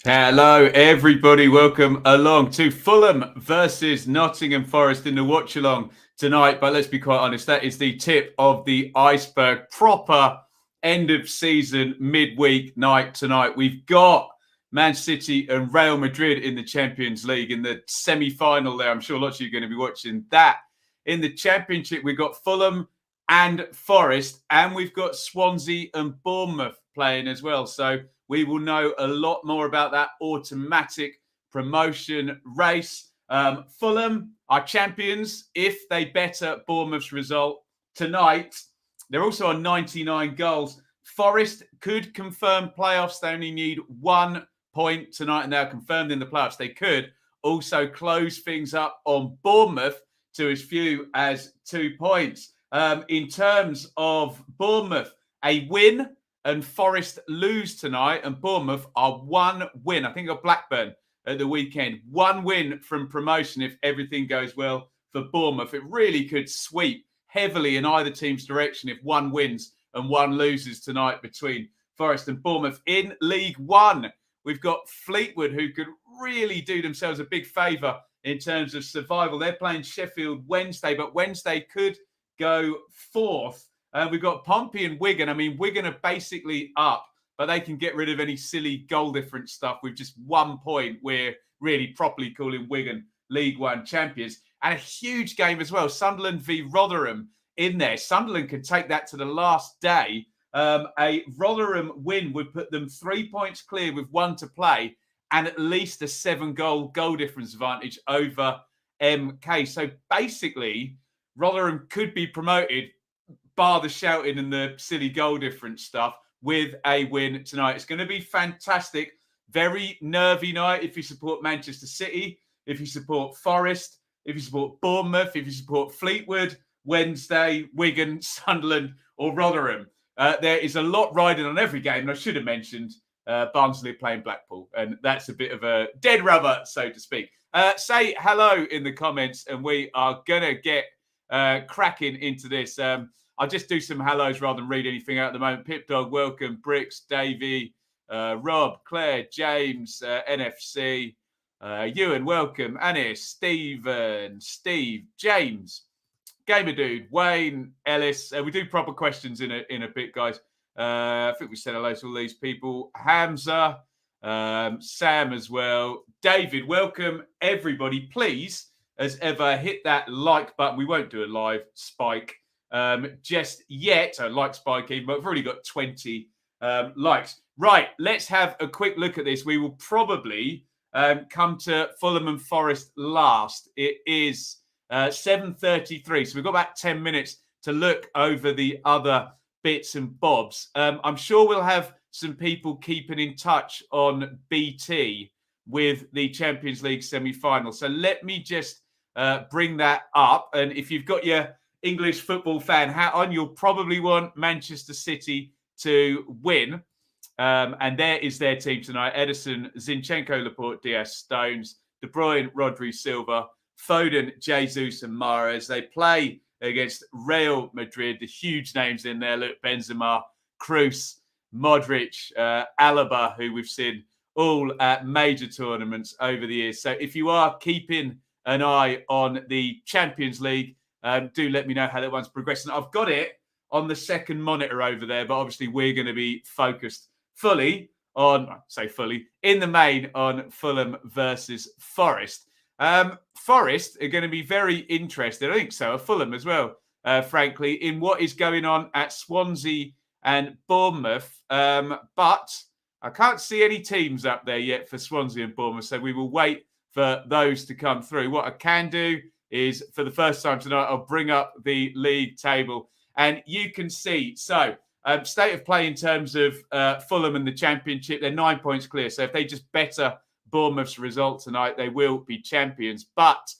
Hello, everybody. Welcome along to Fulham versus Nottingham Forest in the watch-along tonight. But let's be quite honest, that is the tip of the iceberg. Proper end-of-season midweek night tonight. We've got Man City and Real Madrid in the Champions League in the semi-final there. I'm sure lots of you are going to be watching that. In the Championship, we've got Fulham and Forest, and we've got Swansea and Bournemouth playing as well. So we will know a lot more about that automatic promotion race. Fulham are champions if they better Bournemouth's result tonight. They're also on 99 goals. Forest could confirm playoffs. They only need 1 point tonight, and they're confirmed in the playoffs. They could also close things up on Bournemouth to as few as 2 points. In terms of Bournemouth, a win and Forest lose tonight, and Bournemouth are 1 win. I think got Blackburn at the weekend. 1 win from promotion if everything goes well for Bournemouth. It really could sweep heavily in either team's direction if 1 wins and 1 loses tonight between Forest and Bournemouth. In League One, we've got Fleetwood, who could really do themselves a big favour in terms of survival. They're playing Sheffield Wednesday, but Wednesday could go 4th. We've got Pompey and Wigan. I mean, Wigan are basically up, but they can get rid of any silly goal difference stuff with just 1 point. We're really properly calling Wigan League One champions. And a huge game as well. Sunderland v Rotherham in there. Sunderland can take that to the last day. A Rotherham win would put them 3 points clear with 1 to play and at least a 7-goal goal difference advantage over MK. So basically, Rotherham could be promoted, bar the shouting and the silly goal difference stuff, with a win tonight. It's going to be fantastic. Very nervy night if you support Manchester City, if you support Forest, if you support Bournemouth, if you support Fleetwood, Wednesday, Wigan, Sunderland or Rotherham. There is a lot riding on every game. And I should have mentioned Barnsley playing Blackpool. And that's a bit of a dead rubber, so to speak. Say hello in the comments and we are going to get cracking into this. I'll just do some hellos rather than read anything out at the moment. Pip Dog, welcome. Bricks, Davey, Rob, Claire, James, NFC, Ewan, welcome. Anis, Stephen, Steve, James, Gamer Dude, Wayne, Ellis. We do proper questions in a bit, guys. I think we said hello to all these people. Hamza, Sam as well. David, welcome everybody. Please, as ever, hit that like button. We won't do a live spike just yet. A like spike even, but we've already got 20 likes. Right, let's have a quick look at this. We will probably come to Fulham and Forest last. It is 7:33, so we've got about 10 minutes to look over the other bits and bobs. I'm sure we'll have some people keeping in touch on BT with the Champions League semi-final. So let me just bring that up. And if you've got your English football fan hat on, you'll probably want Manchester City to win. And there is their team tonight. Edison, Zinchenko, Laporte, Diaz, Stones, De Bruyne, Rodri, Silva, Foden, Jesus and Mahrez. They play against Real Madrid. The huge names in there. Look, Benzema, Kroos, Modric, Alaba, who we've seen all at major tournaments over the years. So if you are keeping an eye on the Champions League, do let me know how that one's progressing. I've got it on the second monitor over there, but obviously we're going to be focused fully on, in the main on Fulham versus Forest. Forest are going to be very interested, I think so, Fulham as well, frankly, in what is going on at Swansea and Bournemouth. But I can't see any teams up there yet for Swansea and Bournemouth, so we will wait for those to come through. What I can do is, for the first time tonight, I'll bring up the league table and you can see. So, state of play in terms of Fulham and the Championship, they're 9 points clear. So if they just better Bournemouth's result tonight, they will be champions. But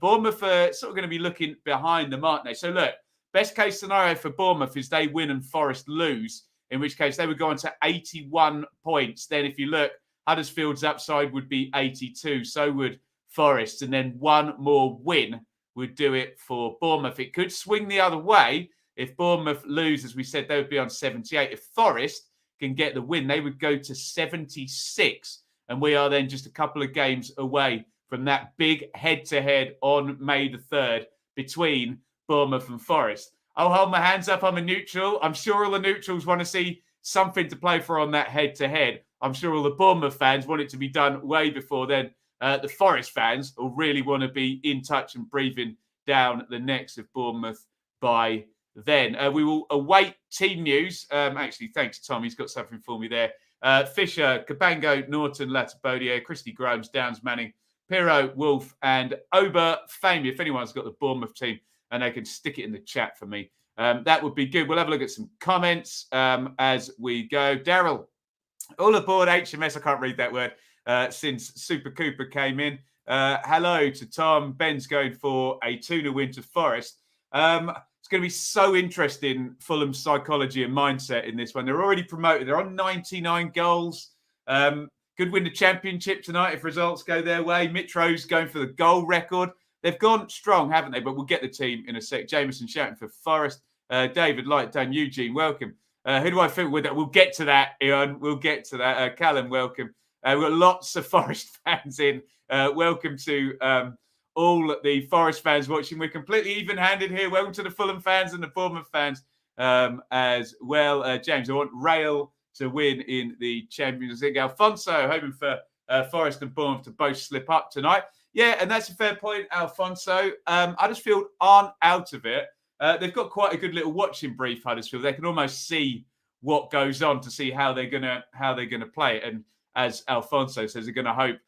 Bournemouth are sort of going to be looking behind them, aren't they? So look, best case scenario for Bournemouth is they win and Forest lose, in which case they would go on to 81 points. Then if you look, Huddersfield's upside would be 82. So would Forest. And then one more win would do it for Bournemouth. It could swing the other way. If Bournemouth lose, as we said, they would be on 78. If Forest can get the win, they would go to 76 And we are then just a couple of games away from that big head-to-head on May the 3rd between Bournemouth and Forest. I'll hold my hands up. I'm a neutral. I'm sure all the neutrals want to see something to play for on that head-to-head. I'm sure all the Bournemouth fans want it to be done way before then. The Forest fans will really want to be in touch and breathing down the necks of Bournemouth by then. We will await team news. Actually, thanks, Tom. He's got something for me there. Fisher, Cabango, Norton, Latibodier, Christy Grimes, Downs, Manning, Pirro, Wolf, and Obafemi. If anyone's got the Bournemouth team, and they can stick it in the chat for me, that would be good. We'll have a look at some comments as we go. Daryl, all aboard HMS. I can't read that word since Super Cooper came in. Hello to Tom. Ben's going for a 2-0 win to Forest. It's going to be so interesting, Fulham's psychology and mindset in this one. They're already promoted. They're on 99 goals. Could win the championship tonight if results go their way. Mitro's going for the goal record. They've gone strong, haven't they? But we'll get the team in a sec. Jameson shouting for Forest. David, like Dan, Eugene, welcome. Who do I think with that? We'll get to that, Iain. We'll get to that. Callum, welcome. We've got lots of Forest fans in. Welcome to all the Forest fans watching. We're completely even-handed here. Welcome to the Fulham fans and the Bournemouth fans as well. James, I want Rail to win in the Champions League. Alfonso, hoping for Forest and Bournemouth to both slip up tonight. Yeah, and that's a fair point, Alfonso. Huddersfield aren't out of it. They've got quite a good little watching brief, Huddersfield. They can almost see what goes on to see how they're gonna play it. And as Alfonso says, they're going to hope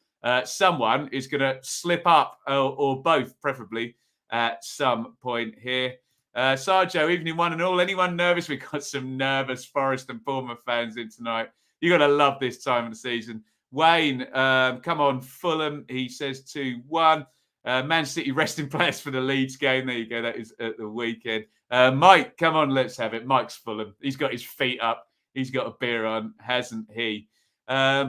someone is going to slip up or both, preferably, at some point here. Sarjo, evening one and all. Anyone nervous? We've got some nervous Forest and Bournemouth fans in tonight. You're going to love this time of the season. Wayne, come on, Fulham. He says 2-1. Man City resting players for the Leeds game. There you go. That is at the weekend. Mike, come on, let's have it. Mike's Fulham. He's got his feet up. He's got a beer on, hasn't he?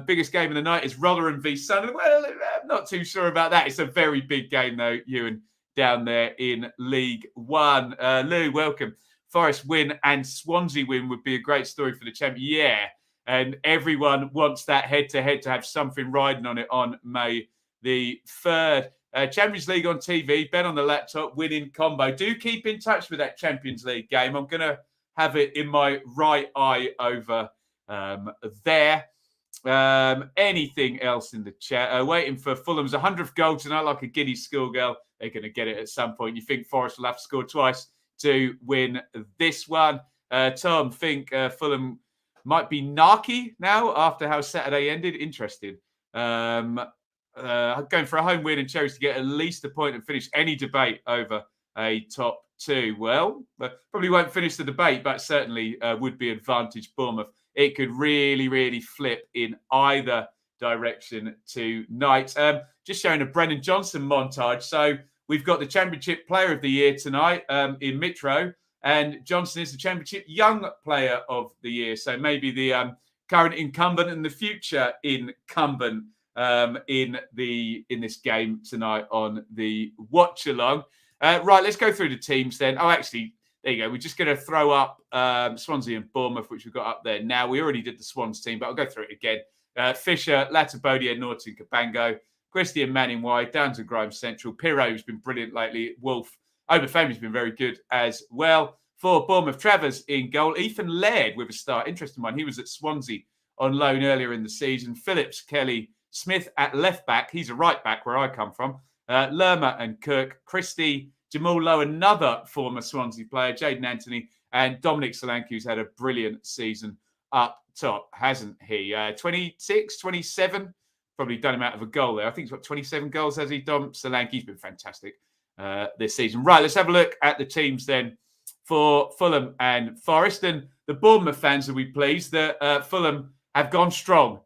Biggest game of the night is Rotherham v Sunderland. Well, I'm not too sure about that. It's a very big game, though, Ewan, down there in League One. Lou, welcome. Forest win and Swansea win would be a great story for the champion. Yeah, and everyone wants that head-to-head to have something riding on it on May the 3rd. Champions League on TV, Ben on the laptop, winning combo. Do keep in touch with that Champions League game. I'm going to have it in my right eye over there. Anything else in the chat? Waiting for Fulham's 100th goal tonight, like a giddy schoolgirl. They're going to get it at some point. You think Forest will have to score twice to win this one? Tom, think Fulham might be narky now after how Saturday ended. Interesting. Going for a home win and Cherries to get at least a point and finish any debate over a top two. Well, probably won't finish the debate, but certainly would be advantage Bournemouth. It could really, really flip in either direction tonight. Just showing a Brennan Johnson montage. So we've got the Championship Player of the Year tonight in Mitro, and Johnson is the Championship Young Player of the Year. So maybe the current incumbent and the future incumbent in this game tonight on the watch-along. Right, let's go through the teams then. Oh, actually, there you go. We're just going to throw up Swansea and Bournemouth, which we've got up there now. We already did the Swans team, but I'll go through it again. Fisher, Latibodier, Norton, Cabango, Christy and Manning wide, Downs and Grimes central. Pirro's been brilliant lately. Wolf, Obafemi's been very good as well. For Bournemouth, Trevor's in goal. Ethan Laird with a start. Interesting one. He was at Swansea on loan earlier in the season. Phillips, Kelly, Smith at left back. He's a right back where I come from. Lerma and Kirk, Christy, Jamal Lowe, another former Swansea player, Jaden Anthony, and Dominic Solanke, who's had a brilliant season up top, hasn't he? 26, 27, probably done him out of a goal there. I think he's got 27 goals, has he, Dom? Solanke's been fantastic this season. Right, let's have a look at the teams then for Fulham and Forest. And the Bournemouth fans will be pleased that Fulham have gone strong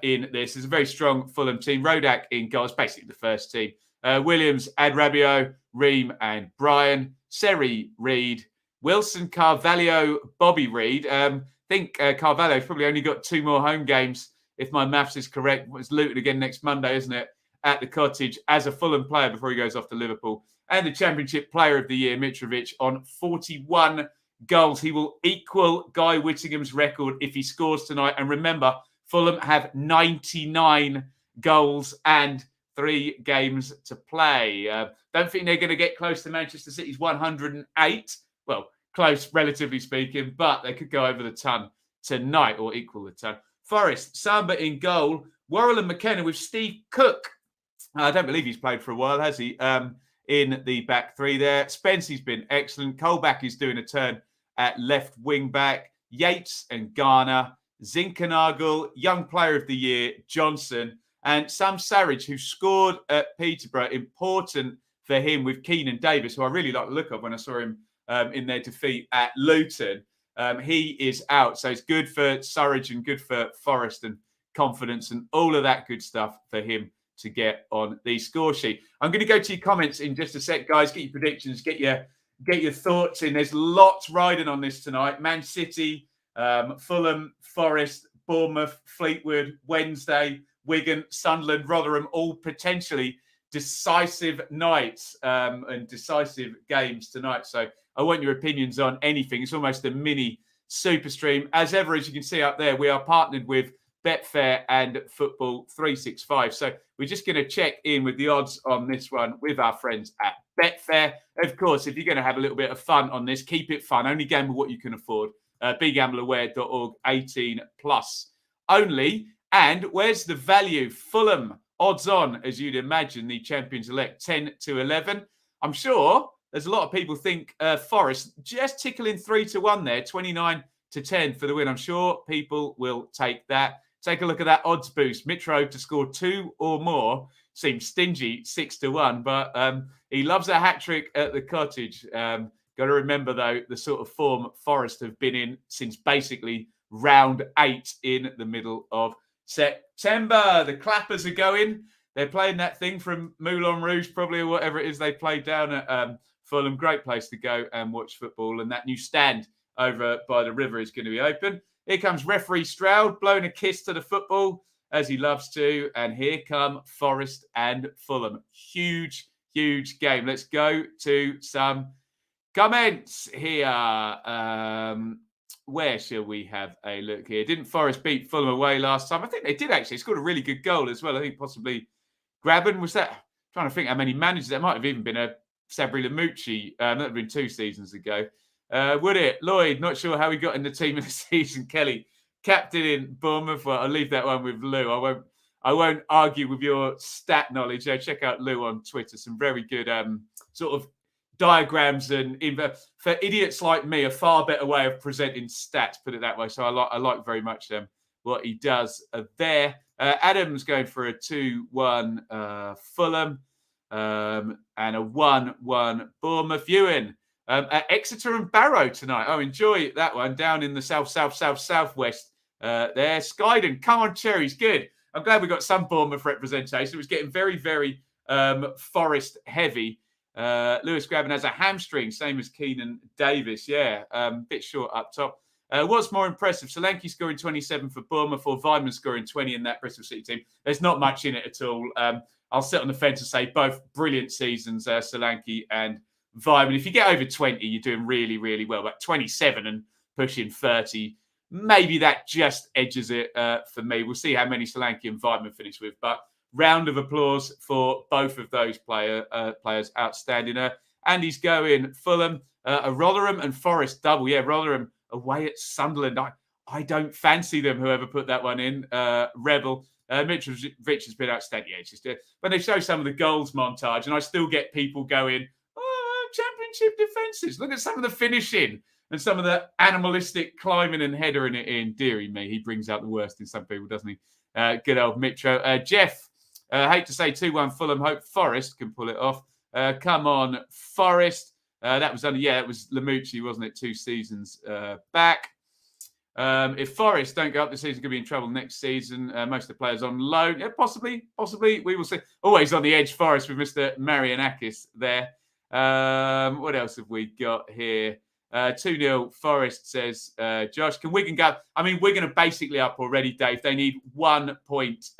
in this. It's a very strong Fulham team. Ruddock in goals, basically the first team. Williams, Adrabio, Ream and Brian, Seri, Reid, Wilson, Carvalho, Bobby Reid. I think Carvalho's probably only got 2 more home games, if my maths is correct. It's Luton again next Monday, isn't it? At the Cottage as a Fulham player before he goes off to Liverpool. And the Championship Player of the Year, Mitrovic, on 41 goals. He will equal Guy Whittingham's record if he scores tonight. And remember, Fulham have 99 goals and 3 games to play. Don't think they're going to get close to Manchester City's 108. Well, close, relatively speaking, but they could go over the ton tonight or equal the ton. Forest, Samba in goal. Worrell and McKenna with Steve Cook. I don't believe he's played for a while, has he? In the back three there. Spence's been excellent. Colback is doing a turn at left wing back. Yates and Garner. Zinkernagel, young player of the year, Johnson. And Sam Sarridge, who scored at Peterborough. Important for him with Keenan Davis, who I really like the look of when I saw him in their defeat at Luton. He is out. So it's good for Surridge and good for Forest and confidence and all of that good stuff for him to get on the score sheet. I'm going to go to your comments in just a sec, guys. Get your predictions, get your thoughts in. There's lots riding on this tonight. Man City, Fulham, Forest, Bournemouth, Fleetwood, Wednesday, Wigan, Sunderland, Rotherham, all potentially decisive nights and decisive games tonight. So I want your opinions on anything. It's almost a mini super stream. As ever, as you can see up there, we are partnered with Betfair and Football 365. So we're just going to check in with the odds on this one with our friends at Betfair. Of course, if you're going to have a little bit of fun on this, keep it fun. Only gamble what you can afford. BeGambleAware.org, 18 plus only. And where's the value? Fulham, odds on, as you'd imagine, the champions-elect, 10 to 11. I'm sure there's a lot of people think Forest just tickling 3-1 there, 29 to 10 for the win. I'm sure people will take that. Take a look at that odds boost. Mitro to score 2 or more seems stingy, 6-1, but he loves a hat-trick at the Cottage. Got to remember, though, the sort of form Forest have been in since basically round 8 in the middle of September. The clappers are going. They're playing that thing from Moulin Rouge, probably, or whatever it is they played down at Fulham. Great place to go and watch football. And that new stand over by the river is going to be open. Here comes referee Stroud, blowing a kiss to the football, as he loves to. And here come Forest and Fulham. Huge, huge game. Let's go to some comments here. Where shall we have a look here? Didn't Forest beat Fulham away last time? I think they did, actually. Scored a really good goal as well. I think possibly Gavin, was that? I'm trying to think how many managers. There might have even been a Sabri Lamucci. That would have been 2 seasons ago. Would it? Lloyd, not sure how he got in the team of the season. Kelly, captain in Bournemouth. Well, I'll leave that one with Lou. I won't argue with your stat knowledge. Check out Lou on Twitter. Some very good sort of diagrams and for idiots like me, a far better way of presenting stats. Put it that way. So I like very much what he does there. Adam's going for a 2-1 Fulham and a 1-1 Bournemouth. Ewan. At Exeter and Barrow tonight. Oh, enjoy that one down in the southwest there. Skydon, come on, Cherries, good. I'm glad we got some Bournemouth representation. It was getting very, very Forest heavy. Lewis Gavin has a hamstring, same as Keenan Davis. Yeah, bit short up top. What's more impressive, Solanke scoring 27 for Bournemouth or Weimann scoring 20 in that Bristol City team? There's not much in it at all. I'll sit on the fence and say both brilliant seasons, Solanke and Weimann. If you get over 20, you're doing really, really well. But 27 and pushing 30, maybe that just edges it for me. We'll see how many Solanke and Weimann finish with. But round of applause for both of those players. Outstanding. And he's going Fulham, a Rotherham and Forest double. Yeah, Rotherham away at Sunderland. I don't fancy them, whoever put that one in. Rebel. Mitrovic has been outstanding. Yeah, it's just, when they show some of the goals montage, and I still get people going, championship defences. Look at some of the finishing and some of the animalistic climbing and headering it in. Deary me, he brings out the worst in some people, doesn't he? Good old Mitro. Jeff, hate to say 2-1 Fulham. Hope Forest can pull it off. Come on, Forest. That was it was Lamucci, wasn't it? 2 seasons back. If Forest don't go up this season, going to be in trouble next season. Most of the players on loan. Yeah, possibly. We will see. Always on the edge, Forest with Mr. Marianakis there. What else have we got here? 2-0 Forest, says Josh. Can Wigan go? I mean, Wigan are basically up already, Dave. They need 1 point,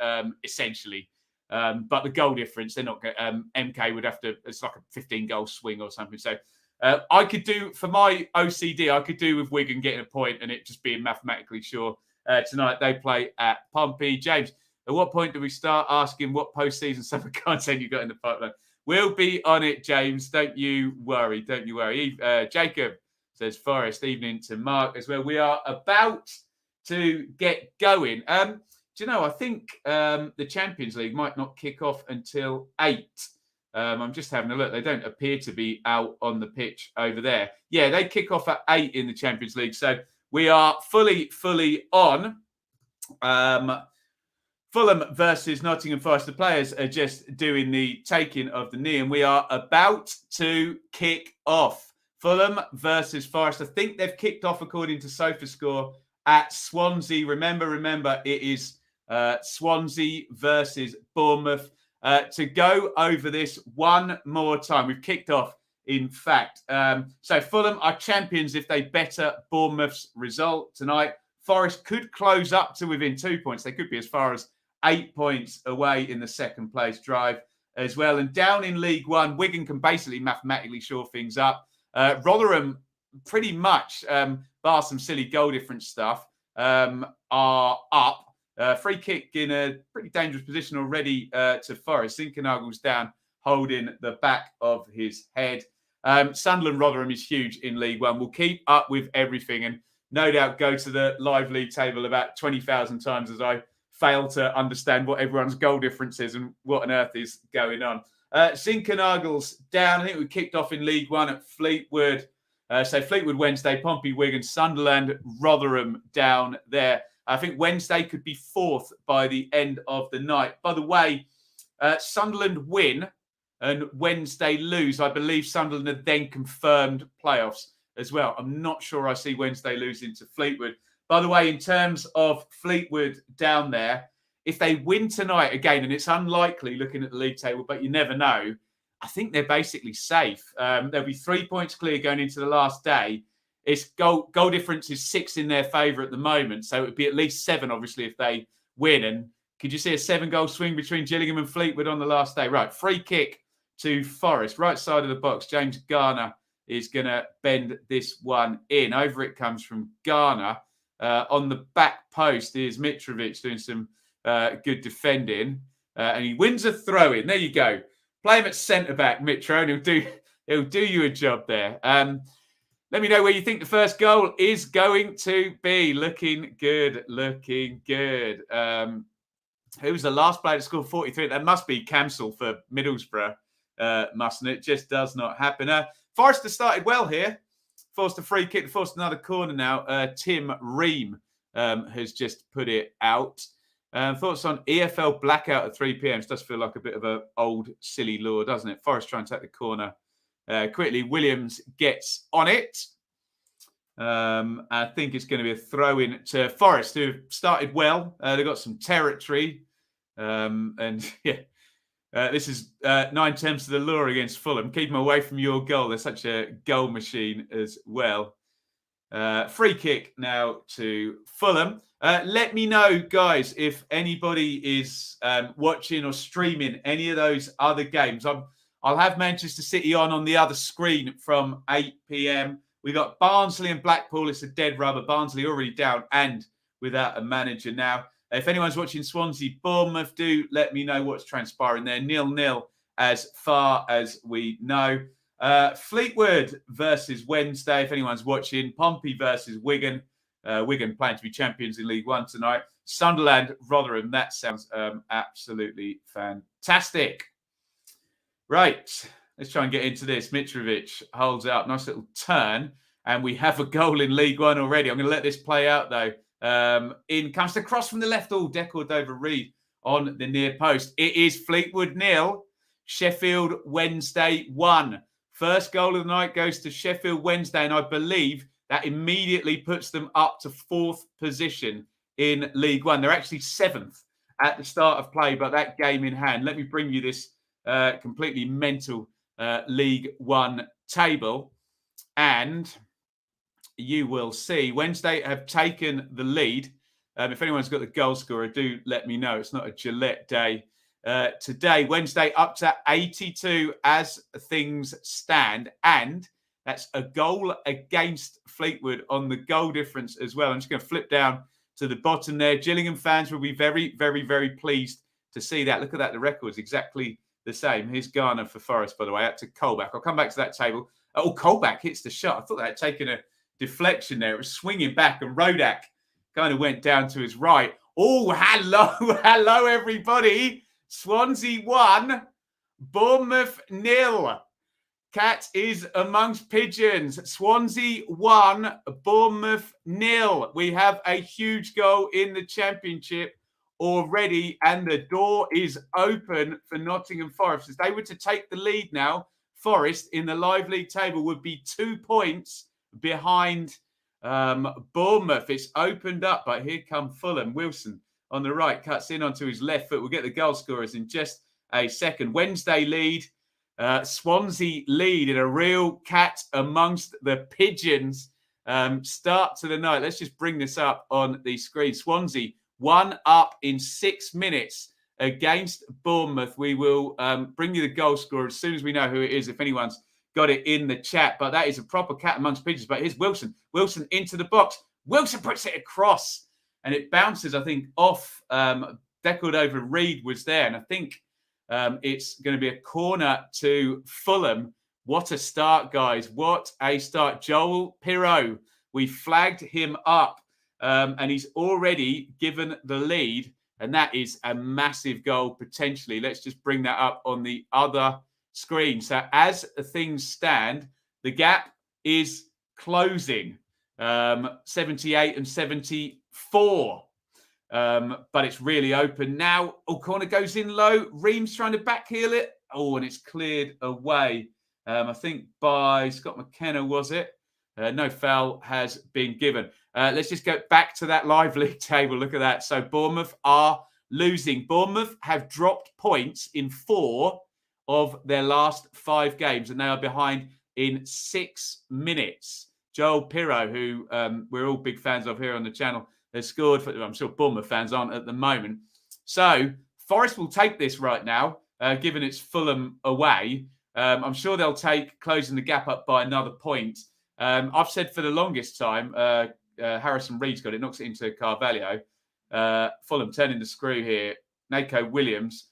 essentially. But the goal difference, they're not going MK would have to, it's like a 15-goal swing or something. So I could do, for my OCD, I could do with Wigan getting a point and it just being mathematically sure. tonight. They play at Pompey. James, at what point do we start asking what post-season summer content you got in the pipeline? We'll be on it, James. Don't you worry. Don't you worry. Jacob says Forest. Evening to Mark as well. We are about to get going. Do you know, I think the Champions League might not kick off until 8. I'm just having a look. They don't appear to be out on the pitch over there. Yeah, they kick off at 8 in the Champions League. So we are fully on. Fulham versus Nottingham Forest. The players are just doing the taking of the knee, and we are about to kick off. Fulham versus Forest. I think they've kicked off according to SofaScore at Swansea. Remember, it is Swansea versus Bournemouth. To go over this one more time, we've kicked off, in fact. So Fulham are champions if they better Bournemouth's result tonight. Forest could close up to within 2 points. They could be as far as 8 points away in the second place drive as well. And down in League One, Wigan can basically mathematically shore things up. Rotherham, pretty much, bar some silly goal difference stuff, are up. Free kick in a pretty dangerous position already to Forest. Zinkernagel's down, holding the back of his head. Sunderland Rotherham is huge in League One. We'll keep up with everything and no doubt go to the live league table about 20,000 times as I fail to understand what everyone's goal difference is and what on earth is going on. Zinkernagel's down. I think we kicked off in League One at Fleetwood. So Fleetwood Wednesday, Pompey, Wigan, Sunderland, Rotherham down there. I think Wednesday could be 4th by the end of the night. By the way, Sunderland win and Wednesday lose. I believe Sunderland have then confirmed playoffs as well. I'm not sure I see Wednesday losing to Fleetwood. By the way, in terms of Fleetwood down there, if they win tonight again, and it's unlikely looking at the league table, but you never know, I think they're basically safe. There'll be 3 points clear going into the last day. It's goal difference is 6 in their favour at the moment. So it would be at least 7, obviously, if they win. And could you see a 7-goal swing between Gillingham and Fleetwood on the last day? Right, free kick to Forest, right side of the box. James Garner is going to bend this one in. Over it comes from Garner. On the back post is Mitrovic doing some good defending. And he wins a throw-in. There you go. Play him at centre-back, Mitro, and he'll do you a job there. Let me know where you think the first goal is going to be. Looking good. Who was the last player to score 43? That must be Cancel for Middlesbrough, mustn't it? Just does not happen. Forrest has started well here. Forced a free kick, forced another corner now. Tim Ream has just put it out. Thoughts on EFL blackout at 3 p.m. It does feel like a bit of an old, silly law, doesn't it? Forrest trying to take the corner quickly. Williams gets on it. I think it's going to be a throw-in to Forest, who have started well. They've got some territory. This is 9 terms to the law against Fulham. Keep them away from your goal. They're such a goal machine as well. Free kick now to Fulham. Let me know, guys, if anybody is watching or streaming any of those other games. I'll have Manchester City on the other screen from 8 p.m. We got Barnsley and Blackpool. It's a dead rubber. Barnsley already down and without a manager now. If anyone's watching Swansea Bournemouth, do let me know what's transpiring there. 0-0 as far as we know. Fleetwood versus Wednesday. If anyone's watching, Pompey versus Wigan. Wigan playing to be champions in League One tonight. Sunderland, Rotherham. That sounds absolutely fantastic. Right, let's try and get into this. Mitrovic holds out, nice little turn, and we have a goal in League One already. I'm going to let this play out though. In comes the cross from the left. Decor over Reed on the near post. It is Fleetwood 0, Sheffield Wednesday 1. First goal of the night goes to Sheffield Wednesday, and I believe that immediately puts them up to 4th position in League One. They're actually 7th at the start of play, but that game in hand. Let me bring you this completely mental League One table, and you will see Wednesday have taken the lead. If anyone's got the goal scorer, do let me know. It's not a Gillette day today. Wednesday up to 82 as things stand, and that's a goal against Fleetwood on the goal difference as well. I'm just going to flip down to the bottom there. Gillingham fans will be very, very, very pleased to see that. Look at that. The record's exactly the same. Here's Garner for Forest, by the way, out to Colback. I'll come back to that table. Oh, Colback hits the shot. I thought that had taken a deflection there. It was swinging back, and Ruddock kind of went down to his right. Oh, hello, hello, everybody. Swansea 1, Bournemouth 0. Cat is amongst pigeons. Swansea 1, Bournemouth 0. We have a huge goal in the Championship already, and the door is open for Nottingham Forest. If they were to take the lead now, Forest in the live league table would be 2 points behind Bournemouth. It's opened up, but here come Fulham. Wilson on the right cuts in onto his left foot. We'll get the goal scorers in just a second. Wednesday lead. Swansea lead in a real cat amongst the pigeons start to the night. Let's just bring this up on the screen. Swansea 1 up in 6 minutes against Bournemouth. We will bring you the goal scorer as soon as we know who it is, if anyone's got it in the chat. But that is a proper cat amongst pigeons. But here's Wilson. Wilson into the box. Wilson puts it across, and it bounces, I think, off. Deckled over Reed was there, and I think it's going to be a corner to Fulham. What a start, guys. What a start. Joel Pirot, we flagged him up, and he's already given the lead, and that is a massive goal potentially. Let's just bring that up on the other screen. So as things stand, the gap is closing, 78 and 74. But it's really open now. Oh, corner goes in low. Reams trying to backheel it. Oh, and it's cleared away. I think by Scott McKenna, was it? No foul has been given. Let's just go back to that live league table. Look at that. So Bournemouth are losing. Bournemouth have dropped points in 4 of their last 5 games, and they are behind in 6 minutes. Joel Pirot, who we're all big fans of here on the channel, has scored for, I'm sure Bournemouth fans aren't at the moment. So Forest will take this right now, given it's Fulham away. I'm sure they'll take closing the gap up by another point. I've said for the longest time, Harrison Reed's got it, knocks it into Carvalho. Fulham turning the screw here. Nako Williams,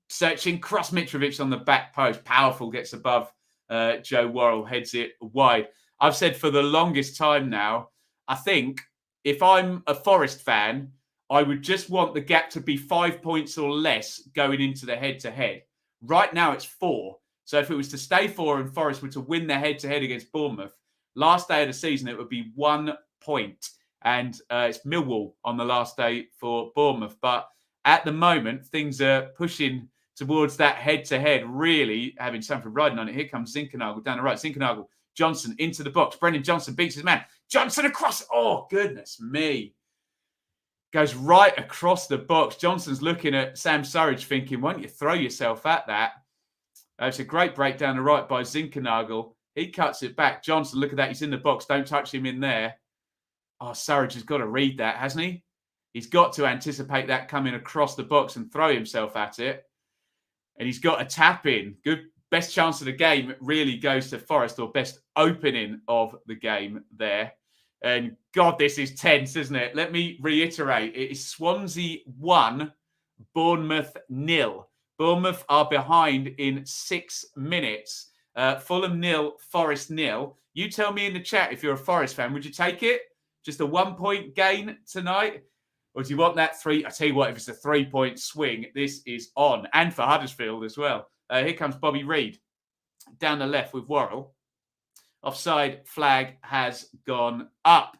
searching, cross Mitrovic on the back post. Powerful, gets above Joe Worrell, heads it wide. I've said for the longest time now, I think if I'm a Forest fan, I would just want the gap to be 5 points or less going into the head-to-head. Right now, it's 4. So if it was to stay 4 and Forest were to win the head-to-head against Bournemouth, last day of the season, it would be 1 point. And it's Millwall on the last day for Bournemouth. But at the moment, things are pushing towards that head-to-head, really having something riding on it. Here comes Zinkernagel down the right. Zinkernagel, Johnson into the box. Brendan Johnson beats his man. Johnson across. Oh, goodness me. Goes right across the box. Johnson's looking at Sam Surridge thinking, why don't you throw yourself at that? It's a great break down the right by Zinkernagel. He cuts it back. Johnson, look at that. He's in the box. Don't touch him in there. Oh, Surridge has got to read that, hasn't he? He's got to anticipate that coming across the box and throw himself at it. And he's got a tap in. Good. Best chance of the game really goes to Forest, or best opening of the game there. And God, this is tense, isn't it? Let me reiterate. It is Swansea 1, Bournemouth 0. Bournemouth are behind in 6 minutes. Fulham 0, Forest 0. You tell me in the chat if you're a Forest fan, would you take it? Just a 1 point gain tonight? Or do you want that 3? I tell you what, if it's a 3 point swing, this is on. And for Huddersfield as well. Here comes Bobby Reed down the left with Worrell. Offside flag has gone up.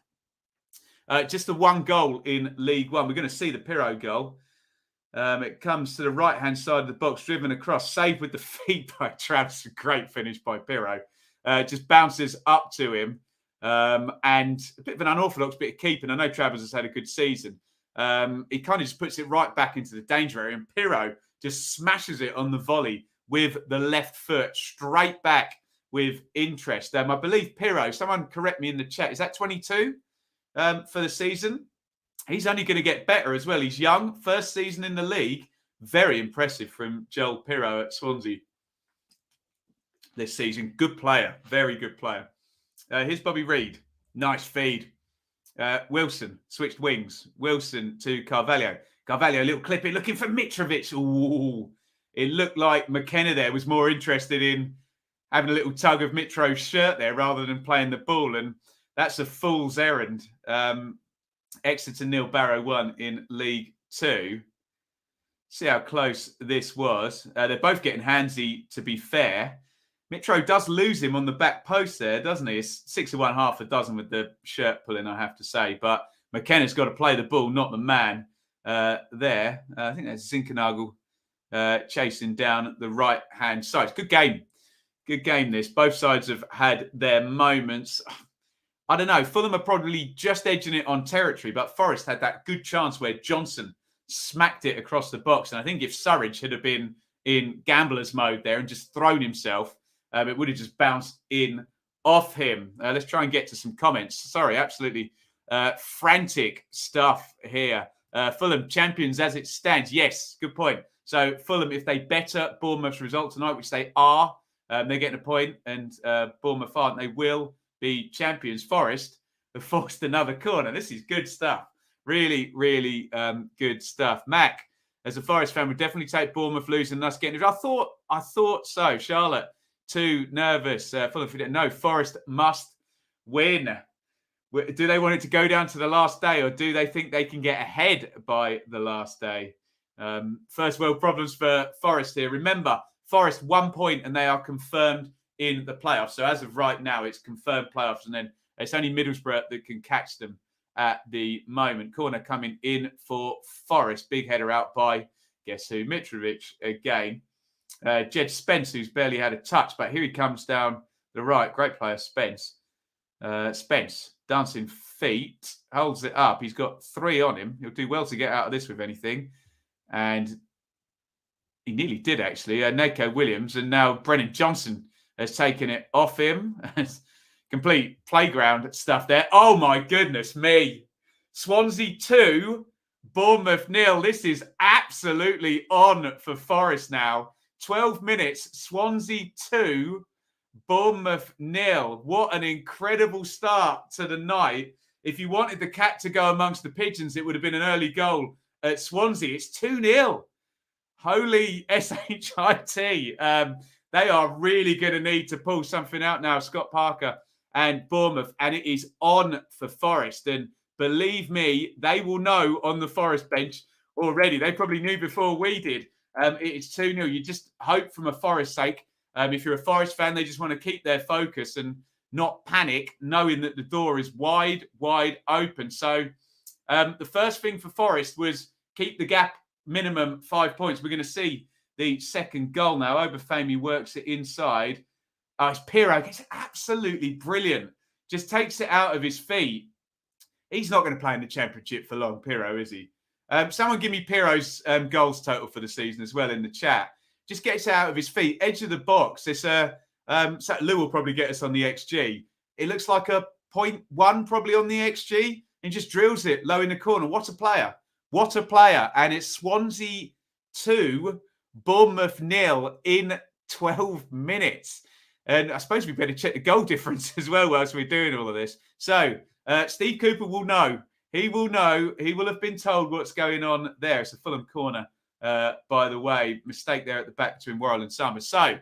Just the 1 goal in League One. We're going to see the Pirot goal. It comes to the right-hand side of the box, driven across, saved with the feet by Travis. Great finish by Pirot. Just bounces up to him. And a bit of an unorthodox bit of keeping. I know Travis has had a good season. He kind of just puts it right back into the danger area. And Pirot just smashes it on the volley with the left foot, straight back with interest. I believe Pirot, someone correct me in the chat, is that 22 for the season? He's only going to get better as well. He's young, first season in the league. Very impressive from Joel Pirot at Swansea this season. Good player, very good player. Here's Bobby Reed. Nice feed. Wilson switched wings. Wilson to Carvalho. Carvalho, a little clip in, looking for Mitrovic. Ooh, it looked like McKenna there was more interested in having a little tug of Mitro's shirt there rather than playing the ball. And that's a fool's errand. Exeter 0, Barrow 1 in League 2. See how close this was. They're both getting handsy, to be fair. Mitro does lose him on the back post there, doesn't he? It's 6 of 1, half a dozen with the shirt pulling, I have to say. But McKenna's got to play the ball, not the man there. I think that's Zinkernagel chasing down the right-hand side. Good game. Good game, this. Both sides have had their moments. I don't know. Fulham are probably just edging it on territory, but Forest had that good chance where Johnson smacked it across the box. And I think if Surridge had been in gambler's mode there and just thrown himself, it would have just bounced in off him. Let's try and get to some comments. Sorry, absolutely frantic stuff here. Fulham champions as it stands. Yes, good point. So Fulham, if they better Bournemouth's result tonight, which they are, they're getting a point, and Bournemouth aren't, they will be champions. Forest have forced another corner. This is good stuff. Really, really good stuff. Mac, as a Forest fan, would definitely take Bournemouth losing and us getting it. I thought so. Charlotte, too nervous. Fulham, no, Forest must win. Do they want it to go down to the last day, or do they think they can get ahead by the last day? First world problems for Forest here. Remember, Forest 1 point and they are confirmed in the playoffs. So as of right now, it's confirmed playoffs, and then it's only Middlesbrough that can catch them at the moment. Corner coming in for Forest. Big header out by, guess who? Mitrovic again. Jed Spence, who's barely had a touch, but here he comes down the right. Great player, Spence. Spence, dancing feet, holds it up. He's got 3 on him. He'll do well to get out of this with anything. And he nearly did, actually. Neko Williams, and now Brennan Johnson has taken it off him. Complete playground stuff there. Oh, my goodness me. Swansea 2, Bournemouth 0. This is absolutely on for Forest now. 12 minutes, Swansea 2, Bournemouth 0. What an incredible start to the night. If you wanted the cat to go amongst the pigeons, it would have been an early goal at Swansea. It's 2-0. Holy SHIT. They are really going to need to pull something out now, Scott Parker and Bournemouth, and it is on for Forest. And believe me, they will know on the Forest bench already. They probably knew before we did. It's 2-0. You just hope from a Forest sake. If you're a Forest fan, they just want to keep their focus and not panic, knowing that the door is wide, wide open. So the first thing for Forest was keep the gap minimum 5 points. We're going to see the second goal now. Obafemi works it inside. It's Pirro. It's absolutely brilliant. Just takes it out of his feet. He's not going to play in the Championship for long, Pirro, is he? Someone give me Pirro's goals total for the season as well in the chat. Just gets it out of his feet, edge of the box. It's so Lou will probably get us on the XG. It looks like a 0.1 probably on the XG, and just drills it low in the corner. What a player. What a player. And it's Swansea 2, Bournemouth 0 in 12 minutes. And I suppose we better check the goal difference as well whilst we're doing all of this. So Steve Cooper will know. He will know. He will have been told what's going on there. It's a Fulham corner, by the way. Mistake there at the back between Worrell and Summers. So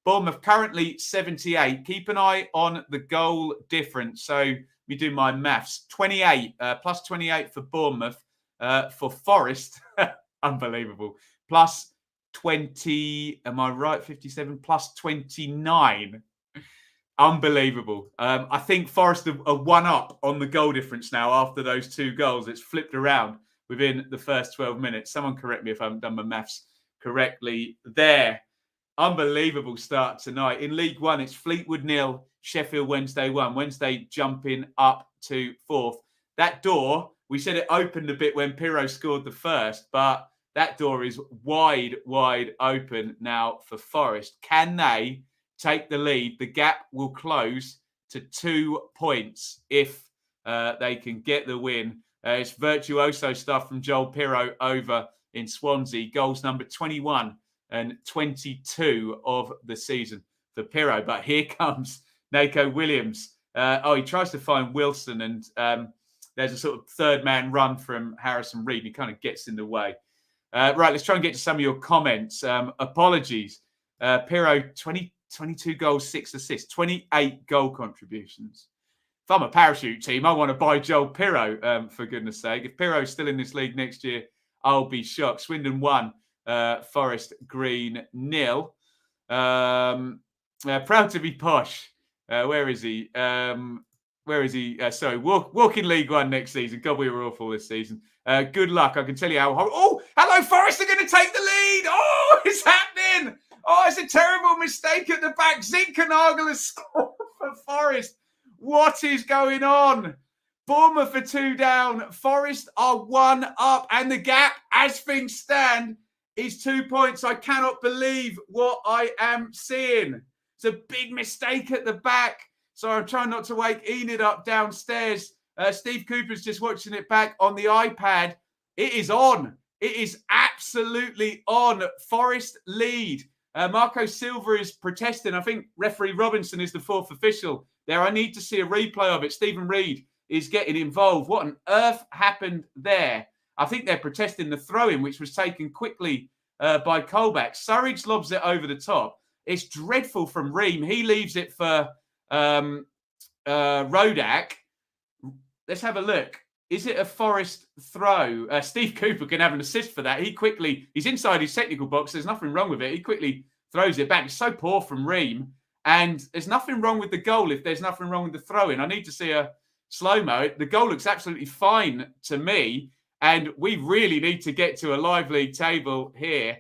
Bournemouth currently 78. Keep an eye on the goal difference. So we do my maths. 28, plus 28 for Bournemouth. For Forest, unbelievable. Plus 20, am I right? 57 plus 29. Unbelievable. I think Forest are 1 up on the goal difference now after those 2 goals. It's flipped around within the first 12 minutes. Someone correct me if I haven't done my maths correctly there. Unbelievable start tonight. In League One, it's Fleetwood 0, Sheffield Wednesday 1. Wednesday jumping up to 4th. That door, we said it opened a bit when Pirro scored the first, but that door is wide, wide open now for Forest. Can they take the lead? The gap will close to 2 points if they can get the win. It's virtuoso stuff from Joel Pirro over in Swansea. Goals number 21 and 22 of the season for Pirro. But here comes Neko Williams. He tries to find Wilson, and there's a sort of third man run from Harrison Reed. He kind of gets in the way. Right, let's try and get to some of your comments. Apologies. Pirro, 22 goals, 6 assists, 28 goal contributions. If I'm a parachute team, I want to buy Joel Pirro, for goodness sake. If Pirro's still in this league next year, I'll be shocked. Swindon 1, Forest Green 0. Proud to be posh. Where is he? Sorry, walk in League One next season. God, we were awful this season. Good luck. I can tell you how horrible. Oh, hello, Forest are going to take the lead. Oh, it's happening. Oh, it's a terrible mistake at the back. Zinkernagel has scored for Forest. What is going on? Bournemouth are 2 down. Forest are 1 up. And the gap, as things stand, is 2 points. I cannot believe what I am seeing. It's a big mistake at the back. So I'm trying not to wake Enid up downstairs. Steve Cooper's just watching it back on the iPad. It is on. It is absolutely on. Forest lead. Marco Silva is protesting. I think referee Robinson is the 4th official there. I need to see a replay of it. Stephen Reed is getting involved. What on earth happened there? I think they're protesting the throw-in, which was taken quickly by Colback. Surridge lobs it over the top. It's dreadful from Ream. He leaves it for Ruddock. Let's have a look. Is it a Forest throw? Steve Cooper can have an assist for that. He's inside his technical box. There's nothing wrong with it. He quickly throws it back. It's so poor from Ream. And there's nothing wrong with the goal if there's nothing wrong with the throw-in. I need to see a slow-mo. The goal looks absolutely fine to me. And we really need to get to a live league table here.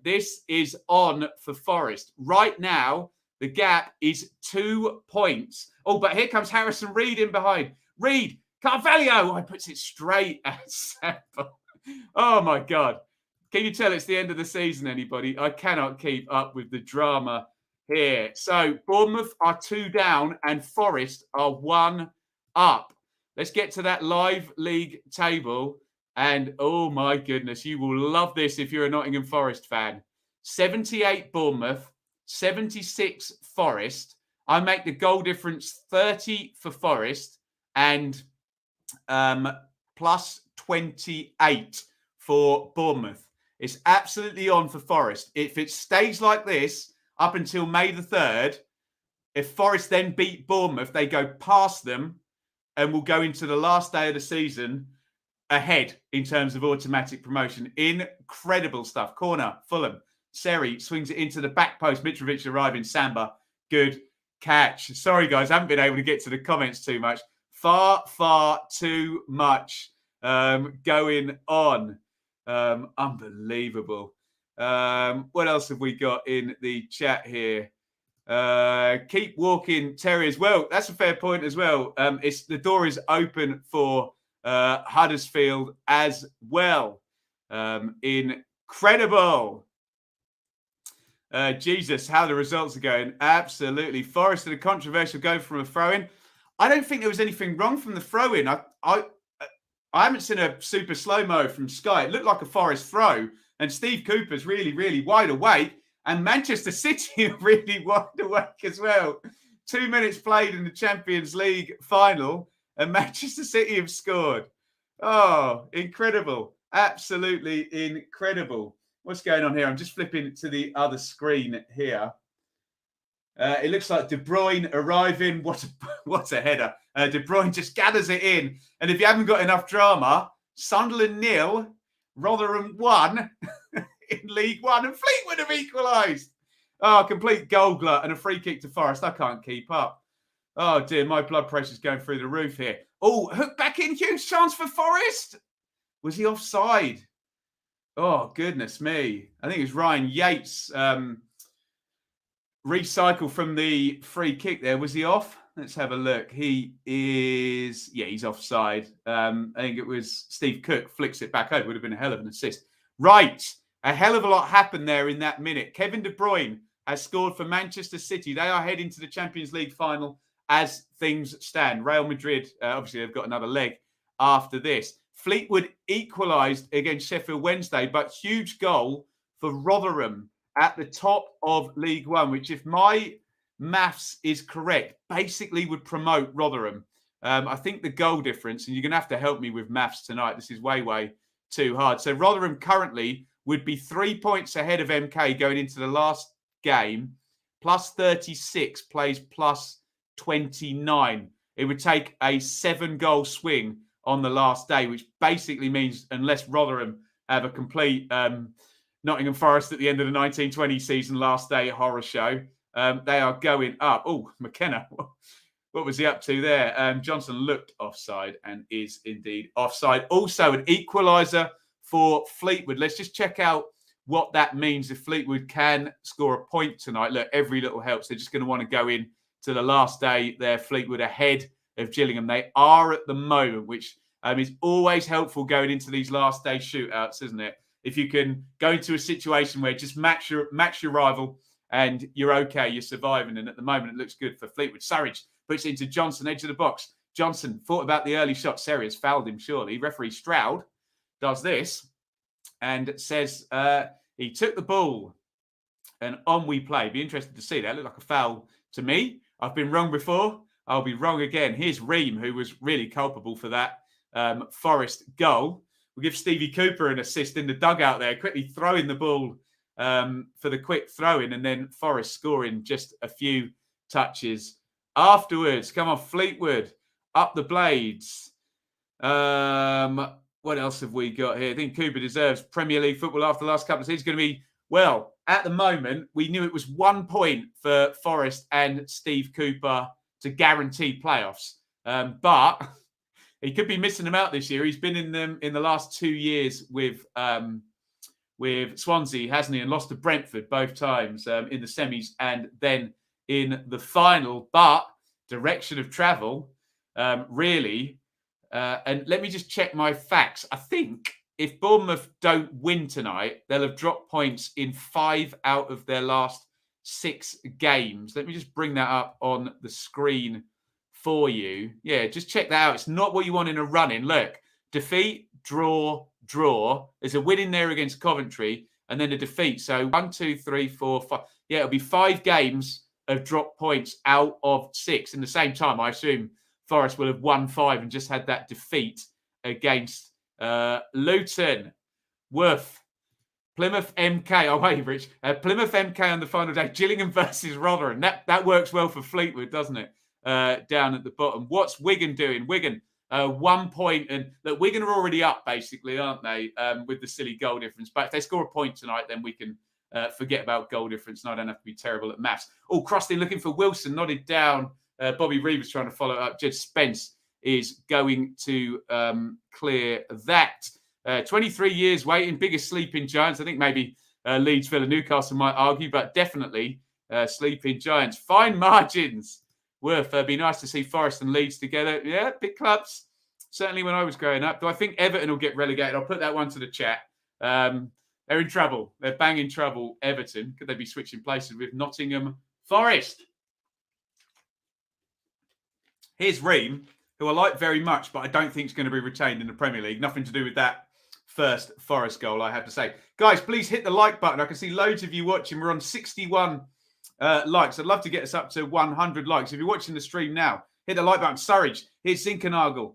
This is on for Forest. Right now, the gap is 2 points. Oh, but here comes Harrison Reed in behind. Reed, Carvalho. Oh, puts it straight at Sample. Oh, my God. Can you tell it's the end of the season, anybody? I cannot keep up with the drama here. So, Bournemouth are 2 down and Forest are 1 up. Let's get to that live league table. And, oh, my goodness, you will love this if you're a Nottingham Forest fan. 78 Bournemouth, 76 Forest. I make the goal difference 30 for Forest and plus 28 for Bournemouth. It's absolutely on for Forest. If it stays like this up until May the 3rd, if Forest then beat Bournemouth, they go past them and will go into the last day of the season ahead in terms of automatic promotion. Incredible stuff. Corner, Fulham. Seri swings it into the back post. Mitrovic arriving. Samba, good catch. Sorry, guys, I haven't been able to get to the comments too much. Far too much going on. Unbelievable. What else have we got in the chat here? Keep walking, Terry, as well. That's a fair point as well. The door is open for Huddersfield as well. Incredible. Jesus, how the results are going. Absolutely. Forest had a controversial go from a throw-in. I don't think there was anything wrong from the throw-in. I haven't seen a super slow-mo from Sky. It looked like a Forest throw. And Steve Cooper's really, really wide awake. And Manchester City are really wide awake as well. 2 minutes played in the Champions League final. And Manchester City have scored. Oh, incredible. Absolutely incredible. What's going on here? I'm just flipping to the other screen here. It looks like De Bruyne arriving. What a header. De Bruyne just gathers it in. And if you haven't got enough drama, Sunderland 0, Rotherham 1 in League One. And Fleetwood have equalised. Oh, complete goal glut and a free kick to Forest. I can't keep up. Oh, dear. My blood pressure's going through the roof here. Oh, hook back in. Huge chance for Forest. Was he offside? Oh, goodness me. I think it was Ryan Yates recycle from the free kick there. Was he off? Let's have a look. He is... Yeah, he's offside. I think it was Steve Cook flicks it back over. Would have been a hell of an assist. Right. A hell of a lot happened there in that minute. Kevin De Bruyne has scored for Manchester City. They are heading to the Champions League final as things stand. Real Madrid, obviously, they've got another leg after this. Fleetwood equalised against Sheffield Wednesday, but huge goal for Rotherham at the top of League One, which, if my maths is correct, basically would promote Rotherham. I think the goal difference, and you're going to have to help me with maths tonight. This is way, way too hard. So Rotherham currently would be 3 points ahead of MK going into the last game. Plus 36 plays plus 29. It would take a 7-goal swing on the last day, which basically means unless Rotherham have a complete Nottingham Forest at the end of the 1920 season, last day horror show, they are going up. Oh, McKenna, what was he up to there? Johnson looked offside and is indeed offside. Also, an equaliser for Fleetwood. Let's just check out what that means if Fleetwood can score a point tonight. Look, every little helps. They're just going to want to go in to the last day there, Fleetwood ahead of Gillingham. They are at the moment, which is always helpful going into these last day shootouts, isn't it? If you can go into a situation where just match your rival and you're okay, you're surviving. And at the moment, it looks good for Fleetwood. Surridge puts it into Johnson, edge of the box. Johnson thought about the early shot. Seri has fouled him, surely. Referee Stroud does this and says he took the ball and on we play. Be interested to see that. Looked like a foul to me. I've been wrong before. I'll be wrong again. Here's Ream, who was really culpable for that Forest goal. We'll give Stevie Cooper an assist in the dugout there, quickly throwing the ball for the quick throw-in, and then Forest scoring just a few touches afterwards. Come on, Fleetwood, up the blades. What else have we got here? I think Cooper deserves Premier League football after the last couple of seasons. It's going to be, well, at the moment, we knew it was 1 point for Forest and Steve Cooper to guarantee playoffs. But he could be missing them out this year. He's been in them in the last 2 years with Swansea, hasn't he? And lost to Brentford both times in the semis and then in the final. But direction of travel, really. And let me just check my facts. I think if Bournemouth don't win tonight, they'll have dropped points in 5 out of their last 6 games. Let me just bring that up on the screen for you. Yeah, just check that out. It's not what you want in a run-in. Look, defeat, draw. There's a win in there against Coventry and then a defeat. So 1, 2, 3, 4, 5. Yeah, it'll be 5 games of dropped points out of 6. In the same time, I assume Forest will have won 5 and just had that defeat against Luton. Worth. Plymouth MK. Oh, wait, Rich. Plymouth MK on the final day. Gillingham versus Rotherham. That works well for Fleetwood, doesn't it? Down at the bottom. What's Wigan doing? Wigan, 1 point. And look, Wigan are already up, basically, aren't they? With the silly goal difference. But if they score a point tonight, then we can forget about goal difference. And I don't have to be terrible at maths. Oh, Krusty looking for Wilson. Nodded down. Bobby Reed was trying to follow up. Jed Spence is going to clear that. 23 years waiting, biggest sleeping giants. I think maybe Leeds, Villa, Newcastle might argue, but definitely sleeping giants. Fine margins. Worth. Be nice to see Forest and Leeds together. Yeah, big clubs. Certainly when I was growing up. Do I think Everton will get relegated? I'll put that one to the chat. They're in trouble. They're banging trouble, Everton. Could they be switching places with Nottingham Forest? Here's Ream, who I like very much, but I don't think is going to be retained in the Premier League. Nothing to do with that first Forest goal, I have to say. Guys, please hit the like button. I can see loads of you watching. We're on 61 likes. I'd love to get us up to 100 likes. If you're watching the stream now, hit the like button. Surridge, here's Zinkernagel.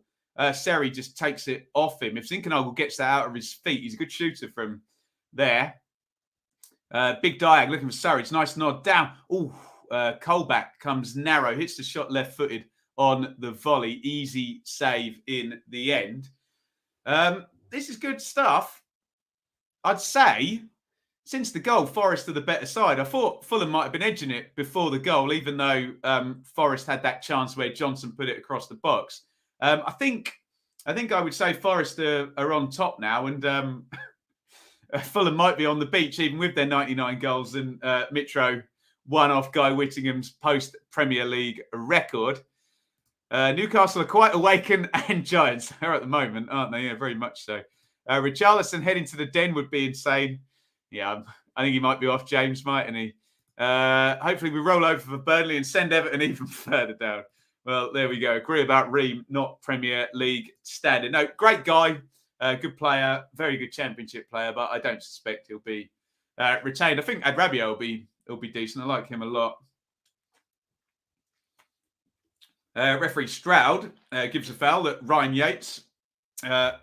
Seri just takes it off him. If Zinkernagel gets that out of his feet, he's a good shooter from there. Big Diag looking for Surridge. Nice nod down. Oh, Colback comes narrow. Hits the shot left-footed on the volley. Easy save in the end. This is good stuff. I'd say, since the goal, Forest are the better side. I thought Fulham might have been edging it before the goal, even though Forest had that chance where Johnson put it across the box. I think I would say Forest are on top now, and Fulham might be on the beach, even with their 99 goals and Mitro one off Guy Whittingham's post-Premier League record. Newcastle are quite awakened and giants. They're at the moment, aren't they? Yeah, very much so. Richarlison heading to the den would be insane. Yeah, I think he might be off, James, mightn't he? Hopefully we roll over for Burnley and send Everton even further down. Well, there we go. Agree about Ream, not Premier League standard. No, great guy, good player, very good Championship player, but I don't suspect he'll be retained. I think Adrabio will be decent. I like him a lot. Referee Stroud gives a foul that Ryan Yates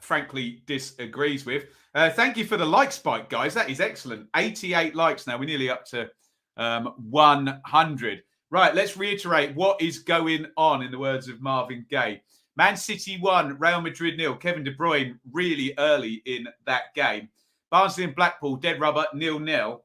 frankly disagrees with. Thank you for the like spike, guys. That is excellent. 88 likes now. We're nearly up to 100. Right, let's reiterate what is going on in the words of Marvin Gaye. Man City 1, Real Madrid 0. Kevin De Bruyne really early in that game. Barnsley and Blackpool, dead rubber 0-0.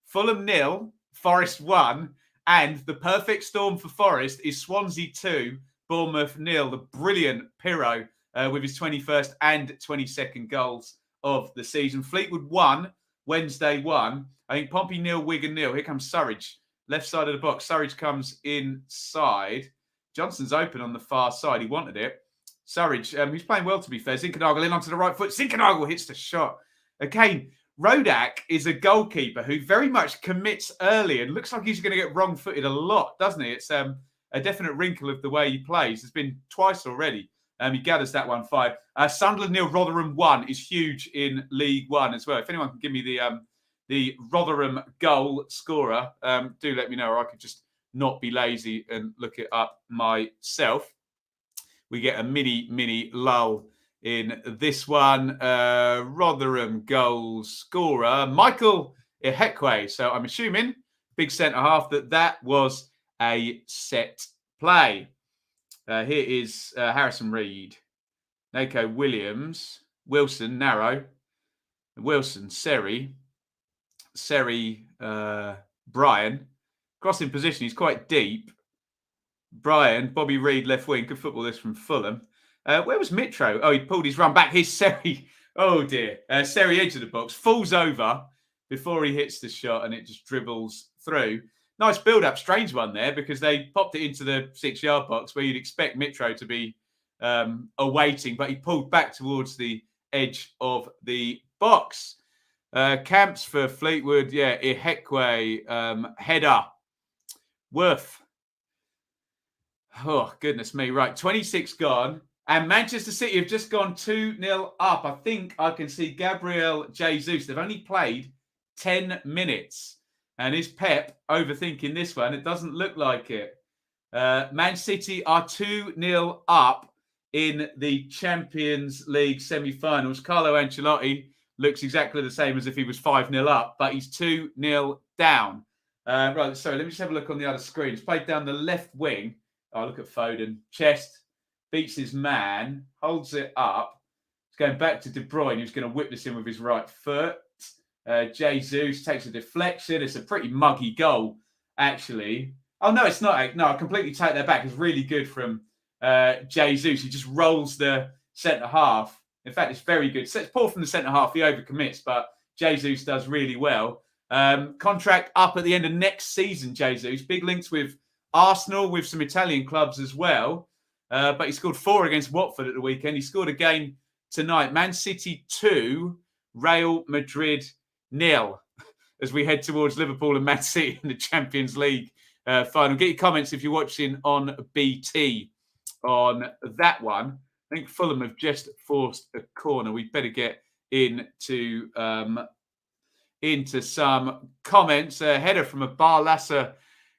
Fulham 0, Forest 1. And the perfect storm for Forest is Swansea 2, Bournemouth 0. The brilliant Pirro with his 21st and 22nd goals of the season. Fleetwood 1, Wednesday 1. I think Pompey 0, Wigan 0. Here comes Surridge, left side of the box. Surridge comes inside. Johnson's open on the far side. He wanted it. Surridge, he's playing well, to be fair. Zinkernagel in onto the right foot. Zinkernagel hits the shot. Again, Ruddock is a goalkeeper who very much commits early and looks like he's going to get wrong-footed a lot, doesn't he? It's a definite wrinkle of the way he plays. There's been twice already. He gathers that 1-5. Sunderland 0, Rotherham 1 is huge in League One as well. If anyone can give me the Rotherham goal scorer, do let me know, or I could just not be lazy and look it up myself. We get a mini lull in this one. Rotherham goal scorer, Michael Ihekwe. So I'm assuming, big centre-half, that was a set play. Here is Harrison Reed, Nako Williams, Wilson, Narrow, Wilson, Seri, Brian. Crossing position, he's quite deep. Brian, Bobby Reed, left wing. Good football this from Fulham. Where was Mitro? Oh, he pulled his run back. Here's Seri. Oh, dear. Seri, edge of the box. Falls over before he hits the shot and it just dribbles through. Nice build-up. Strange one there because they popped it into the 6-yard box where you'd expect Mitro to be awaiting, but he pulled back towards the edge of the box. Camps for Fleetwood. Yeah, Ihekwe. Header. Worth. Oh, goodness me. Right, 26 gone. And Manchester City have just gone 2-0 up. I think I can see Gabriel Jesus. They've only played 10 minutes. And is Pep overthinking this one? It doesn't look like it. Man City are 2-0 up in the Champions League semi-finals. Carlo Ancelotti looks exactly the same as if he was 5-0 up, but he's 2-0 down. Right, sorry, let me just have a look on the other screen. It's played down the left wing. Oh, look at Foden. Chest, beats his man, holds it up. It's going back to De Bruyne, who's going to whip this in with his right foot. Jesus takes a deflection. It's a pretty muggy goal, actually. Oh, no, it's not. No, I completely take that back. It's really good from Jesus. He just rolls the centre-half. In fact, it's very good. So it's poor from the centre-half. He overcommits, but Jesus does really well. Contract up at the end of next season, Jesus. Big links with Arsenal, with some Italian clubs as well. But he scored 4 against Watford at the weekend. He scored a game tonight. Man City 2, Real Madrid 0. As we head towards Liverpool and Man City in the Champions League final. Get your comments if you're watching on BT on that one. I think Fulham have just forced a corner. We better get into some comments. A header from a Barlassa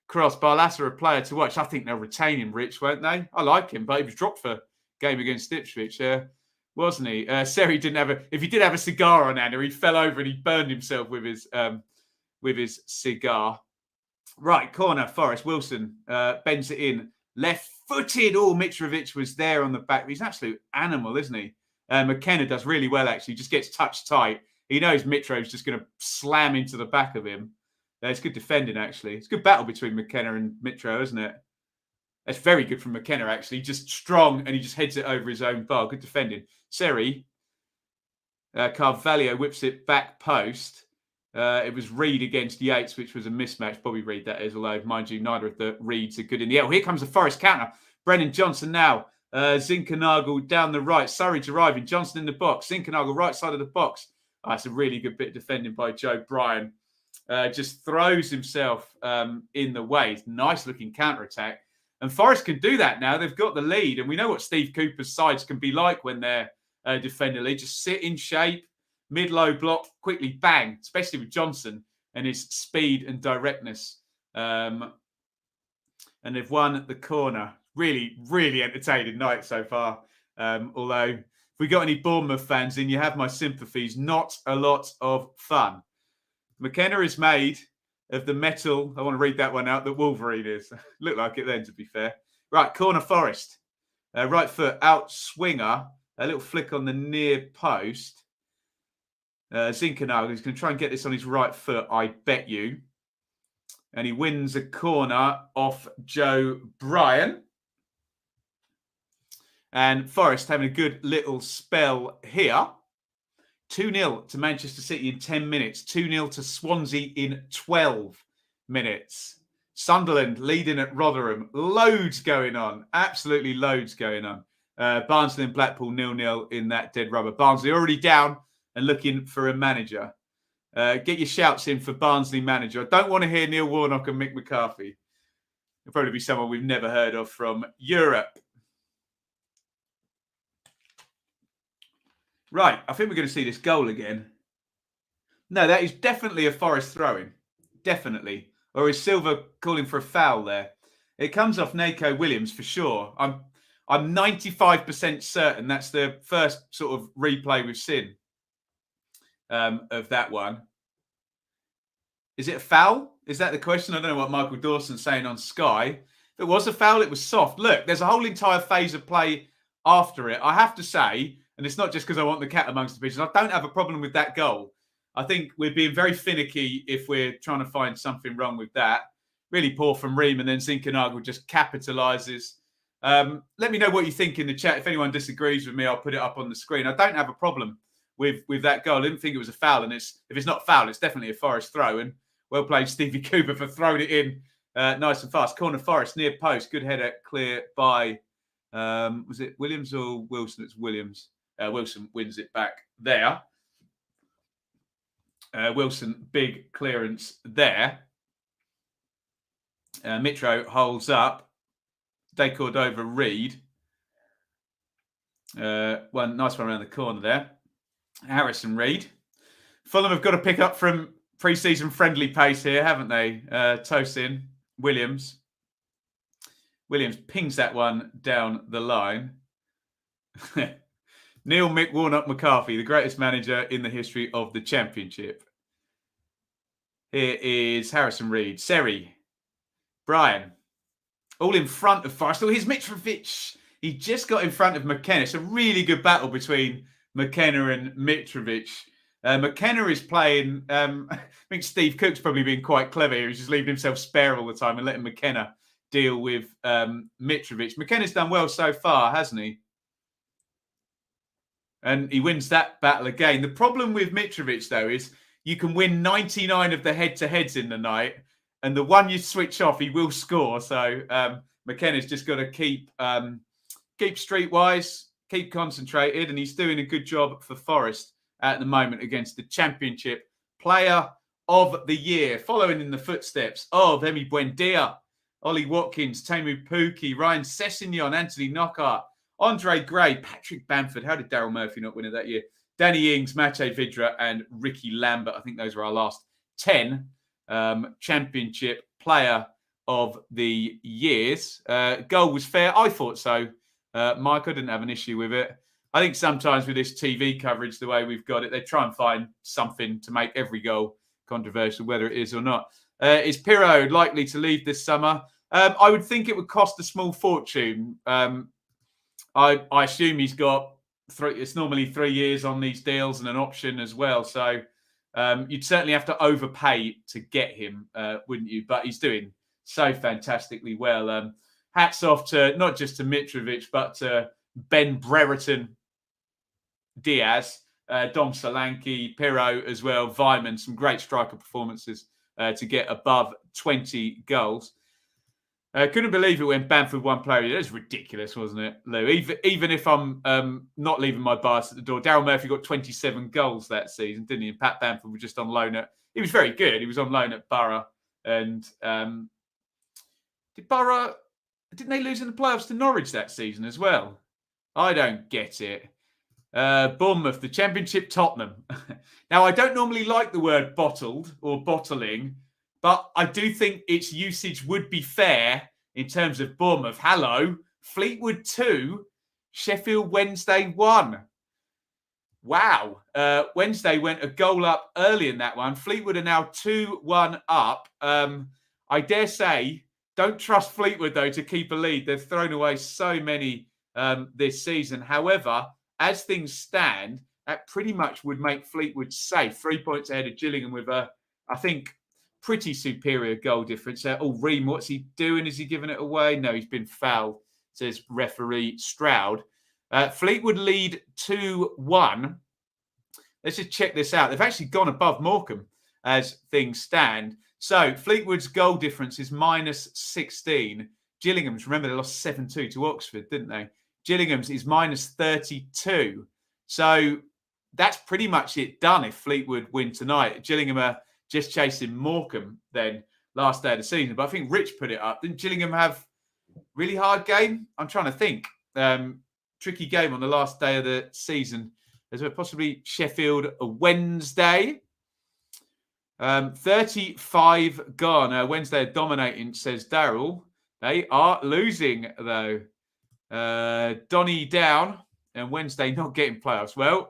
cross. Barlassa, a player to watch. I think they'll retain him, Rich, won't they? I like him, but he was dropped for game against Ipswich, wasn't he? Seri didn't have if he did have a cigar on Anna, he fell over and he burned himself with his cigar. Right, corner, Forest. Wilson bends it in. Left-footed. Oh, Mitrovic was there on the back. He's an absolute animal, isn't he? McKenna does really well, actually. Just gets touch tight. He knows Mitro's just going to slam into the back of him. It's good defending, actually. It's a good battle between McKenna and Mitro, isn't it? That's very good from McKenna, actually. Just strong, and he just heads it over his own bar. Good defending. Seri. Carvalho whips it back post. It was Reed against Yates, which was a mismatch. Bobby Reed, that is, although, mind you, neither of the Reeds are good in the air. Here comes the Forest counter. Brennan Johnson now. Zinkernagel down the right. Surridge arriving. Johnson in the box. Zinkernagel right side of the box. That's a really good bit of defending by Joe Bryan. Just throws himself in the way. It's nice looking counter-attack. And Forest can do that now. They've got the lead. And we know what Steve Cooper's sides can be like when they're defending. They just sit in shape, mid-low block, quickly bang, especially with Johnson and his speed and directness. And they've won the corner. Really, really entertaining night so far. Although, if we got any Bournemouth fans in, you have my sympathies. Not a lot of fun. McKenna is made of the metal. I want to read that one out. That Wolverine is. Looked like it then, to be fair. Right, corner Forest. Right foot out swinger. A little flick on the near post. Zinchenko is going to try and get this on his right foot, I bet you. And he wins a corner off Joe Bryan. And Forest having a good little spell here. 2-0 to Manchester City in 10 minutes. 2-0 to Swansea in 12 minutes. Sunderland leading at Rotherham. Loads going on. Absolutely loads going on. Barnsley and Blackpool 0-0 in that dead rubber. Barnsley already down and looking for a manager. Get your shouts in for Barnsley manager. I don't want to hear Neil Warnock and Mick McCarthy. It'll probably be someone we've never heard of from Europe. Right, I think we're going to see this goal again. No, that is definitely a Forest throw-in. Definitely. Or is Silva calling for a foul there? It comes off Neco Williams for sure. I'm 95% certain that's the first sort of replay we've seen of that one. Is it a foul? Is that the question? I don't know what Michael Dawson's saying on Sky. If it was a foul, it was soft. Look, there's a whole entire phase of play after it. I have to say, and it's not just because I want the cat amongst the pigeons, I don't have a problem with that goal. I think we're being very finicky if we're trying to find something wrong with that. Really poor from Ream, and then Zinchenko just capitalises. Let me know what you think in the chat. If anyone disagrees with me, I'll put it up on the screen. I don't have a problem with that goal. I didn't think it was a foul, and if it's not foul, it's definitely a Forest throw. And well played, Stevie Cooper, for throwing it in nice and fast. Corner Forest, near post. Good header, clear by, was it Williams or Wilson? It's Williams. Wilson wins it back there. Wilson, big clearance there. Mitro holds up. De Cordova Reed. One nice one around the corner there. Harrison Reed. Fulham have got to pick up from pre-season friendly pace here, haven't they? Tosin, Williams. Williams pings that one down the line. Neil Mick Warnock McCarthy, the greatest manager in the history of the Championship. Here is Harrison Reed, Seri, Bryan, all in front of Forest. Oh, here's Mitrovic. He just got in front of McKenna. It's a really good battle between McKenna and Mitrovic. McKenna is playing, I think Steve Cook's probably been quite clever here. He's just leaving himself spare all the time and letting McKenna deal with Mitrovic. McKenna's done well so far, hasn't he? And he wins that battle again. The problem with Mitrovic, though, is you can win 99 of the head-to-heads in the night, and the one you switch off, he will score. So McKenna's just got to keep streetwise, keep concentrated, and he's doing a good job for Forest at the moment against the Championship Player of the Year, following in the footsteps of Emi Buendia, Ollie Watkins, Teemu Pukki, Ryan Sessegnon, Anthony Knockhart, Andre Gray, Patrick Bamford. How did Daryl Murphy not win it that year? Danny Ings, Maciej Vidra, and Ricky Lambert. I think those were our last 10 Championship Player of the Years. Goal was fair. I thought so. Mike, I didn't have an issue with it. I think sometimes with this TV coverage, the way we've got it, they try and find something to make every goal controversial, whether it is or not. Is Pirro likely to leave this summer? I would think it would cost a small fortune. I assume he's got it's normally 3 years on these deals and an option as well. So you'd certainly have to overpay to get him, wouldn't you? But he's doing so fantastically well. Hats off to not just to Mitrovic, but to Ben Brereton, Diaz, Dom Solanke, Pirro as well, Vyman, some great striker performances to get above 20 goals. Couldn't believe it when Bamford won player. It was ridiculous, wasn't it, Lou? Even if I'm not leaving my bias at the door, Daryl Murphy got 27 goals that season, didn't he? And Pat Bamford was just on loan he was very good. He was on loan at Borough. And didn't they lose in the playoffs to Norwich that season as well? I don't get it. Bournemouth, the Championship Tottenham. Now, I don't normally like the word bottled or bottling, but I do think its usage would be fair in terms of Bournemouth. Hello, Fleetwood 2, Sheffield Wednesday 1. Wow. Wednesday went a goal up early in that one. Fleetwood are now 2-1 up. I dare say, don't trust Fleetwood, though, to keep a lead. They've thrown away so many this season. However, as things stand, that pretty much would make Fleetwood safe. 3 points ahead of Gillingham with a, I think, pretty superior goal difference. Ream, what's he doing? Is he giving it away? No, he's been fouled, says referee Stroud. Fleetwood lead 2-1. Let's just check this out. They've actually gone above Morecambe as things stand. So Fleetwood's goal difference is minus 16. Gillingham's, remember, they lost 7-2 to Oxford, didn't they? Gillingham's is minus 32. So that's pretty much it done if Fleetwood win tonight. Gillingham are just chasing Morecambe then last day of the season. But I think Rich put it up. Didn't Gillingham have really hard game? I'm trying to think. Tricky game on the last day of the season. As well, possibly Sheffield a Wednesday. 35 gone. Wednesday are dominating, says Daryl. They are losing, though. Donny down and Wednesday not getting playoffs. Well,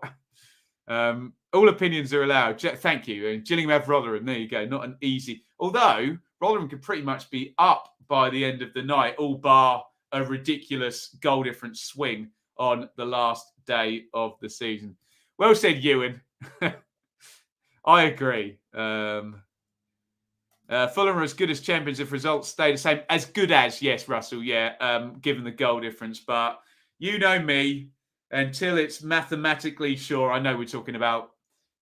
all opinions are allowed. Thank you. And Gillingham have Rotherham. There you go. Not an easy. Although Rotherham could pretty much be up by the end of the night, all bar a ridiculous goal difference swing on the last day of the season. Well said, Iain. I agree. Fulham are as good as champions if results stay the same. As good as, yes, Russell, yeah, given the goal difference. But you know me, until it's mathematically sure, I know we're talking about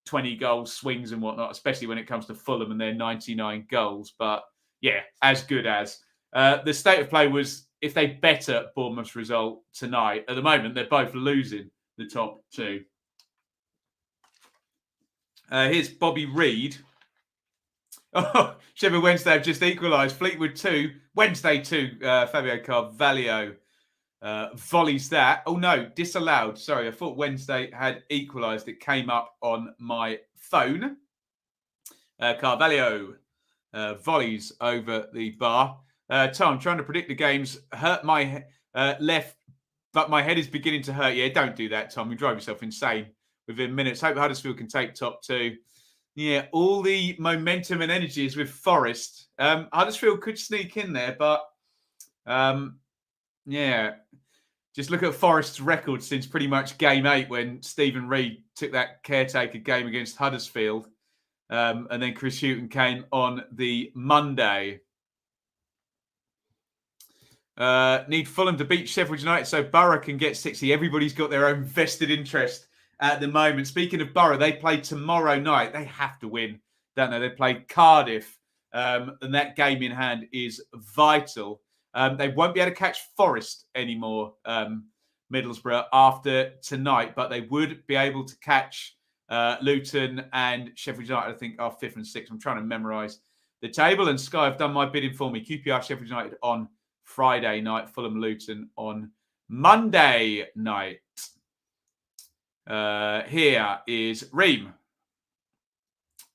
20 goal swings and whatnot, especially when it comes to Fulham and their 99 goals. But yeah, as good as. The state of play was, if they better Bournemouth's result tonight, at the moment, they're both losing the top two. Here's Bobby Reed. Oh, Sheffield Wednesday have just equalised. Fleetwood 2, Wednesday 2. Fabio Carvalho volleys that. Oh, no, disallowed. Sorry, I thought Wednesday had equalised. It came up on my phone. Carvalho volleys over the bar. Tom, trying to predict the games. Hurt my left, but my head is beginning to hurt. Yeah, don't do that, Tom. You drive yourself insane within minutes. Hope Huddersfield can take top two. Yeah, all the momentum and energy is with Forest. Huddersfield could sneak in there, but yeah, just look at Forest's record since pretty much game 8 when Stephen Reid took that caretaker game against Huddersfield. And then Chris Hughton came on the Monday. Need Fulham to beat Sheffield United so Borough can get 60. Everybody's got their own vested interest at the moment. Speaking of Borough, they play tomorrow night. They have to win, don't they? They play Cardiff, and that game in hand is vital. They won't be able to catch Forest anymore, Middlesbrough, after tonight, but they would be able to catch Luton and Sheffield United, I think, are 5th and 6th. I'm trying to memorise the table, and Sky have done my bidding for me. QPR, Sheffield United on Friday night, Fulham, Luton on Monday night. Here is Ream,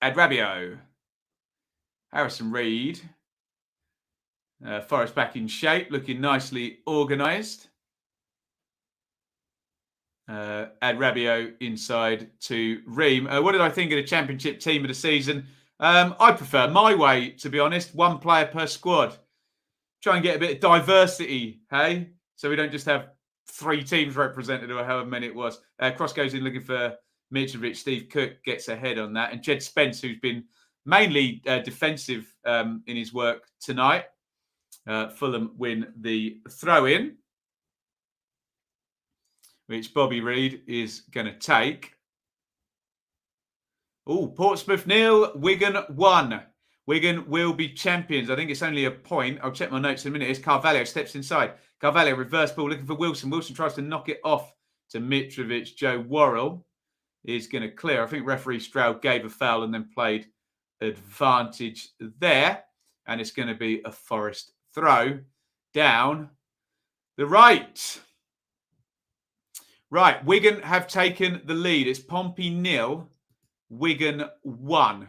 Adrabio, Harrison Reed. Forest back in shape, looking nicely organised. Adrabio inside to Ream. What did I think of the Championship team of the season? I prefer my way, to be honest. One player per squad. Try and get a bit of diversity, hey? So we don't just have 3 teams represented or however many it was. Cross goes in looking for Mitrovic. Steve Cook gets ahead on that. And Jed Spence, who's been mainly defensive in his work tonight. Fulham win the throw-in, which Bobby Reed is going to take. Oh, Portsmouth 0, Wigan 1. Wigan will be champions. I think it's only a point. I'll check my notes in a minute. It's Carvalho steps inside. Carvalho reverse ball looking for Wilson. Wilson tries to knock it off to Mitrovic. Joe Worrell is going to clear. I think referee Stroud gave a foul and then played advantage there. And it's going to be a Forest throw down the right. Right, Wigan have taken the lead. It's Pompey 0, Wigan 1.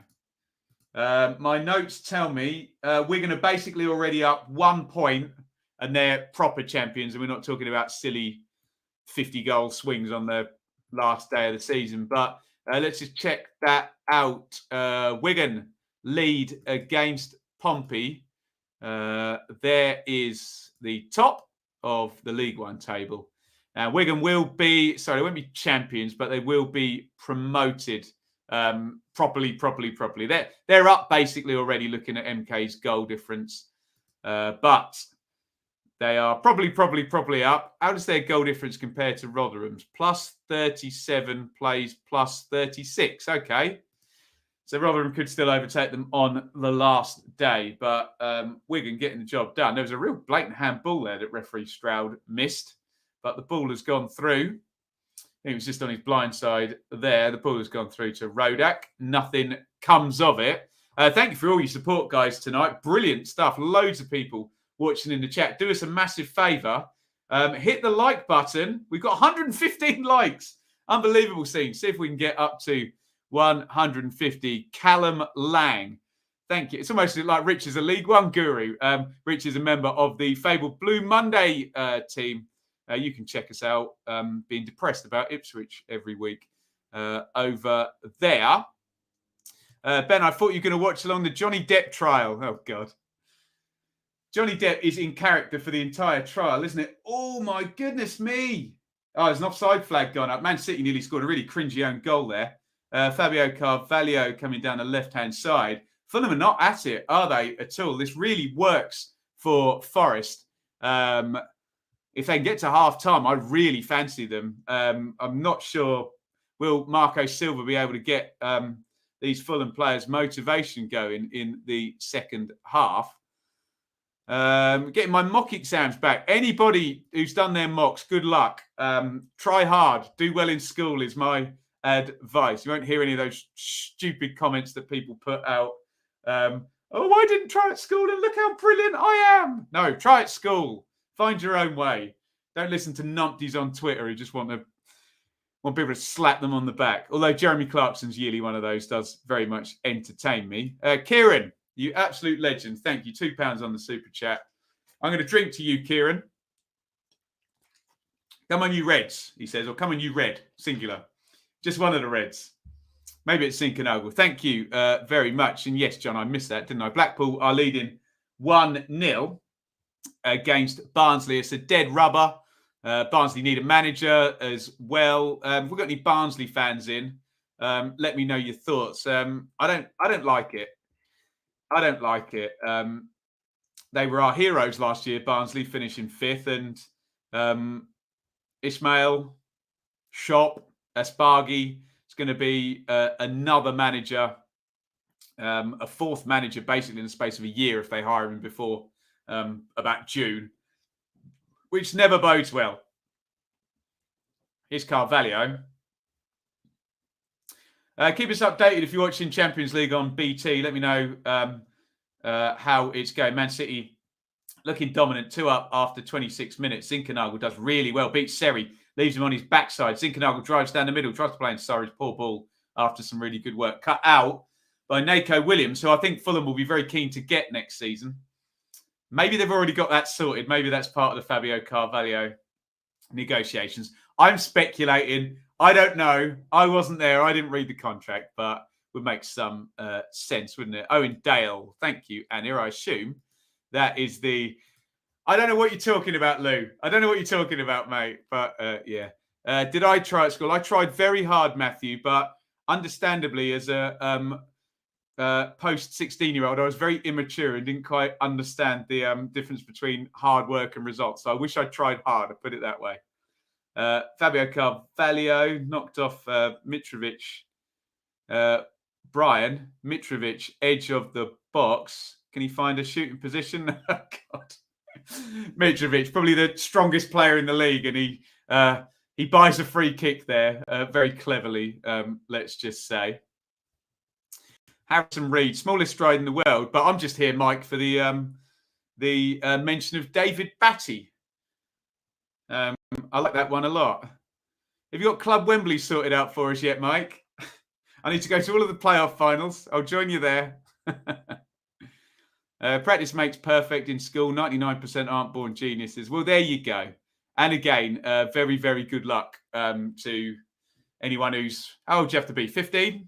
My notes tell me Wigan are basically already up 1 point and they're proper champions, and we're not talking about silly 50-goal swings on the last day of the season. But let's just check that out. Wigan lead against Pompey. There is the top of the League One table. Now, Wigan will be, sorry, they won't be champions, but they will be promoted properly. They're up basically already looking at MK's goal difference. But they are probably up. How does their goal difference compare to Rotherham's? Plus 37 plays plus 36. Okay. So Rotherham could still overtake them on the last day. But Wigan getting the job done. There was a real blatant handball there that referee Stroud missed. But the ball has gone through. He was just on his blind side there. The ball has gone through to Ruddock. Nothing comes of it. Thank you for all your support, guys, tonight. Brilliant stuff. Loads of people watching in the chat. Do us a massive favour. Hit the like button. We've got 115 likes. Unbelievable scene. See if we can get up to 150. Callum Lang. Thank you. It's almost like Rich is a League One guru. Rich is a member of the fabled Blue Monday team. You can check us out being depressed about Ipswich every week over there. Ben, I thought you were going to watch along the Johnny Depp trial. Oh, God. Johnny Depp is in character for the entire trial, isn't it? Oh, my goodness me. Oh, there's an offside flag gone up. Man City nearly scored a really cringy own goal there. Fabio Carvalho coming down the left-hand side. Fulham are not at it, are they, at all? This really works for Forest. If they can get to half-time, I really fancy them. I'm not sure, will Marco Silva be able to get these Fulham players' motivation going in the second half? Getting my mock exams back. Anybody who's done their mocks, good luck. Try hard. Do well in school is my advice. You won't hear any of those stupid comments that people put out. Oh, I didn't try at school and look how brilliant I am. No, try at school. Find your own way. Don't listen to numpties on Twitter who just want people to slap them on the back. Although Jeremy Clarkson's yearly one of those does very much entertain me. Kieran, you absolute legend. Thank you. £2 on the super chat. I'm going to drink to you, Kieran. Come on, you Reds, he says, or come on, you Red, singular. Just one of the Reds. Maybe it's Sinkenogel. Thank you very much. And yes, John, I missed that, didn't I? Blackpool are leading 1-0 against Barnsley. It's a dead rubber. Barnsley need a manager as well. If we've got any Barnsley fans in, let me know your thoughts. I don't like it. I don't like it. They were our heroes last year, Barnsley finishing 5th, and Ismail, Shop, Aspargi. It's going to be another manager, a 4th manager, basically in the space of a year if they hire him before about June, which never bodes well. Here's Carvalho. Keep us updated if you're watching Champions League on BT. Let me know how it's going. Man City looking dominant, 2 up after 26 minutes. Zinchenko does really well. Beats Seri, leaves him on his backside. Zinchenko drives down the middle, tries to play in Surrey's poor ball after some really good work. Cut out by Nako Williams, who I think Fulham will be very keen to get next season. Maybe they've already got that sorted. Maybe that's part of the Fabio Carvalho negotiations. I'm speculating. I don't know. I wasn't there. I didn't read the contract, but would make some sense, wouldn't it? Owen Dale, thank you. And here I assume that is the... I don't know what you're talking about, Lou. I don't know what you're talking about, mate. But yeah. Did I try at school? I tried very hard, Matthew, but understandably as a post-16-year-old, I was very immature and didn't quite understand the difference between hard work and results. So I wish I tried hard, I put it that way. Fabio Carvalho knocked off Mitrovic. Brian Mitrovic, edge of the box. Can he find a shooting position? Oh, God. Mitrovic, probably the strongest player in the league, and he buys a free kick there very cleverly, let's just say. Harrison Reed, smallest stride in the world, but I'm just here, Mike, for the mention of David Batty. I like that one a lot. Have you got Club Wembley sorted out for us yet, Mike? I need to go to all of the playoff finals. I'll join you there. Practice makes perfect in school. 99% aren't born geniuses. Well, there you go. And again, very, very good luck to anyone who's, how old do you have to be? 15?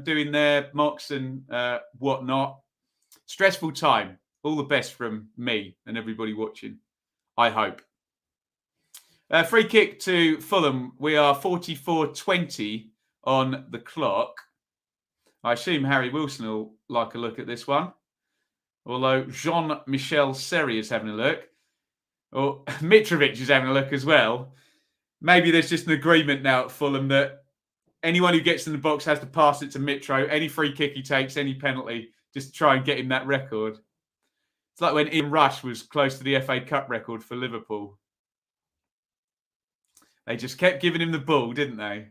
Doing their mocks and whatnot. Stressful time. All the best from me and everybody watching, I hope. Free kick to Fulham. We are 44-20 on the clock. I assume Harry Wilson will like a look at this one. Although Jean-Michel Seri is having a look. Or Mitrovic is having a look as well. Maybe there's just an agreement now at Fulham that anyone who gets in the box has to pass it to Mitro. Any free kick he takes, any penalty, just try and get him that record. It's like when Ian Rush was close to the FA Cup record for Liverpool. They just kept giving him the ball, didn't they?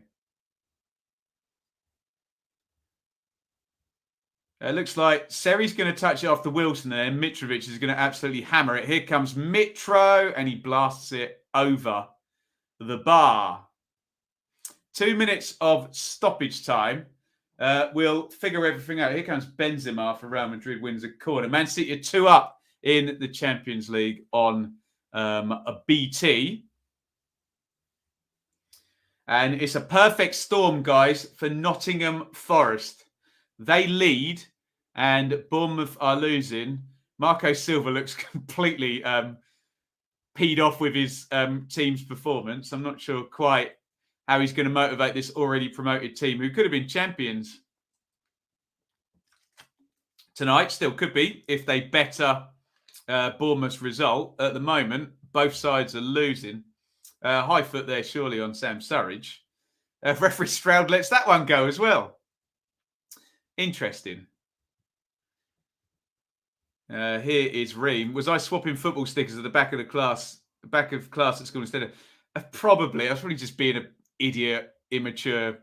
It looks like Seri's going to touch it off to Wilson there. And Mitrovic is going to absolutely hammer it. Here comes Mitro, and he blasts it over the bar. 2 minutes of stoppage time. We'll figure everything out. Here comes Benzema for Real Madrid, wins a corner. Man City are 2 up in the Champions League on a BT. And it's a perfect storm, guys, for Nottingham Forest. They lead and Bournemouth are losing. Marco Silva looks completely peed off with his team's performance. I'm not sure quite how he's going to motivate this already promoted team who could have been champions tonight. Still could be if they better Bournemouth's result. At the moment, both sides are losing. High foot there, surely, on Sam Surridge. Referee Stroud lets that one go as well. Interesting. Here is Ream. Was I swapping football stickers at the back of the class, at school instead of? Probably. I was probably just being an idiot, immature,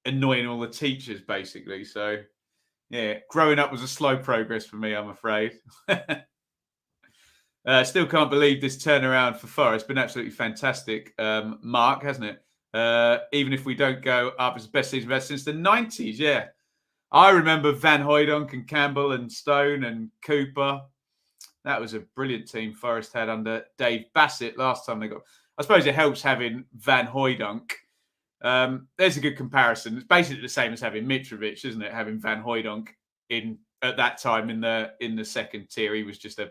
annoying all the teachers, basically. So, yeah, growing up was a slow progress for me, I'm afraid. Still can't believe this turnaround for Forest. Been absolutely fantastic, Mark, hasn't it? Even if we don't go up, it's the best season we've had since the 90s, yeah. I remember Van Hooijdonk and Campbell and Stone and Cooper. That was a brilliant team Forest had under Dave Bassett last time they got. I suppose it helps having Van Hooijdonk. There's a good comparison. It's basically the same as having Mitrovic, isn't it? Having Van Hooijdonk at that time in the second tier. He was just a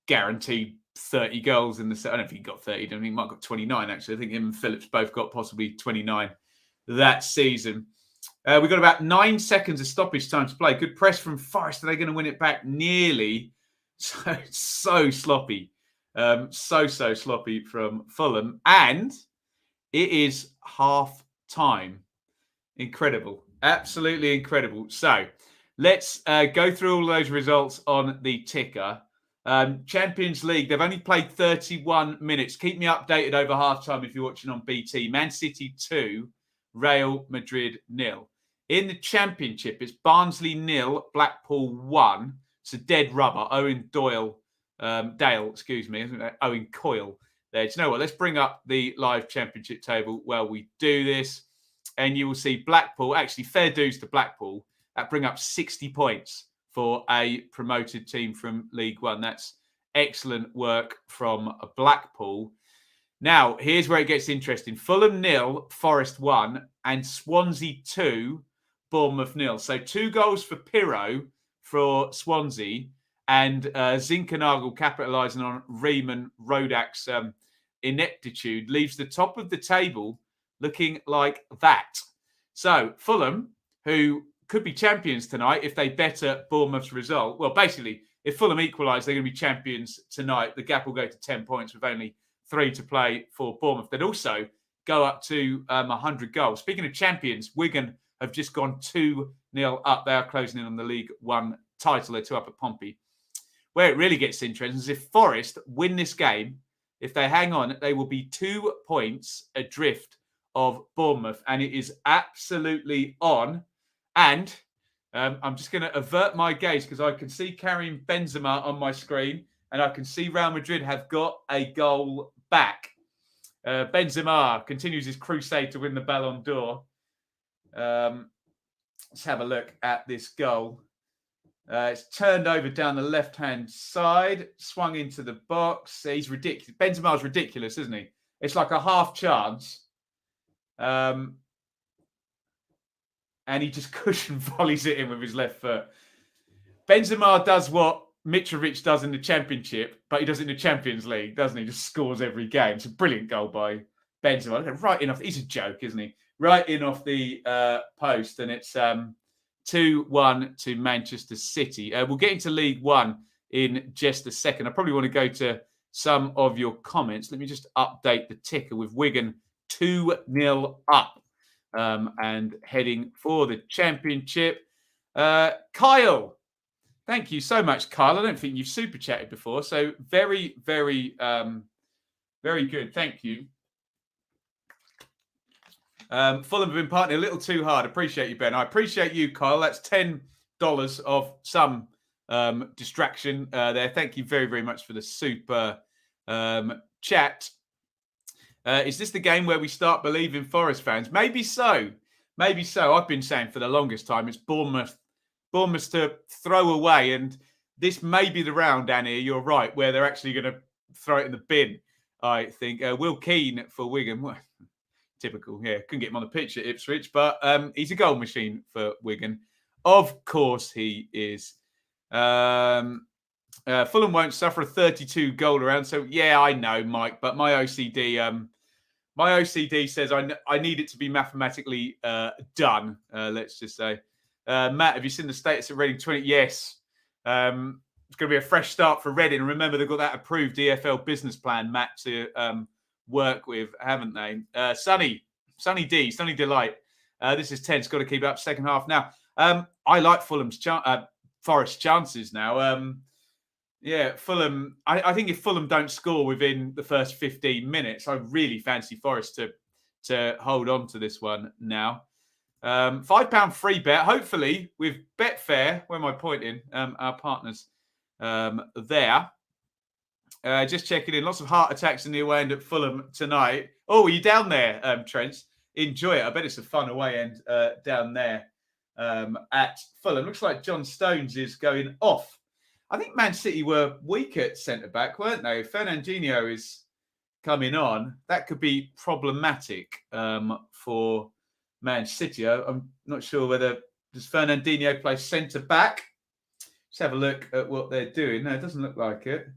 guaranteed 30 goals in the set. I don't think he got 30. I think he might have got 29, actually. I think him and Phillips both got possibly 29 that season. We've got about 9 seconds of stoppage time to play. Good press from Forest. Are they going to win it back? Nearly. So sloppy. So sloppy from Fulham. And it is half time. Incredible. Absolutely incredible. So let's go through all those results on the ticker. Champions League, they've only played 31 minutes. Keep me updated over halftime if you're watching on BT. Man City 2, Real Madrid 0. In the Championship, it's Barnsley 0, Blackpool 1. It's a dead rubber. Owen Coyle there. Do you know what? Let's bring up the live Championship table while we do this. And you will see Blackpool, actually fair dues to Blackpool, that bring up 60 points for a promoted team from League One. That's excellent work from Blackpool. Now, here's where it gets interesting. Fulham 0, Forest 1, and Swansea 2, Bournemouth 0. So 2 goals for Pirro for Swansea, and Zinkernagel capitalising on Riemann Rodak's ineptitude leaves the top of the table looking like that. So Fulham, who could be champions tonight if they better Bournemouth's result. Well, basically, if Fulham equalise, they're going to be champions tonight. The gap will go to 10 points with only 3 to play for Bournemouth. They'd also go up to 100 goals. Speaking of champions, Wigan have just gone 2-0 up. They are closing in on the League One title. They're 2 up at Pompey. Where it really gets interesting is if Forest win this game, if they hang on, they will be 2 points adrift of Bournemouth. And it is absolutely on. And I'm just going to avert my gaze because I can see Karim Benzema on my screen and I can see Real Madrid have got a goal back. Benzema continues his crusade to win the Ballon d'Or. Let's have a look at this goal. It's turned over down the left-hand side, swung into the box. He's ridiculous. Benzema's ridiculous, isn't he? It's like a half chance. And he just cushion volleys it in with his left foot. Benzema does what Mitrovic does in the Championship, but he does it in the Champions League, doesn't he? Just scores every game. It's a brilliant goal by Benzema. Right in off. He's a joke, isn't he? Right in off the post, and it's 2-1 to Manchester City. We'll get into League One in just a second. I probably want to go to some of your comments. Let me just update the ticker with Wigan 2-0 up and heading for the Championship. Kyle, thank you so much, Kyle. I don't think you've super chatted before, so very, very, very good. Thank you. Fulham have been partnering a little too hard. Appreciate you, Ben. I appreciate you, Kyle. That's $10 of some distraction there. Thank you very, very much for the super chat. Is this the game where we start believing Forest fans? Maybe so. Maybe so. I've been saying for the longest time it's Bournemouth to throw away. And this may be the round, Annie, you're right, where they're actually going to throw it in the bin, I think. Will Keane for Wigan. Typical, yeah. Couldn't get him on the pitch at Ipswich, but he's a goal machine for Wigan. Of course he is. Fulham won't suffer a 32-goal round. So, yeah, I know, Mike, but my OCD says I need it to be mathematically done, let's just say. Matt, have you seen the status of Reading 20? Yes. It's going to be a fresh start for Reading. Remember, they've got that approved EFL business plan, Matt, to work with, haven't they? Sunny Delight. This is tense. Got to keep up second half. Now, I like Fulham's Forest chances now. Yeah, Fulham. I think if Fulham don't score within the first 15 minutes, I really fancy Forest to hold on to this one now. £5 free bet, hopefully with Betfair. Where am I pointing? Our partners there. Just checking in. Lots of heart attacks in the away end at Fulham tonight. Oh, are you down there, Trent? Enjoy it. I bet it's a fun away end down there at Fulham. Looks like John Stones is going off. I think Man City were weak at centre-back, weren't they? Fernandinho is coming on. That could be problematic for Man City. I'm not sure whether... Does Fernandinho play centre-back? Let's have a look at what they're doing. No, it doesn't look like it.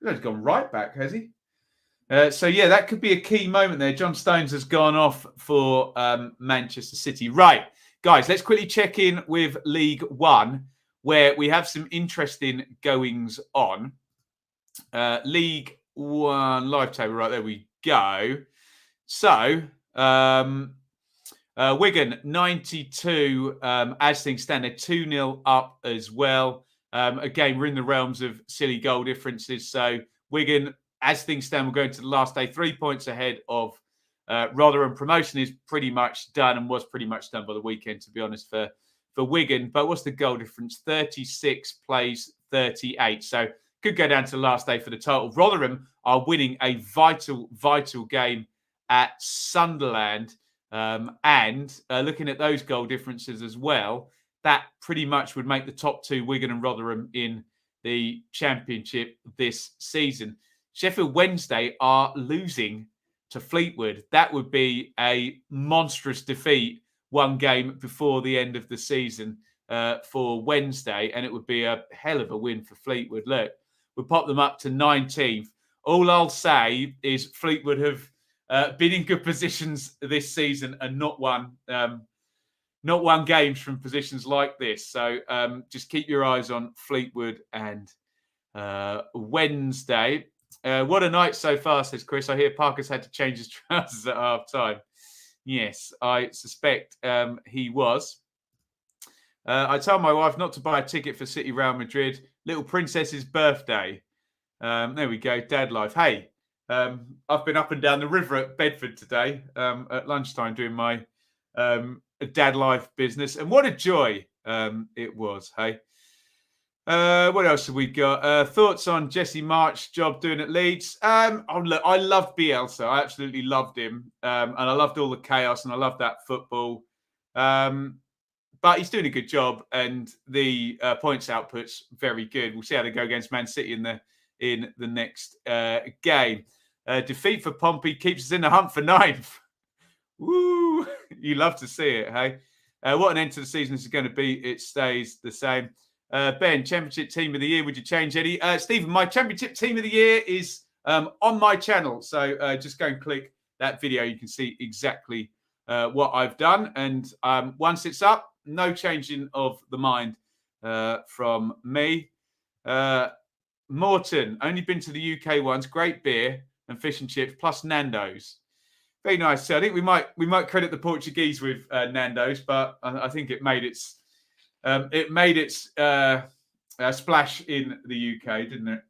He's gone right back, has he? So, yeah, that could be a key moment there. John Stones has gone off for Manchester City. Right, guys, let's quickly check in with League One, where we have some interesting goings on. League One live table, right, there we go. So, Wigan, 92, as things stand, they're 2-0 up as well. Again, we're in the realms of silly goal differences. So Wigan, as things stand, we're going to the last day, 3 points ahead of Rotherham. Promotion is pretty much done and was pretty much done by the weekend, to be honest, for Wigan. But what's the goal difference? 36 plays 38. So could go down to the last day for the title. Rotherham are winning a vital, vital game at Sunderland. And looking at those goal differences as well, that pretty much would make the top two, Wigan and Rotherham, in the Championship this season. Sheffield Wednesday are losing to Fleetwood. That would be a monstrous defeat one game before the end of the season for Wednesday, and it would be a hell of a win for Fleetwood. Look, we'll pop them up to 19th. All I'll say is Fleetwood have been in good positions this season and not won games from positions like this. So just keep your eyes on Fleetwood and Wednesday. What a night so far, says Chris. I hear Parker's had to change his trousers at half time. Yes, I suspect he was. I told my wife not to buy a ticket for City Real Madrid. Little Princess's birthday. There we go, dad life. Hey, I've been up and down the river at Bedford today at lunchtime doing my dad life business. And what a joy it was, hey. What else have we got? Thoughts on Jesse March's job doing at Leeds? Look, I loved Bielsa. I absolutely loved him. And I loved all the chaos and I loved that football. But but he's doing a good job, and the points output's very good. We'll see how they go against Man City in the next game. Defeat for Pompey keeps us in the hunt for 9th. Woo! You love to see it, hey? What an end to the season this is going to be. It stays the same. Ben, Championship Team of the Year, would you change any? Stephen, my Championship Team of the Year is on my channel. So just go and click that video. You can see exactly what I've done. And once it's up, no changing of the mind from me. Morton, only been to the UK once. Great beer and fish and chips, plus Nando's. Very nice. So I think we might credit the Portuguese with Nando's, but I think it made its splash in the UK, didn't it?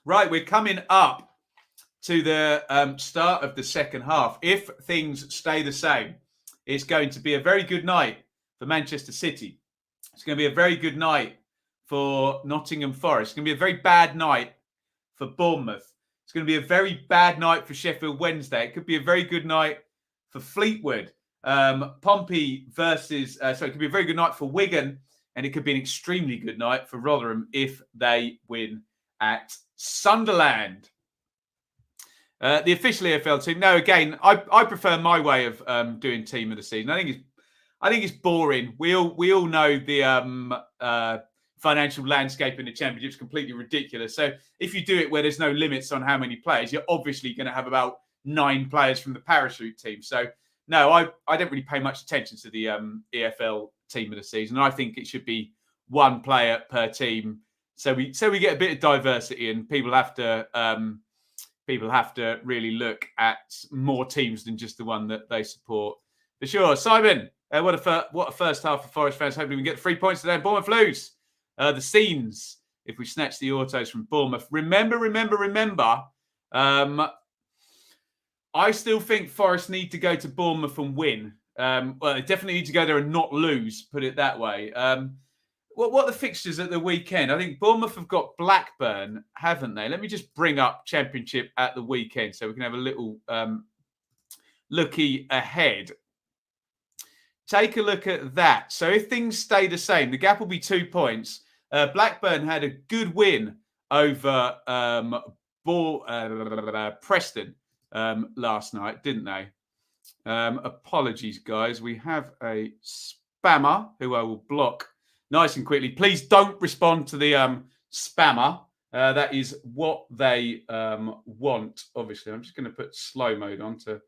Right, we're coming up to the start of the second half. If things stay the same, it's going to be a very good night for Manchester City. It's going to be a very good night for Nottingham Forest. It's going to be a very bad night for Bournemouth. It's going to be a very bad night for Sheffield Wednesday. It could be a very good night for Fleetwood. Pompey versus... it could be a very good night for Wigan, and it could be an extremely good night for Rotherham if they win at Sunderland. The official EFL team. No, again, I prefer my way of doing team of the season. I think it's boring. We all know the financial landscape in the Championship is completely ridiculous. So if you do it where there's no limits on how many players, you're obviously going to have about 9 players from the parachute team. So no, I don't really pay much attention to the EFL team of the season. I think it should be 1 player per team. So we get a bit of diversity, and people have to really look at more teams than just the one that they support. For sure. Simon, what a first half for Forest fans. Hopefully we can get 3 points today. Bournemouth lose. The scenes, if we snatch the autos from Bournemouth. Remember. I still think Forest need to go to Bournemouth and win. Well, they definitely need to go there and not lose, put it that way. What are the fixtures at the weekend? I think Bournemouth have got Blackburn, haven't they? Let me just bring up Championship at the weekend so we can have a little looky ahead. Take a look at that. So if things stay the same, the gap will be 2 points. Blackburn had a good win over Preston last night, didn't they? Apologies, guys. We have a spammer who I will block nice and quickly. Please don't respond to the spammer. That is what they want, obviously. I'm just going to put slow mode on to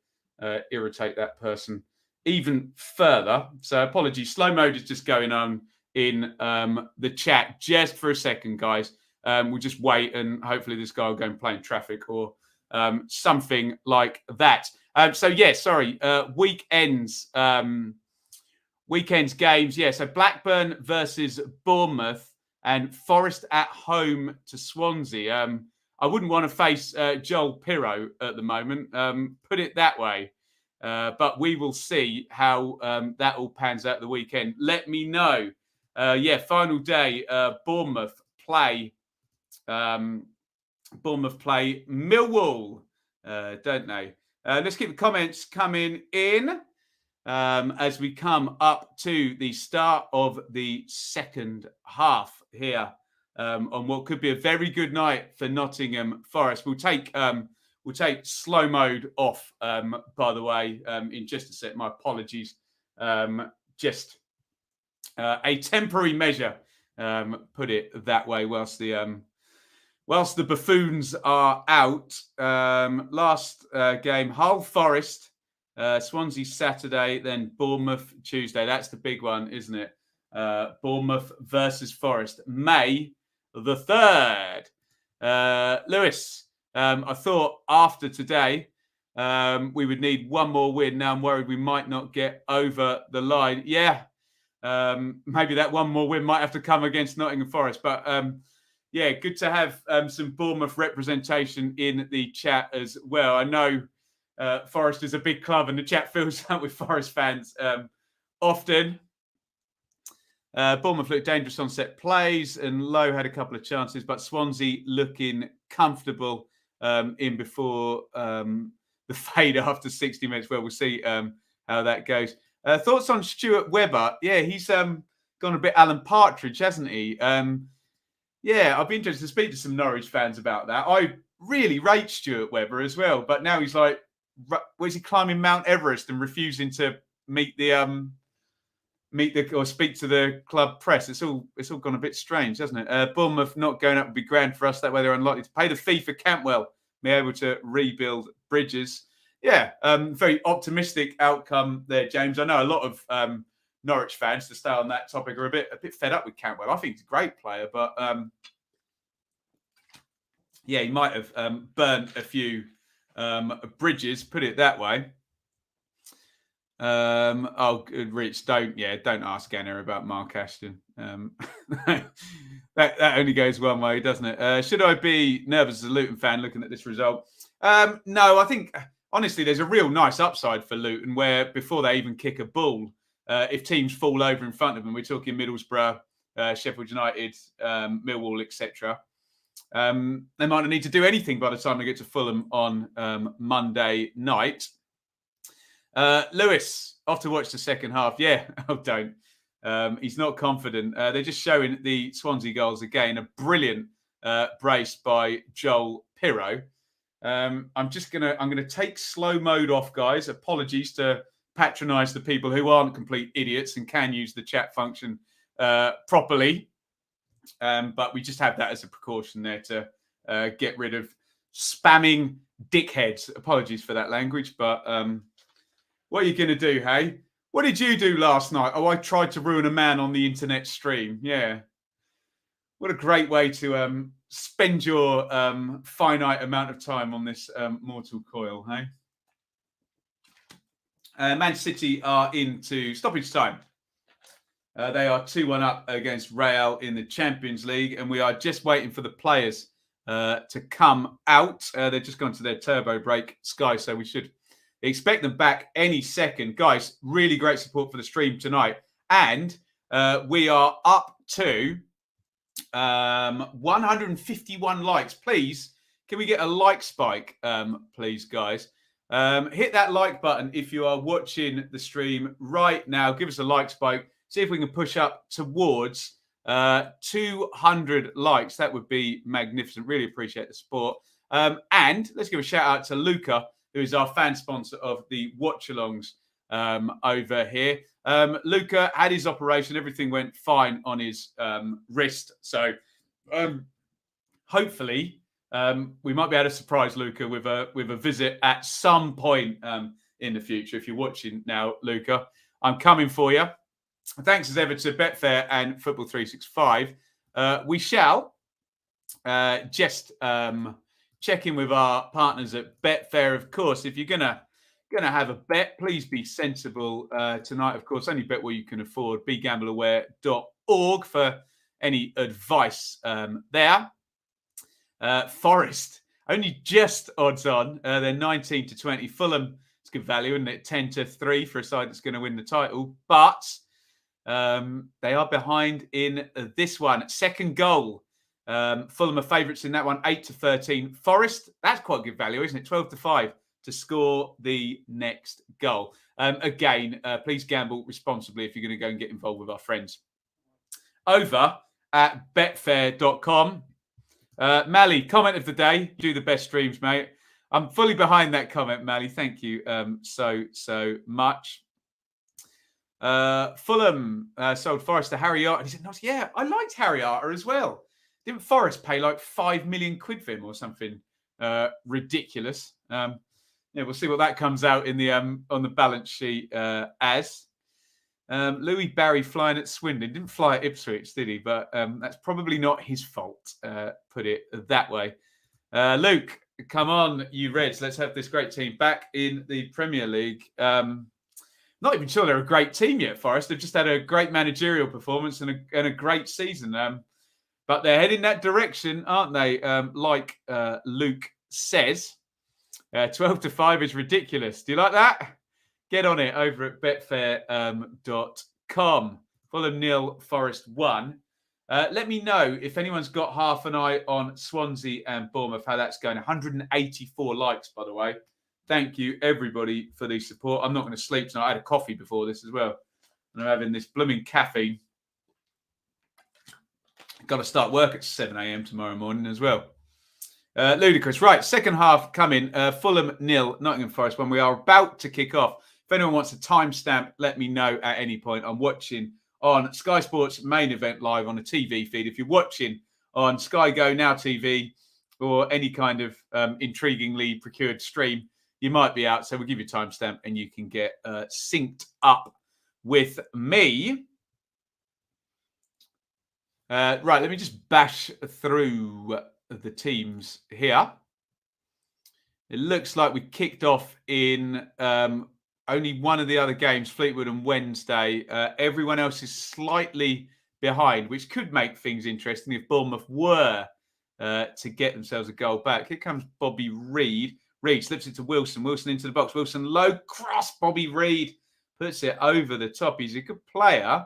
irritate that person even further. So apologies. Slow mode is just going on in the chat just for a second, guys. We'll just wait, and hopefully this guy will go and play in traffic or something like that. Weekends games. Yeah, so Blackburn versus Bournemouth and Forest at home to Swansea. I wouldn't want to face Joel Pirro at the moment, put it that way. But we will see how that all pans out the weekend. Let me know. Final day. Bournemouth play Millwall, don't they? Let's keep the comments coming in as we come up to the start of the second half here on what could be a very good night for Nottingham Forest. We'll take slow mode off, by the way, in just a sec. My apologies. Just a temporary measure, put it that way, whilst the buffoons are out. Last game, Hull Forest, Swansea Saturday, then Bournemouth Tuesday. That's the big one, isn't it? Bournemouth versus Forest, May the 3rd. Lewis, I thought after today we would need one more win. Now I'm worried we might not get over the line. Yeah, maybe that one more win might have to come against Nottingham Forest. But good to have some Bournemouth representation in the chat as well. I know Forest is a big club and the chat fills up with Forest fans often. Bournemouth looked dangerous on set plays and Lowe had a couple of chances, but Swansea looking comfortable in before the fade after 60 minutes. Well, we'll see how that goes. Thoughts on Stuart Webber? Yeah, he's gone a bit Alan Partridge, hasn't he? Yeah, I'd be interested to speak to some Norwich fans about that. I really rate Stuart Webber as well, but now he's like, was he climbing Mount Everest and refusing to meet the or speak to the club press? It's all gone a bit strange, hasn't it? Bournemouth not going up would be grand for us. That way they're unlikely to pay the fee for Cantwell, be able to rebuild bridges. Yeah, very optimistic outcome there, James. I know a lot of Norwich fans, to stay on that topic, are a bit fed up with Cantwell. I think he's a great player, but yeah, he might have burnt a few bridges, put it that way. Rich, don't ask Anna about Mark Ashton. That only goes one way, doesn't it? Should I be nervous as a Luton fan looking at this result? No, I think honestly there's a real nice upside for Luton, where before they even kick a ball, if teams fall over in front of them, we're talking Middlesbrough, Sheffield United, Millwall, etc. They might not need to do anything by the time they get to Fulham on Monday night. Lewis, off to watch the second half. Yeah, don't. He's not confident. They're just showing the Swansea goals again. A brilliant brace by Joel Pirro. I'm gonna take slow mode off, guys. Apologies to patronise the people who aren't complete idiots and can use the chat function properly. But we just have that as a precaution there to get rid of spamming dickheads. Apologies for that language, but what are you going to do, hey? What did you do last night? Oh, I tried to ruin a man on the internet stream. Yeah. What a great way to spend your finite amount of time on this mortal coil, hey? Man City are into stoppage time. They are 2-1 up against Real in the Champions League, and we are just waiting for the players to come out. They've just gone to their turbo break, Sky, so we should expect them back any second. Guys, really great support for the stream tonight. And we are up to 151 likes. Please, can we get a like spike, please, guys? Hit that like button if you are watching the stream right now. Give us a like spike. See if we can push up towards 200 likes. That would be magnificent. Really appreciate the support. And let's give a shout out to Luca, who is our fan sponsor of the watch-alongs over here. Luca had his operation. Everything went fine on his wrist. So hopefully we might be able to surprise Luca with a visit at some point in the future. If you're watching now, Luca, I'm coming for you. Thanks as ever to Betfair and Football 365. We shall just check in with our partners at Betfair, of course. If you're gonna have a bet, please be sensible tonight. Of course, only bet what you can afford. BeGambleAware.org for any advice there. Forest only just odds on. They're 19 to 20. Fulham, it's good value, isn't it? 10 to 3 for a side that's going to win the title, but they are behind in this one. Second goal. Fulham are favourites in that one, 8 to 13. Forest, that's quite good value, isn't it? 12 to 5 to score the next goal. Again, please gamble responsibly if you're going to go and get involved with our friends over at betfair.com. Mally, comment of the day. Do the best streams, mate. I'm fully behind that comment, Mally. Thank you so much. Fulham sold Forest to Harry Arter. He said, yeah, I liked Harry Arter as well. Didn't Forest pay like 5 million quid for him or something ridiculous? Yeah, we'll see what that comes out in the on the balance sheet as. Louis Barry flying at Swindon. Didn't fly at Ipswich, did he? But that's probably not his fault, put it that way. Luke, come on, you Reds. Let's have this great team back in the Premier League. Not even sure they're a great team yet, Forest. They've just had a great managerial performance and a great season. But they're heading that direction, aren't they? Like Luke says. 12 to 5 is ridiculous. Do you like that? Get on it over at betfair.com. Fulham 0, Forest 1. Let me know if anyone's got half an eye on Swansea and Bournemouth, how that's going. 184 likes, by the way. Thank you, everybody, for the support. I'm not going to sleep tonight. I had a coffee before this as well. And I'm having this blooming caffeine. Got to start work at 7 a.m. tomorrow morning as well. Ludicrous. Right, second half coming. Fulham 0, Nottingham Forest 1. We are about to kick off. If anyone wants a timestamp, let me know at any point. I'm watching on Sky Sports main event live on a TV feed. If you're watching on Sky Go Now TV or any kind of intriguingly procured stream, you might be out. So we'll give you a timestamp and you can get synced up with me. Right, let me just bash through the teams here. It looks like we kicked off in only one of the other games, Fleetwood and Wednesday. Everyone else is slightly behind, which could make things interesting if Bournemouth were to get themselves a goal back. Here comes Bobby Reid. Reid slips it to Wilson. Wilson into the box. Wilson low cross. Bobby Reid puts it over the top. He's a good player.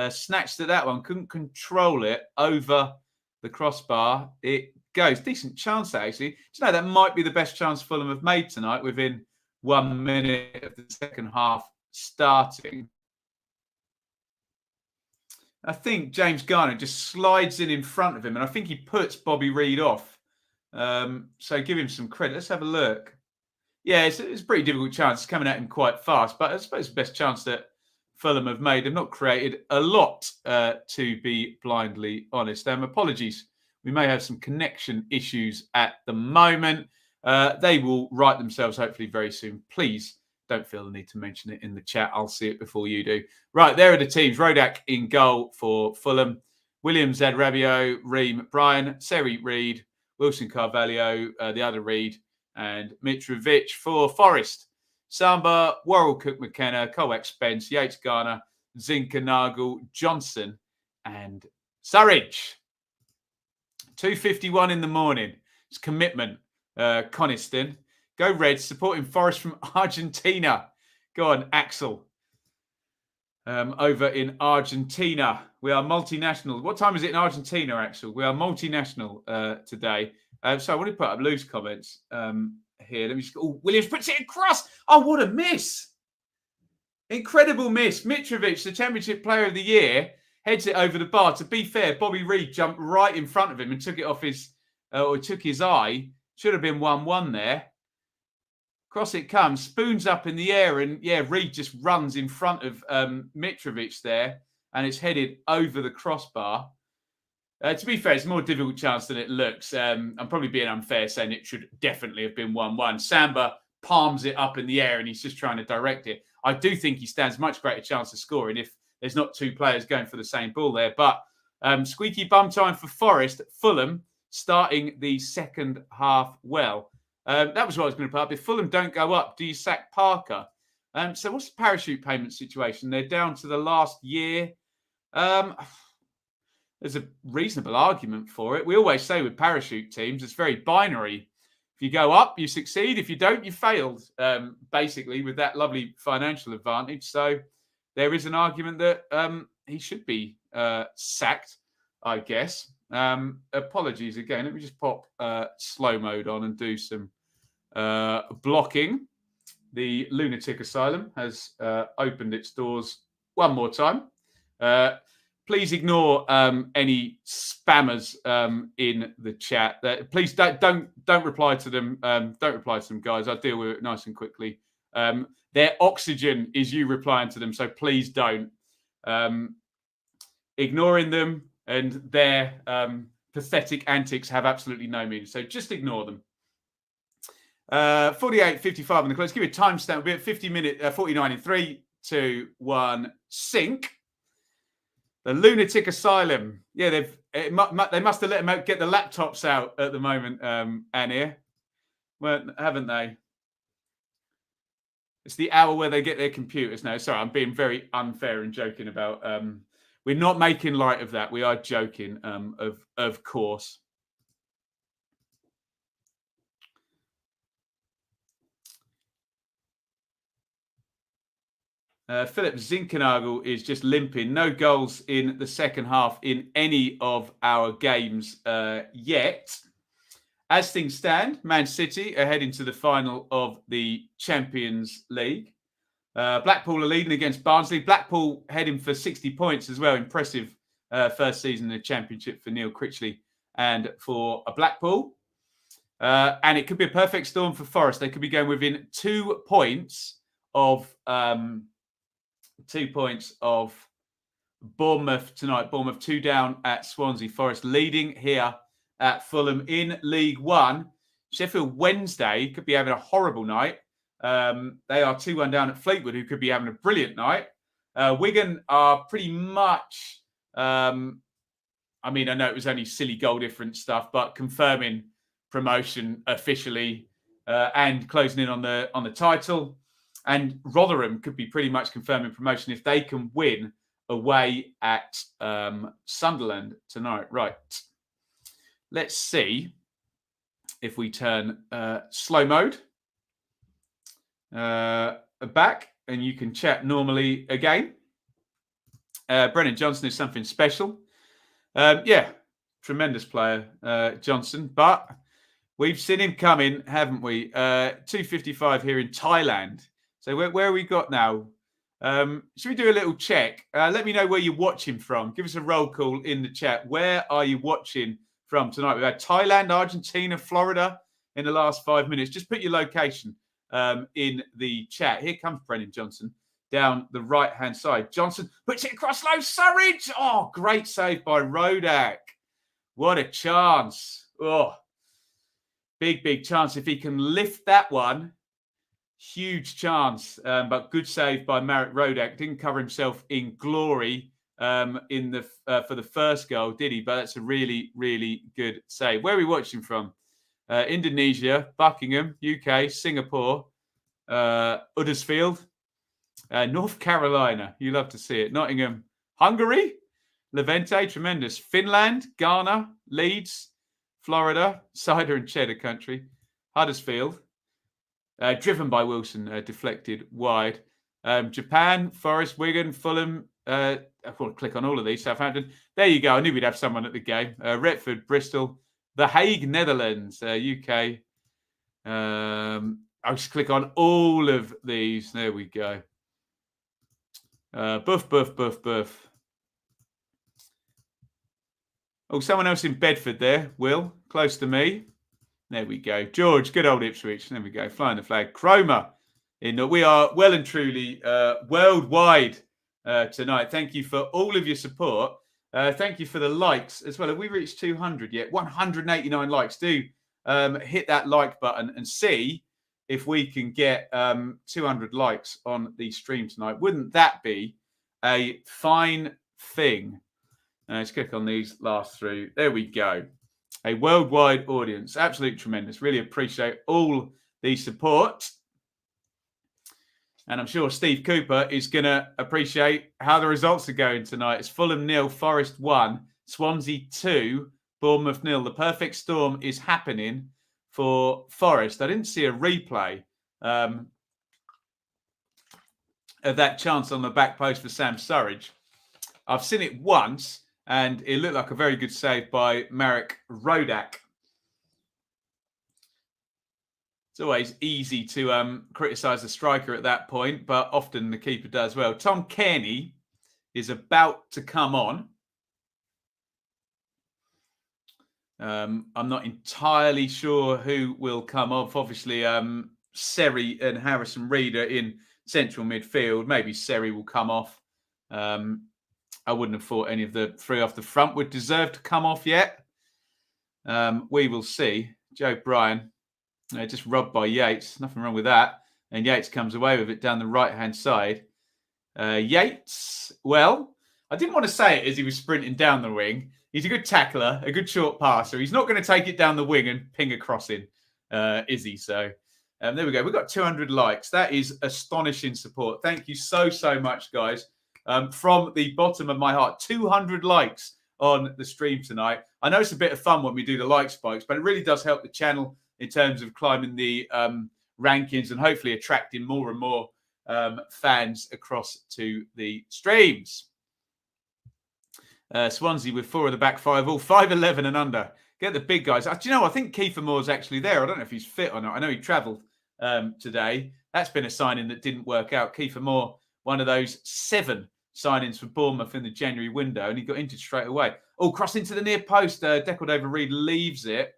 Snatched at that one. Couldn't control it over the crossbar. It goes. Decent chance, actually. Do you know, that might be the best chance Fulham have made tonight within 1 minute of the second half starting. I think James Garner just slides in front of him, and I think he puts Bobby Reid off. So give him some credit. Let's have a look. Yeah, it's a pretty difficult chance. It's coming at him quite fast, but I suppose the best chance that Fulham have made. They've not created a lot, to be blindly honest. Apologies. We may have some connection issues at the moment. They will right themselves hopefully very soon. Please don't feel the need to mention it in the chat. I'll see it before you do. Right, there are the teams. Ruddock in goal for Fulham. Williams, Rabiot, Ream, Bryan, Seri, Reid, Wilson, Carvalho, the other Reid, and Mitrovic for Forest. Samba, Worrell, Cook, McKenna, Colbeck, Spence, Yates, Garner, Zinkernagel, Johnson, and Surridge. 2:51 in the morning. It's commitment. Coniston. Go Reds, supporting Forest from Argentina. Go on, Axel. Over in Argentina. We are multinational. What time is it in Argentina, Axel? We are multinational today. So I want to put up loose comments here. Let me just. Oh, Williams puts it across. Oh, what a miss! Incredible miss. Mitrovic, the Championship Player of the Year, heads it over the bar. To be fair, Bobby Reid jumped right in front of him and took it off his, or took his eye. Should have been 1-1 there. Cross it comes, spoons up in the air, and yeah, Reid just runs in front of Mitrovic there, and it's headed over the crossbar. To be fair, it's a more difficult chance than it looks. I'm probably being unfair saying it should definitely have been 1-1. Samba palms it up in the air and he's just trying to direct it. I do think he stands much greater chance of scoring if there's not two players going for the same ball there. But squeaky bum time for Forest. Fulham starting the second half well. That was what I was going to put up. If Fulham don't go up, do you sack Parker? So what's the parachute payment situation? They're down to the last year. There's a reasonable argument for it. We always say with parachute teams, it's very binary. If you go up, you succeed. If you don't, you failed, basically, with that lovely financial advantage. So there is an argument that he should be sacked, I guess. Apologies again. Let me just pop slow mode on and do some blocking. The Lunatic Asylum has opened its doors one more time. Please ignore any spammers in the chat. Please don't reply to them. Don't reply to them, guys. I'll deal with it nice and quickly. Their oxygen is you replying to them, so please don't. Ignoring them and their pathetic antics have absolutely no meaning. So just ignore them. 48:55 on the clock. Let's give it a timestamp. We'll be at 49 in 3, 2, 1, sync. The Lunatic Asylum. Yeah, they must have let them out, get the laptops out at the moment, Annie. Well, haven't they? It's the hour where they get their computers now. Sorry, I'm being very unfair and joking about. We're not making light of that. We are joking, of course. Philip Zinkernagel is just limping. No goals in the second half in any of our games yet. as things stand, Man City are heading to the final of the Champions League. Blackpool are leading against Barnsley. Blackpool heading for 60 points as well. Impressive first season in the Championship for Neil Critchley and for Blackpool. And it could be a perfect storm for Forest. They could be going within 2 points of Bournemouth tonight. Bournemouth 2 down at Swansea. Forest leading here at Fulham in League One. Sheffield Wednesday could be having a horrible night. They are 2-1 down at Fleetwood, who could be having a brilliant night. Wigan are pretty much, I know it was only silly goal difference stuff, but confirming promotion officially and closing in on the title. And Rotherham could be pretty much confirming promotion if they can win away at Sunderland tonight. Right. Let's see if we turn slow mode back and you can chat normally again. Brennan Johnson is something special. Tremendous player, Johnson. But we've seen him coming, haven't we? 255 here in Thailand. So where we got now? Should we do a little check? Let me know where you're watching from. Give us a roll call in the chat. Where are you watching from tonight? We've had Thailand, Argentina, Florida in the last 5 minutes. Just put your location in the chat. Here comes Brennan Johnson down the right-hand side. Johnson puts it across low. Surridge. Oh, great save by Ruddock. What a chance. Oh, big chance. If he can lift that one, huge chance. But good save by Ruddock. Didn't cover himself in glory for the first goal, did he? But that's a really, really good save. Where are we watching from? Indonesia, Buckingham, UK, Singapore, Huddersfield, North Carolina. You love to see it. Nottingham, Hungary, Levante, tremendous. Finland, Ghana, Leeds, Florida, cider and cheddar country, Huddersfield, driven by Wilson, deflected wide. Japan, Forest, Wigan, Fulham. I want to click on all of these. Southampton. There you go. I knew we'd have someone at the game. Retford, Bristol, The Hague, Netherlands, UK. I'll just click on all of these. There we go. Buff. Oh, someone else in Bedford there. Will, close to me. There we go. George, good old Ipswich. There we go. Flying the flag. Cromer. We are well and truly worldwide tonight. Thank you for all of your support. Thank you for the likes as well. Have we reached 200 yet? 189 likes. Do hit that like button and see if we can get 200 likes on the stream tonight. Wouldn't that be a fine thing? Let's click on these last through. There we go. A worldwide audience. Absolutely tremendous. Really appreciate all the support. And I'm sure Steve Cooper is going to appreciate how the results are going tonight. It's Fulham 0, Forest 1, Swansea 2, Bournemouth 0. The perfect storm is happening for Forest. I didn't see a replay of that chance on the back post for Sam Surridge. I've seen it once, and it looked like a very good save by Marek Ruddock. It's always easy to criticise the striker at that point, but often the keeper does well. Tom Kearney is about to come on. I'm not entirely sure who will come off. Obviously, Seri and Harrison Reed are in central midfield. Maybe Seri will come off. I wouldn't have thought any of the three off the front would deserve to come off yet. We will see. Joe Bryan. Just robbed by Yates. Nothing wrong with that. And Yates comes away with it down the right-hand side. Yates, well, I didn't want to say it as he was sprinting down the wing. He's a good tackler, a good short passer. He's not going to take it down the wing and ping a crossing, is he? So there we go. We've got 200 likes. That is astonishing support. Thank you so much, guys. From the bottom of my heart, 200 likes on the stream tonight. I know it's a bit of fun when we do the like spikes, but it really does help the channel in terms of climbing the rankings and hopefully attracting more and more fans across to the streams. Swansea with 4 of the back 5, all 5'11" and under. Get the big guys. Do you know, I think Kiefer Moore's actually there. I don't know if he's fit or not. I know he travelled today. That's been a signing that didn't work out. Kiefer Moore, one of those 7 signings for Bournemouth in the January window, and he got injured straight away. Oh, cross into the near post. Deckled over Reed leaves it.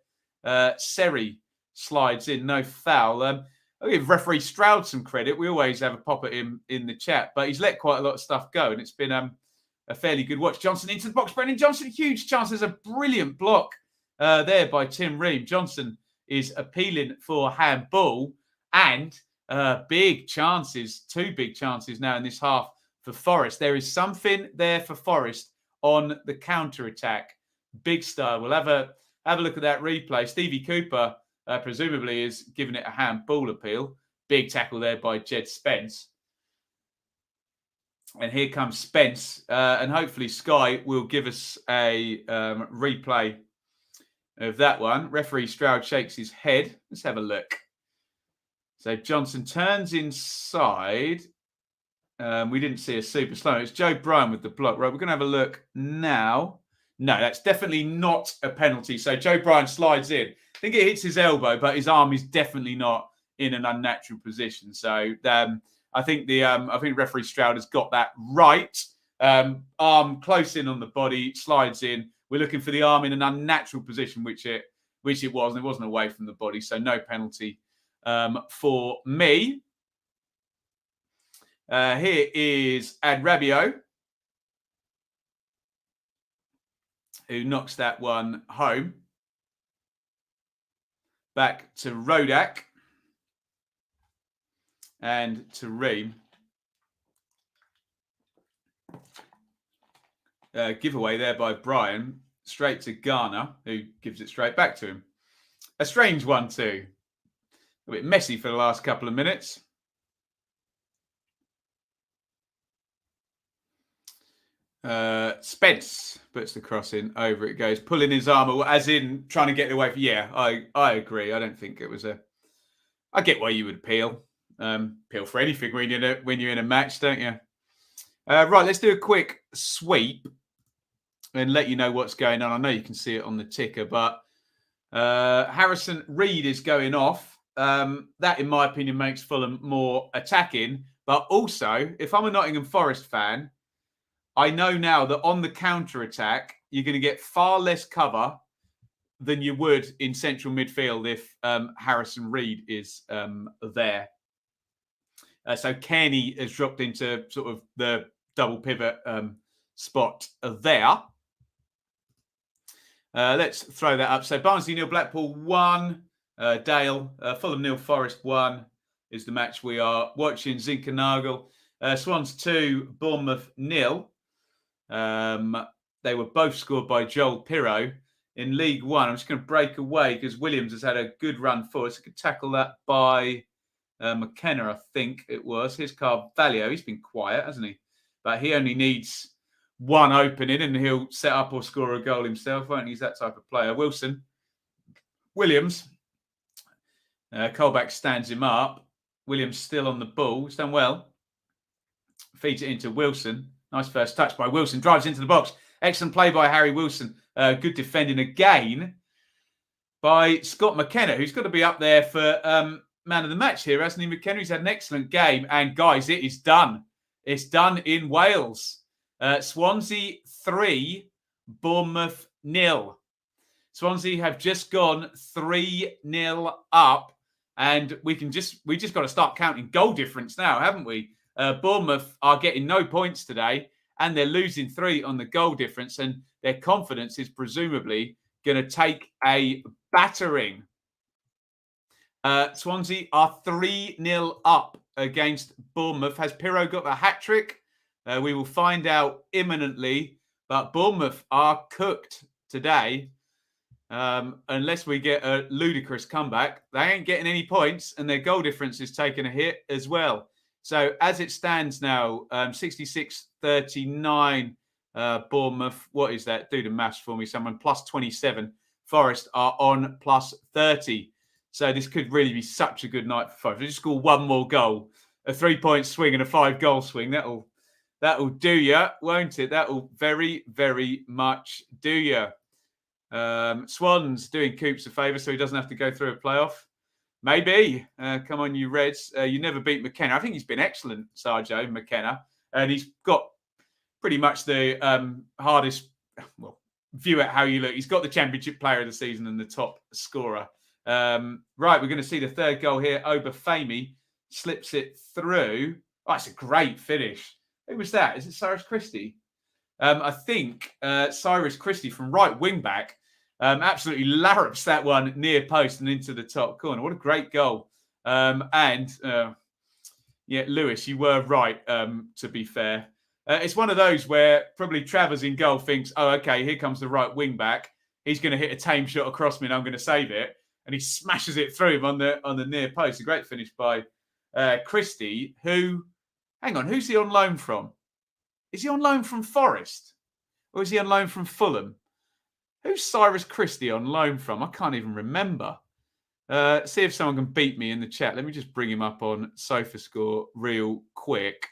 Seri slides in, no foul. I'll give referee Stroud some credit. We always have a pop at him in the chat, but he's let quite a lot of stuff go, and it's been a fairly good watch. Johnson into the box. Brendan Johnson, huge chance. There's a brilliant block there by Tim Ream. Johnson is appealing for handball, and big chances, 2 big chances now in this half for Forest. There is something there for Forest on the counter-attack. Big style. We'll have a look at that replay. Stevie Cooper presumably is giving it a handball appeal. Big tackle there by Jed Spence. And here comes Spence. And hopefully Sky will give us a replay of that one. Referee Stroud shakes his head. Let's have a look. So Johnson turns inside. We didn't see a super slow. It's Joe Bryan with the block. Right, we're going to have a look now. No, that's definitely not a penalty. So Joe Bryan slides in. I think it hits his elbow, but his arm is definitely not in an unnatural position. So I think referee Stroud has got that right. Arm close in on the body, slides in. We're looking for the arm in an unnatural position, which it was, and it wasn't away from the body. So no penalty for me. Here is Adrabio, who knocks that one home. Back to Ruddock and to Ream. Giveaway there by Bryan. Straight to Garner, who gives it straight back to him. A strange one too. A bit messy for the last couple of minutes. Spence puts the cross in, over it goes, pulling his arm, as in trying to get away from. Yeah, I agree. I don't think it was I get why you would appeal. Appeal for anything when you're in a match, don't you? Right, let's do a quick sweep and let you know what's going on. I know you can see it on the ticker, but Harrison Reed is going off. That, in my opinion, makes Fulham more attacking. But also, if I'm a Nottingham Forest fan, I know now that on the counter-attack, you're going to get far less cover than you would in central midfield if Harrison Reed is there. So Kearney has dropped into sort of the double pivot spot there. Let's throw that up. So Barnsley 0, Blackpool 1, Dale, Fulham 0, Forest 1 is the match we are watching. Zinkernagel, Swans 2, Bournemouth 0. They were both scored by Joel Pirro in League One. I'm just going to break away because Williams has had a good run forward. So I could tackle that by McKenna, I think it was. Here's Carvalho. He's been quiet, hasn't he? But he only needs one opening and he'll set up or score a goal himself, won't he? He's that type of player. Williams. Colback stands him up. Williams still on the ball. He's done well. Feeds it into Wilson. Nice first touch by Wilson. Drives into the box. Excellent play by Harry Wilson. Good defending again by Scott McKenna, who's got to be up there for man of the match here, hasn't he? McKenna, he's had an excellent game. And guys, it is done. It's done in Wales. Swansea 3, Bournemouth 0. Swansea have just gone 3-0 up. And we just got to start counting goal difference now, haven't we? Bournemouth are getting no points today, and they're losing 3 on the goal difference, and their confidence is presumably going to take a battering. Swansea are 3-0 up against Bournemouth. Has Pirro got the hat-trick? We will find out imminently, but Bournemouth are cooked today. Unless we get a ludicrous comeback, they ain't getting any points, and their goal difference is taking a hit as well. So as it stands now, 66-39 Bournemouth. What is that? Do the maths for me, someone. Plus 27. Forest are on plus 30. So this could really be such a good night for Forest. They just score one more goal, a 3-point swing and a 5-goal swing. That'll do you, won't it? That'll very, very much do you. Swan's doing Coops a favour so he doesn't have to go through a playoff. Maybe. Come on, you Reds. You never beat McKenna. I think he's been excellent, Sarjo McKenna. And he's got pretty much the hardest view at how you look. He's got the championship player of the season and the top scorer. Right, we're going to see the third goal here. Obafemi slips it through. Oh, it's a great finish. Who was that? Is it Cyrus Christie? I think Cyrus Christie from right wing back absolutely larrups that one near post and into the top corner. What a great goal. Lewis, you were right, to be fair. It's one of those where probably Trevor's in goal thinks, oh, okay, here comes the right wing back. He's going to hit a tame shot across me and I'm going to save it. And he smashes it through him on the near post. A great finish by Christie, who, hang on, who's he on loan from? Is he on loan from Forest? Or is he on loan from Fulham? Who's Cyrus Christie on loan from? I can't even remember. See if someone can beat me in the chat. Let me just bring him up on SofaScore real quick.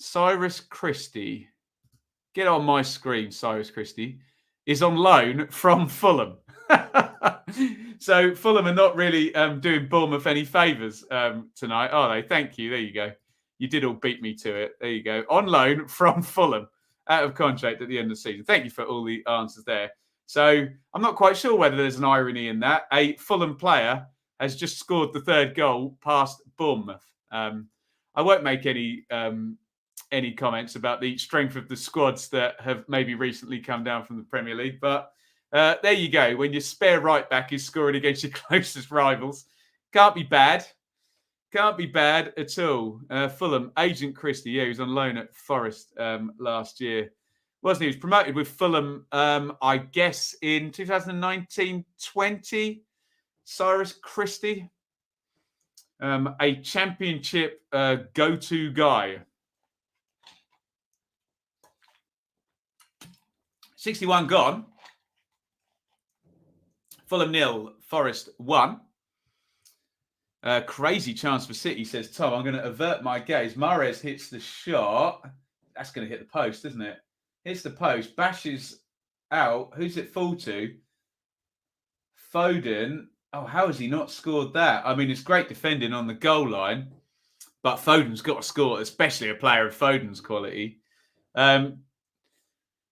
Cyrus Christie. Get on my screen, Cyrus Christie. Is on loan from Fulham. So Fulham are not really doing Bournemouth any favours tonight, are they? Thank you. There you go. You did all beat me to it. There you go. On loan from Fulham, out of contract at the end of the season. Thank you for all the answers there. So I'm not quite sure whether there's an irony in that. A Fulham player has just scored the third goal past Bournemouth. I won't make any comments about the strength of the squads that have maybe recently come down from the Premier League. But there you go. When your spare right back is scoring against your closest rivals, can't be bad. Can't be bad at all. Fulham, Agent Christie, he was on loan at Forest last year. Wasn't he? He was promoted with Fulham, I guess, in 2019-20. Cyrus Christie. A championship go-to guy. 61 gone. Fulham 0, Forest 1. Crazy chance for City, says Tom. I'm going to avert my gaze. Mahrez hits the shot. That's going to hit the post, isn't it? Hits the post, bashes out. Who's it fall to? Foden. Oh, how has he not scored that? I mean, it's great defending on the goal line, but Foden's got to score, especially a player of Foden's quality. And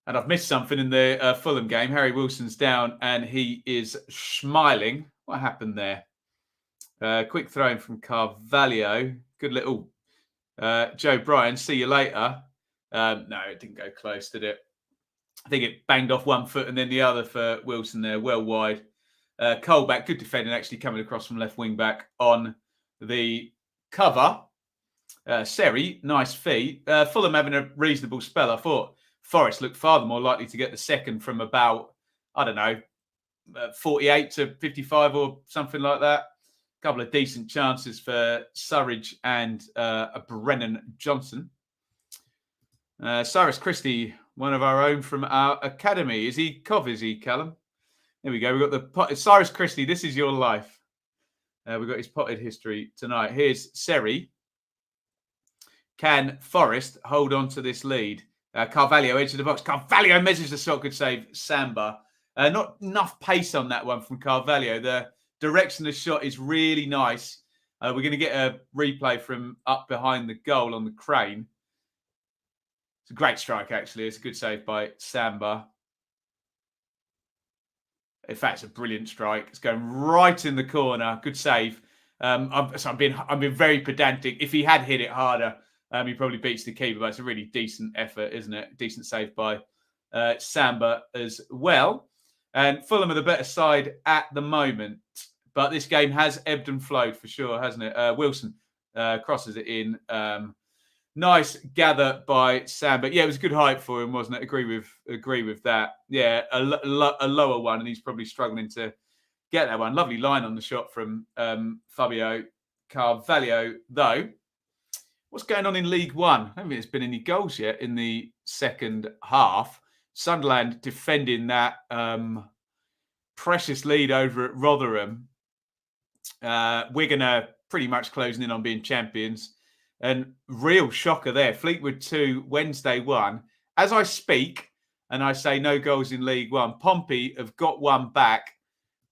I've missed something in the Fulham game. Harry Wilson's down and he is smiling. What happened there? Quick throw in from Carvalho. Good little Joe Bryan. See you later. No, it didn't go close, did it? I think it banged off one foot and then the other for Wilson there, well wide. Colback, good defending, actually coming across from left wing back on the cover. Seri, nice feet. Fulham having a reasonable spell. I thought Forest looked far the more likely to get the second from about, 48 to 55 or something like that. A couple of decent chances for Surridge and Brennan Johnson. Cyrus Christie, one of our own from our academy. Is he Cov? Is he Callum? There we go. We've got the pot. Cyrus Christie. This is your life. We've got his potted history tonight. Here's Seri. Can Forest hold on to this lead? Carvalho, edge of the box. Carvalho measures the shot. Good save. Samba. Not enough pace on that one from Carvalho. The direction of the shot is really nice. We're going to get a replay from up behind the goal on the crane. It's a great strike, actually. It's a good save by Samba. In fact, it's a brilliant strike. It's going right in the corner. Good save. I've been very pedantic. If he had hit it harder, he probably beats the keeper. But it's a really decent effort, isn't it? Decent save by Samba as well. And Fulham are the better side at the moment. But this game has ebbed and flowed for sure, hasn't it? Wilson crosses it in. Nice gather by Samba. Yeah, it was a good height for him, wasn't it? Agree with that. Yeah, a lower one, and he's probably struggling to get that one. Lovely line on the shot from Fabio Carvalho, though. What's going on in League One? I don't think there's been any goals yet in the second half. Sunderland defending that precious lead over at Rotherham. Wigan are pretty much closing in on being champions. And real shocker there. Fleetwood 2, Wednesday 1. As I speak, and I say no goals in League One. Pompey have got one back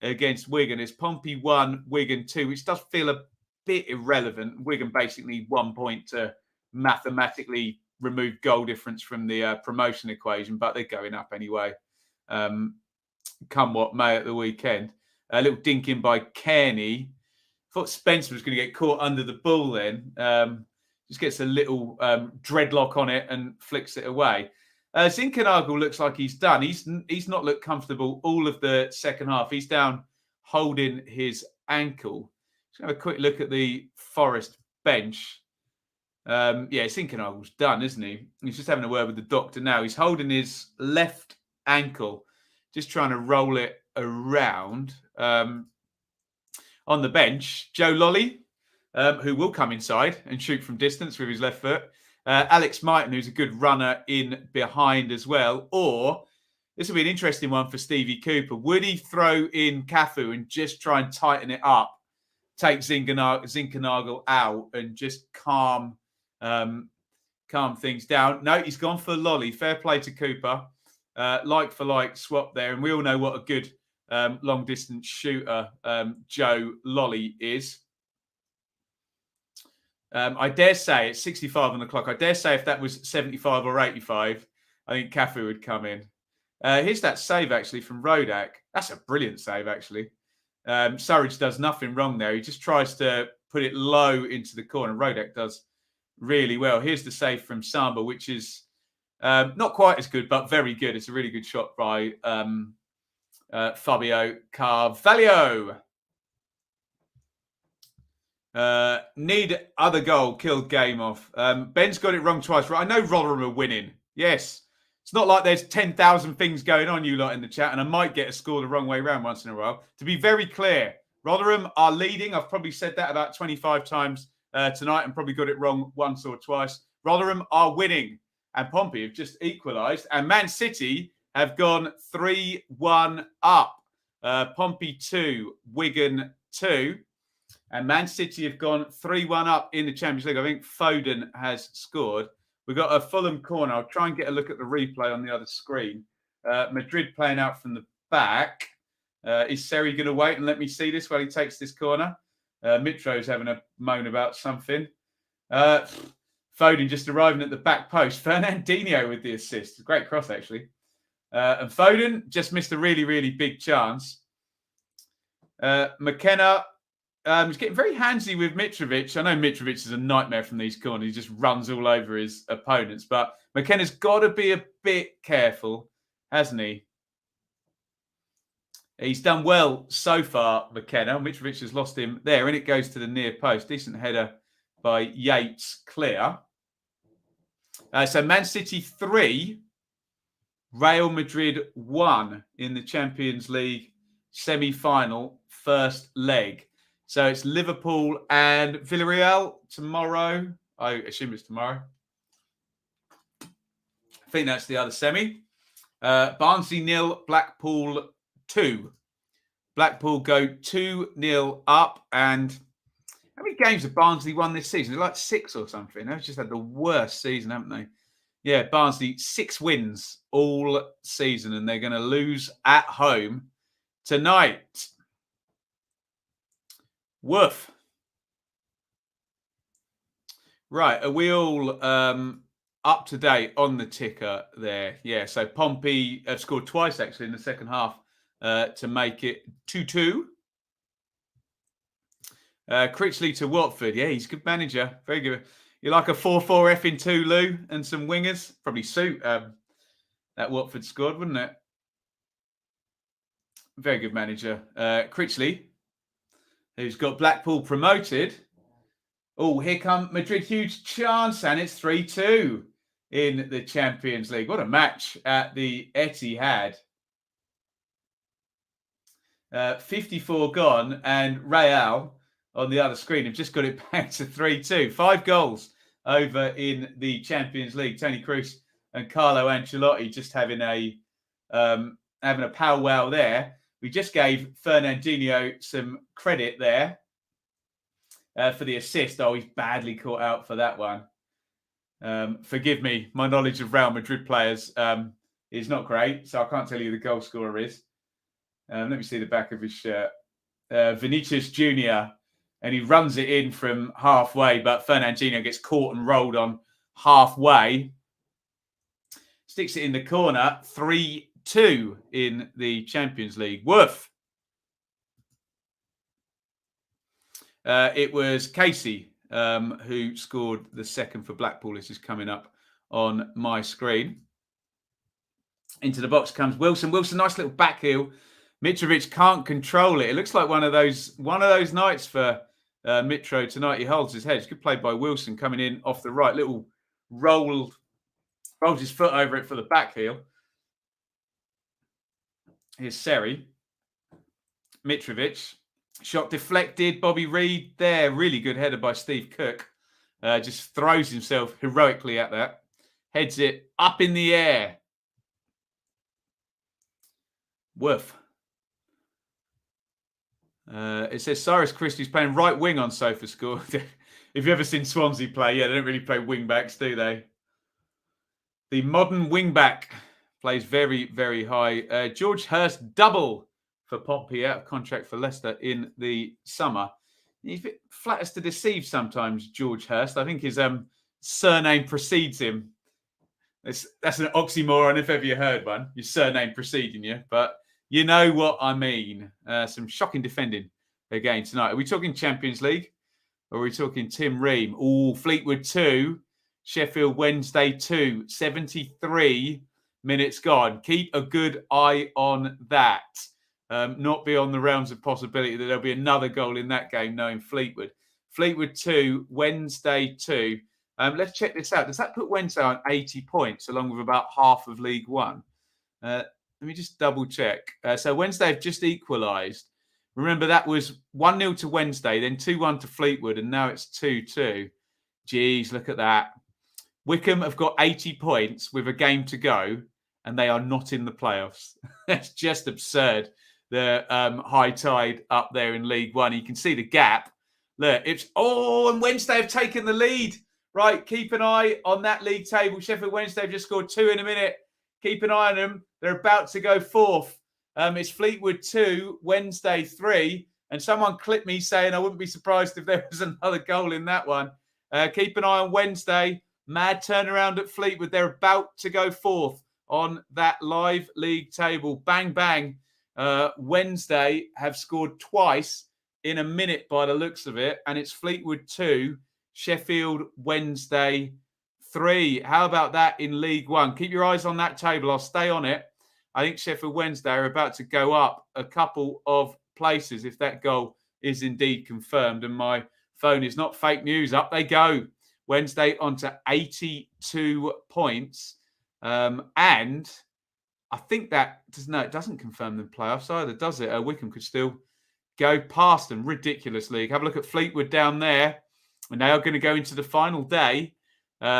against Wigan. It's Pompey 1, Wigan 2, which does feel a bit irrelevant. Wigan basically 1 point to mathematically remove goal difference from the promotion equation, but they're going up anyway. Come what may at the weekend. A little dink in by Kearney. Thought Spencer was going to get caught under the ball then. Just gets a little dreadlock on it and flicks it away. Zinkernagel looks like he's done. He's not looked comfortable all of the second half. He's down holding his ankle. Let's have a quick look at the Forest bench. Zinkernagel's done, isn't he? He's just having a word with the doctor now. He's holding his left ankle, just trying to roll it around. On the bench, Joe Lolly, who will come inside and shoot from distance with his left foot. Alex Mighton, who's a good runner in behind as well. Or, this will be an interesting one for Stevie Cooper. Would he throw in Cafu and just try and tighten it up, take Zinkernagel out and just calm things down? No, he's gone for Lolly. Fair play to Cooper. Like for like swap there. And we all know what a good long distance shooter Joe Lolly is. I dare say it's 65 on the clock. I dare say if that was 75 or 85, I think Cafu would come in. Here's that save actually from Ruddock. That's a brilliant save actually. Surridge does nothing wrong there. He just tries to put it low into the corner. Ruddock does really well. Here's the save from Samba, which is not quite as good, but very good. It's a really good shot by Fabio Carvalho. Need other goal, killed game off. Ben's got it wrong twice. Right, I know Rotherham are winning. Yes. It's not like there's 10,000 things going on, you lot in the chat, and I might get a score the wrong way around once in a while. To be very clear, Rotherham are leading. I've probably said that about 25 times tonight and probably got it wrong once or twice. Rotherham are winning, and Pompey have just equalised, and Man City have gone 3-1 up. Pompey 2, Wigan 2. And Man City have gone 3-1 up in the Champions League. I think Forde has scored. We've got a Fulham corner. I'll try and get a look at the replay on the other screen. Madrid playing out from the back. Is Seri going to wait and let me see this while he takes this corner? Mitro's having a moan about something. Foden just arriving at the back post. Fernandinho with the assist. Great cross, actually. And Foden just missed a really, really big chance. McKenna he's getting very handsy with Mitrovic. I know Mitrovic is a nightmare from these corners. He just runs all over his opponents. But McKenna's got to be a bit careful, hasn't he? He's done well so far, McKenna. Mitrovic has lost him there, and it goes to the near post. Decent header by Yates, clear. So Man City 3, Real Madrid 1 in the Champions League semi-final, first leg. So it's Liverpool and Villarreal tomorrow. I assume it's tomorrow. I think that's the other semi. Barnsley 0, Blackpool 2. Blackpool go 2-0 up. And how many games have Barnsley won this season? They're like 6 or something. They've just had the worst season, haven't they? Yeah, Barnsley, 6 wins all season. And they're going to lose at home tonight. Woof. Right, are we all up to date on the ticker there? Yeah, so Pompey have scored twice, actually, in the second half to make it 2-2. Krissy to Watford. Yeah, he's a good manager. Very good. You like a 4-4 in 2, Lou, and some wingers? Probably suit that Watford squad, wouldn't it? Very good manager. Krissy, who's got Blackpool promoted. Oh, here come Madrid. Huge chance, and it's 3-2 in the Champions League. What a match at the Etihad. 54 gone, and Real on the other screen have just got it back to 3-2. 5 goals over in the Champions League. Toni Kroos and Carlo Ancelotti just having a powwow there. We just gave Fernandinho some credit there for the assist. Oh, he's badly caught out for that one. Forgive me, my knowledge of Real Madrid players is not great, so I can't tell you who the goal scorer is. Let me see the back of his shirt. Vinicius Jr., and he runs it in from halfway, but Fernandinho gets caught and rolled on halfway. Sticks it in the corner, 3-2 in the Champions League. Woof. It was Casey who scored the second for Blackpool. This is coming up on my screen. Into the box comes Wilson. Wilson, nice little back heel. Mitrovic can't control it. It looks like one of those nights for Mitro tonight. He holds his head. It's good play by Wilson coming in off the right. Little rolls his foot over it for the back heel. Here's Seri. Mitrovic. Shot deflected. Bobby Reid there. Really good header by Steve Cook. Just throws himself heroically at that. Heads it up in the air. Woof. It says Cyrus Christie's playing right wing on SofaScore. If you've ever seen Swansea play, yeah, they don't really play wing backs, do they? The modern wing back plays very, very high. George Hurst double for Pompey, out of contract for Leicester in the summer. He's a bit flatters to deceive sometimes, George Hurst. I think his surname precedes him. That's an oxymoron if ever you heard one. Your surname preceding you, but you know what I mean. Some shocking defending again tonight. Are we talking Champions League or are we talking Tim Ream? Oh, Fleetwood 2, Sheffield Wednesday 2, 73 minutes gone. Keep a good eye on that. Not beyond the realms of possibility that there'll be another goal in that game, knowing Fleetwood. Fleetwood 2, Wednesday 2. Let's check this out. Does that put Wednesday on 80 points, along with about half of League One? Let me just double check. So Wednesday have just equalised. Remember, that was 1-0 to Wednesday, then 2-1 to Fleetwood, and now it's 2-2. Jeez, look at that. Wycombe have got 80 points with a game to go, and they are not in the playoffs. That's just absurd. The high tide up there in League One. You can see the gap. Look, and Wednesday have taken the lead. Right, keep an eye on that league table. Sheffield Wednesday have just scored 2 in a minute. Keep an eye on them. They're about to go fourth. It's Fleetwood 2, Wednesday 3. And someone clipped me saying I wouldn't be surprised if there was another goal in that one. Keep an eye on Wednesday. Mad turnaround at Fleetwood. They're about to go fourth on that live league table. Bang, bang. Wednesday have scored twice in a minute by the looks of it. And it's Fleetwood 2, Sheffield Wednesday 3. How about that in League One? Keep your eyes on that table. I'll stay on it. I think Sheffield Wednesday are about to go up a couple of places if that goal is indeed confirmed. And my phone is not fake news. Up they go. Wednesday onto 82 points. And I think that it doesn't confirm the playoffs either, does it? Wycombe could still go past them. Ridiculous league. Have a look at Fleetwood down there. And they are going to go into the final day. We'll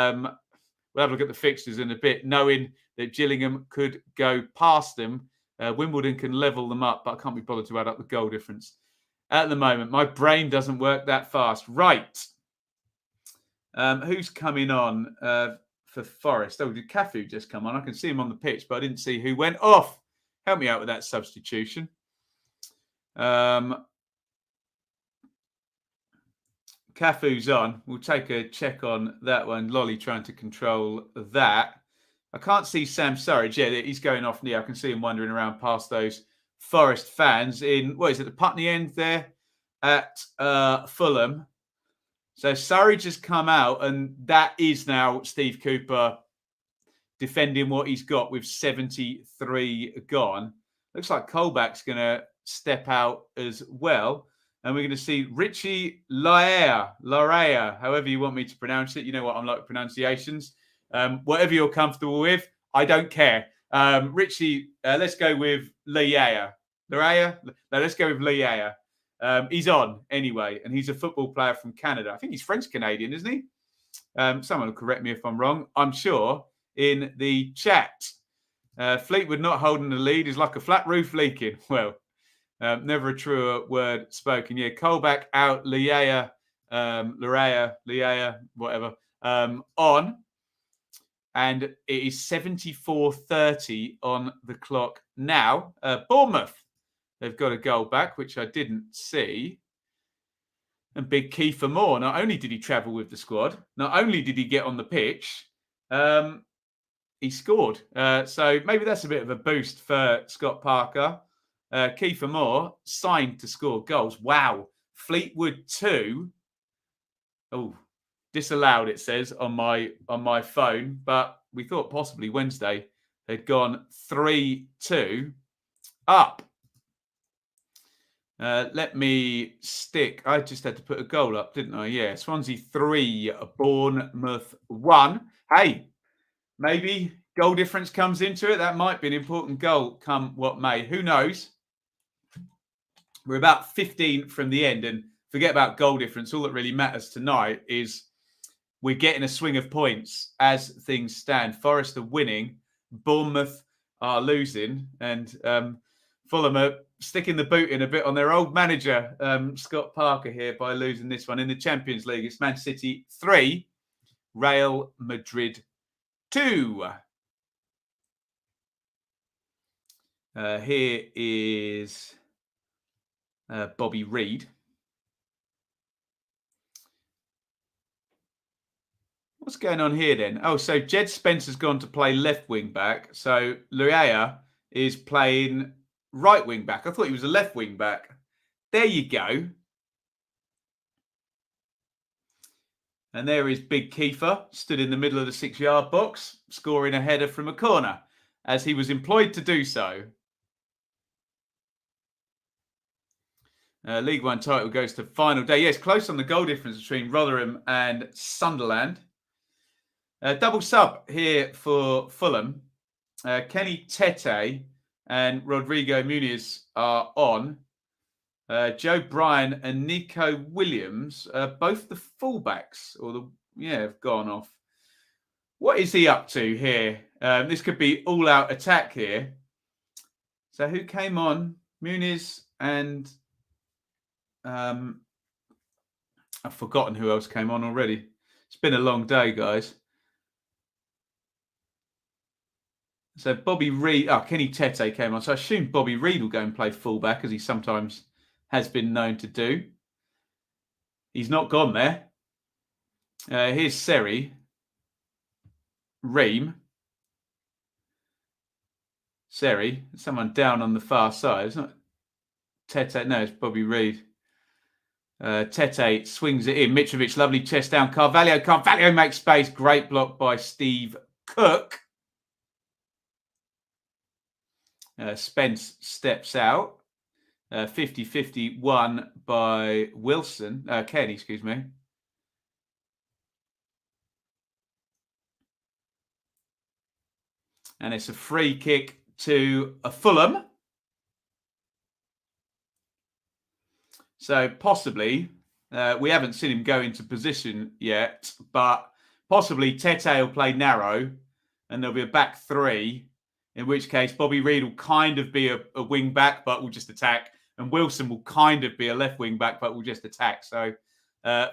have a look at the fixtures in a bit, knowing that Gillingham could go past them. Wimbledon can level them up, but I can't be bothered to add up the goal difference at the moment. My brain doesn't work that fast. Right. Who's coming on for Forest? Oh, did Cafu just come on? I can see him on the pitch, but I didn't see who went off. Help me out with that substitution. Cafu's on. We'll take a check on that one. Lolly trying to control that. I can't see Sam Surridge. Yeah, he's going off near. I can see him wandering around past those Forest fans in, what is it, the Putney end there at Fulham. So Surridge has come out, and that is now Steve Cooper defending what he's got with 73 gone. Looks like Colback's going to step out as well. And we're going to see Richie Larea, however you want me to pronounce it. You know what I'm like with pronunciations. Whatever you're comfortable with, I don't care. Richie, let's go with Larea. No, let's go with Larea. He's on anyway, and he's a football player from Canada. I think he's French-Canadian, isn't he? Someone will correct me if I'm wrong. I'm sure in the chat. Fleetwood not holding the lead is like a flat roof leaking. Well, never a truer word spoken. Yeah, Colback out, Larea, whatever, on. And it is 74:30 on the clock now. Bournemouth, they've got a goal back, which I didn't see. And big Kiefer Moore, not only did he travel with the squad, not only did he get on the pitch, he scored. So maybe that's a bit of a boost for Scott Parker. Kiefer Moore signed to score goals. Wow. Fleetwood 2. Oh, disallowed, it says on my phone. But we thought possibly Wednesday they'd gone 3-2 up. Let me stick. I just had to put a goal up, didn't I? Yeah. Swansea 3, Bournemouth 1. Hey, maybe goal difference comes into it. That might be an important goal come what may. Who knows? We're about 15 from the end, and forget about goal difference. All that really matters tonight is we're getting a swing of points as things stand. Forest are winning, Bournemouth are losing, and Fulham are sticking the boot in a bit on their old manager, Scott Parker, here by losing this one in the Champions League. It's Man City 3, Real Madrid 2. Here is Bobby Reid. What's going on here then? Oh, so Jed Spencer's gone to play left wing back. So Luea is playing right wing back. I thought he was a left wing back. There you go. And there is Big Kiefer, stood in the middle of the 6-yard box, scoring a header from a corner, as he was employed to do so. League One title goes to final day. Yes, close on the goal difference between Rotherham and Sunderland. Double sub here for Fulham. Kenny Tete and Rodrigo Muniz are on. Joe Bryan and Nico Williams, both the fullbacks, have gone off. What is he up to here? This could be all-out attack here. So who came on? Muniz and I've forgotten who else came on already. It's been a long day, guys. So Bobby Reid, Kenny Tete came on. So I assume Bobby Reid will go and play fullback, as he sometimes has been known to do. He's not gone there. Here's Seri. Ream. Seri. Someone down on the far side. It's not Tete. No, it's Bobby Reid. Tete swings it in. Mitrovic, lovely chest down. Carvalho makes space. Great block by Steve Cook. Spence steps out. 50-50 won by Kenny, excuse me. And it's a free kick to a Fulham. So possibly, we haven't seen him go into position yet, but possibly Tete will play narrow and there'll be a back three, in which case Bobby Reid will kind of be a wing back, but will just attack. And Wilson will kind of be a left wing back, but will just attack. So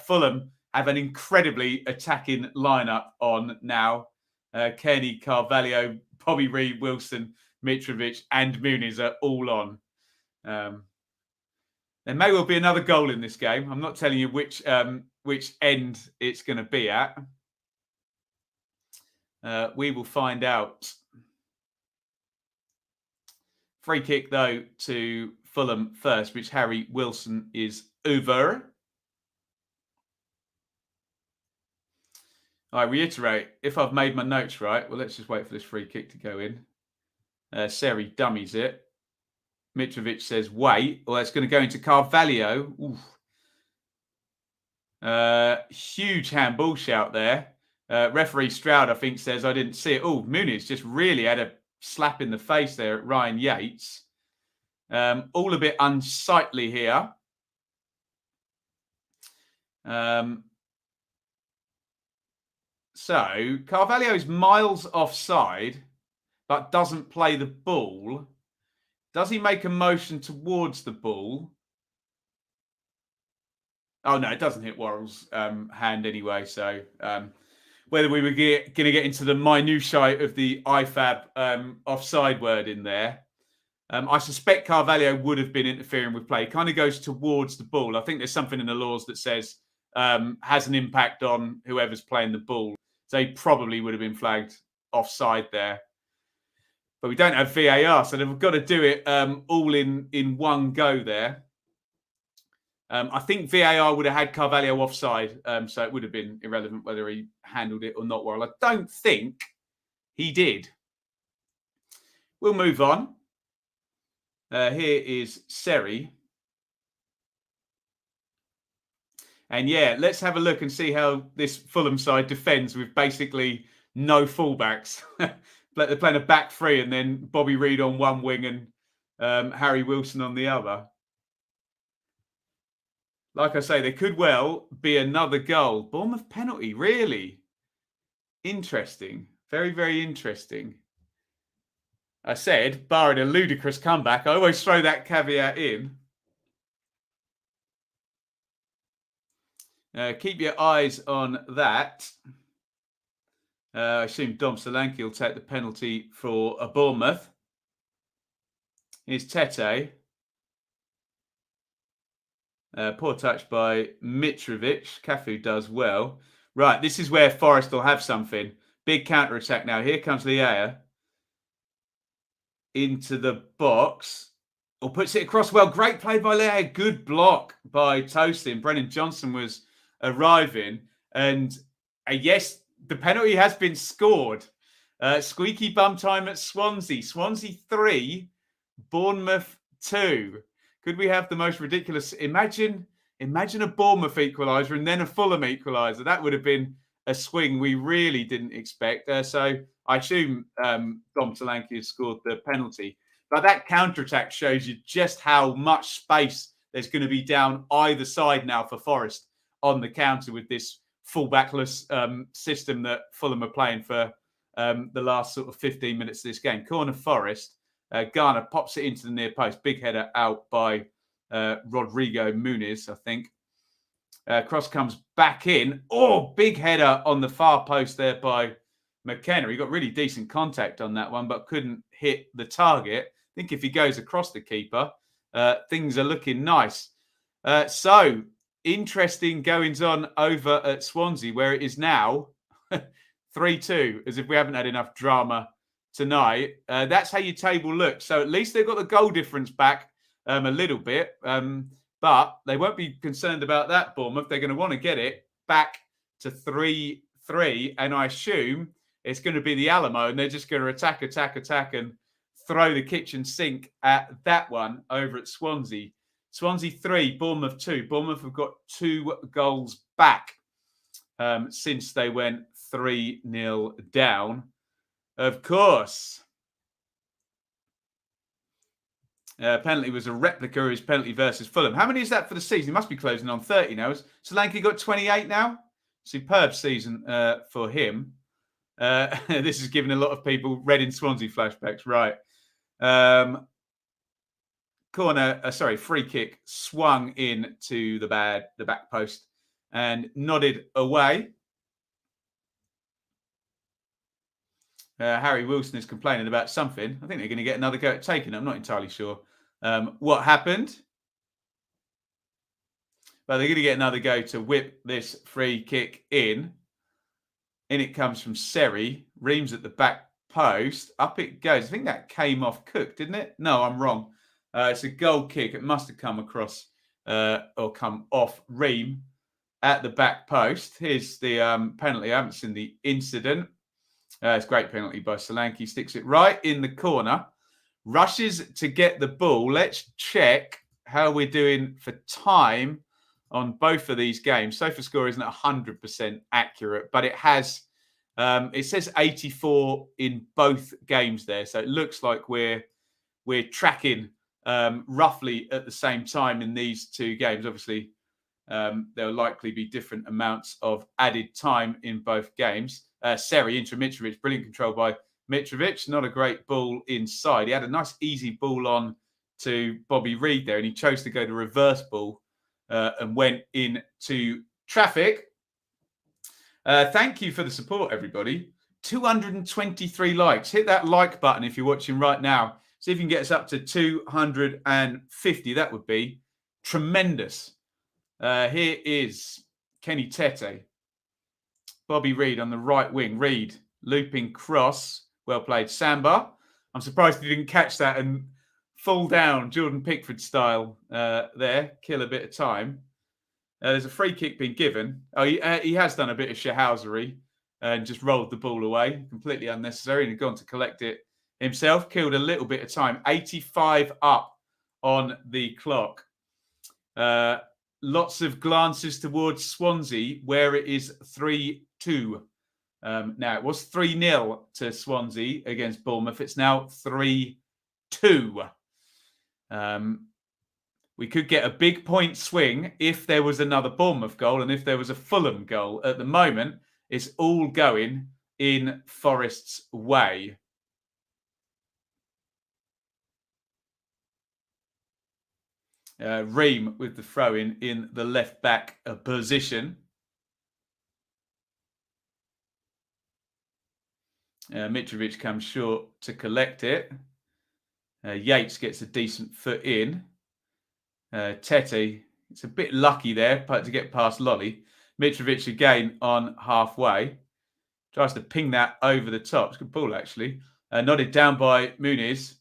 Fulham have an incredibly attacking lineup on now. Kenny, Carvalho, Bobby Reid, Wilson, Mitrovic, and Muniz are all on. There may well be another goal in this game. I'm not telling you which end it's going to be at. We will find out. Free kick, though, to Fulham first, which Harry Wilson is over. I reiterate, if I've made my notes right, well, let's just wait for this free kick to go in. Seri dummies it. Mitrovic says, wait. Well, it's going to go into Carvalho. Huge handball shout there. Referee Stroud, I think, says, I didn't see it. Oh, Muniz just really had a slap in the face there at Ryan Yates. All a bit unsightly here. So Carvalho is miles offside, but doesn't play the ball. Does he make a motion towards the ball? Oh, no, it doesn't hit Worrell's hand anyway. So whether we were going to get into the minutiae of the IFAB offside word in there. I suspect Carvalho would have been interfering with play. Kind of goes towards the ball. I think there's something in the laws that says has an impact on whoever's playing the ball. So he probably would have been flagged offside there. But we don't have VAR, so they've got to do it all in one go there. I think VAR would have had Carvalho offside, so it would have been irrelevant whether he handled it or not. Well, I don't think he did. We'll move on. Here is Seri. And yeah, let's have a look and see how this Fulham side defends with basically no fullbacks. They're playing a back three and then Bobby Reid on one wing and Harry Wilson on the other. Like I say, there could well be another goal. Bournemouth penalty, really? Interesting. Very, very interesting. I said, barring a ludicrous comeback, I always throw that caveat in. Keep your eyes on that. I assume Dom Solanke will take the penalty for a Bournemouth. Here's Tete. Poor touch by Mitrovic. Cafu does well. Right, this is where Forest will have something. Big counter-attack now. Here comes Leia. Into the box. Or puts it across well. Great play by Leia. Good block by Toastin. Brennan Johnson was arriving. And yes, the penalty has been scored. Squeaky bum time at Swansea. Swansea 3, Bournemouth 2. Could we have the most ridiculous... Imagine a Bournemouth equaliser and then a Fulham equaliser. That would have been a swing we really didn't expect. So I assume Dom Solanke has scored the penalty. But that counter-attack shows you just how much space there's going to be down either side now for Forest on the counter with this full-backless system that Fulham are playing for the last sort of 15 minutes of this game. Corner Forest. Garner pops it into the near post. Big header out by Rodrigo Muniz, I think. Cross comes back in. Oh, big header on the far post there by McKenna. He got really decent contact on that one, but couldn't hit the target. I think if he goes across the keeper, things are looking nice. So, interesting goings on over at Swansea, where it is now 3-2, as if we haven't had enough drama tonight. That's how your table looks. So at least they've got the goal difference back a little bit. But they won't be concerned about that, Bournemouth. They're going to want to get it back to 3-3. And I assume it's going to be the Alamo. And they're just going to attack and throw the kitchen sink at that one over at Swansea. Swansea 3, Bournemouth 2. Bournemouth have got 2 goals back since they went 3-0 down. Of course. Penalty was a replica of his penalty versus Fulham. How many is that for the season? He must be closing on 30 now. Solanke got 28 now. Superb season for him. This is giving a lot of people Reading Swansea flashbacks. Right. Free kick swung in to the back post and nodded away. Harry Wilson is complaining about something. I think they're going to get another go at taking it. I'm not entirely sure what happened. But they're going to get another go to whip this free kick in. In it comes from Seri. Reams at the back post. Up it goes. I think that came off Cook, didn't it? No, I'm wrong. It's a goal kick. It must have come across or come off Ream at the back post. Here's the penalty. I haven't seen the incident. It's a great penalty by Solanke. Sticks it right in the corner. Rushes to get the ball. Let's check how we're doing for time on both of these games. SofaScore isn't 100% accurate, but it has. It says 84 in both games there, so it looks like we're tracking roughly at the same time in these 2 games. Obviously, there'll likely be different amounts of added time in both games. Seri into Mitrovic, brilliant control by Mitrovic. Not a great ball inside. He had a nice easy ball on to Bobby Reid there, and he chose to go to reverse ball and went into traffic. Thank you for the support, everybody. 223 likes. Hit that like button if you're watching right now. See if you can get us up to 250. That would be tremendous. Here is Kenny Tete. Bobby Reid on the right wing. Reid looping cross. Well played. Samba. I'm surprised he didn't catch that and fall down Jordan Pickford style there. Kill a bit of time. There's a free kick being given. Oh, he has done a bit of shithousery and just rolled the ball away. Completely unnecessary. And he's gone to collect it himself. Killed a little bit of time. 85 up on the clock. Lots of glances towards Swansea, where it is 3-2. Now, it was 3-0 to Swansea against Bournemouth. It's now 3-2. We could get a big point swing if there was another Bournemouth goal and if there was a Fulham goal. At the moment, it's all going in Forest's way. Ream with the throw-in in the left-back position. Mitrovic comes short to collect it. Yates gets a decent foot in. Tete, it's a bit lucky there to get past Lolly. Mitrovic again on halfway. Tries to ping that over the top. It's a good ball, actually. Nodded down by Muniz.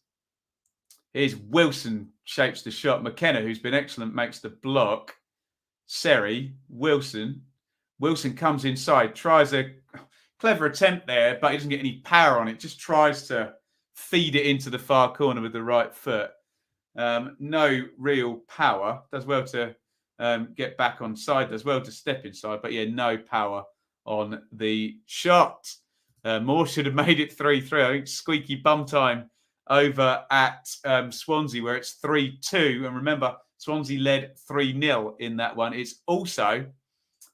Here's Wilson, shapes the shot. McKenna, who's been excellent, makes the block. Seri, Wilson. Wilson comes inside, tries a clever attempt there, but he doesn't get any power on it. Just tries to feed it into the far corner with the right foot. No real power. Does well to get back on side. Does well to step inside. But yeah, no power on the shot. Moore should have made it 3-3. I think squeaky bum time over at Swansea, where it's 3-2. And remember, Swansea led 3-0 in that one. It's also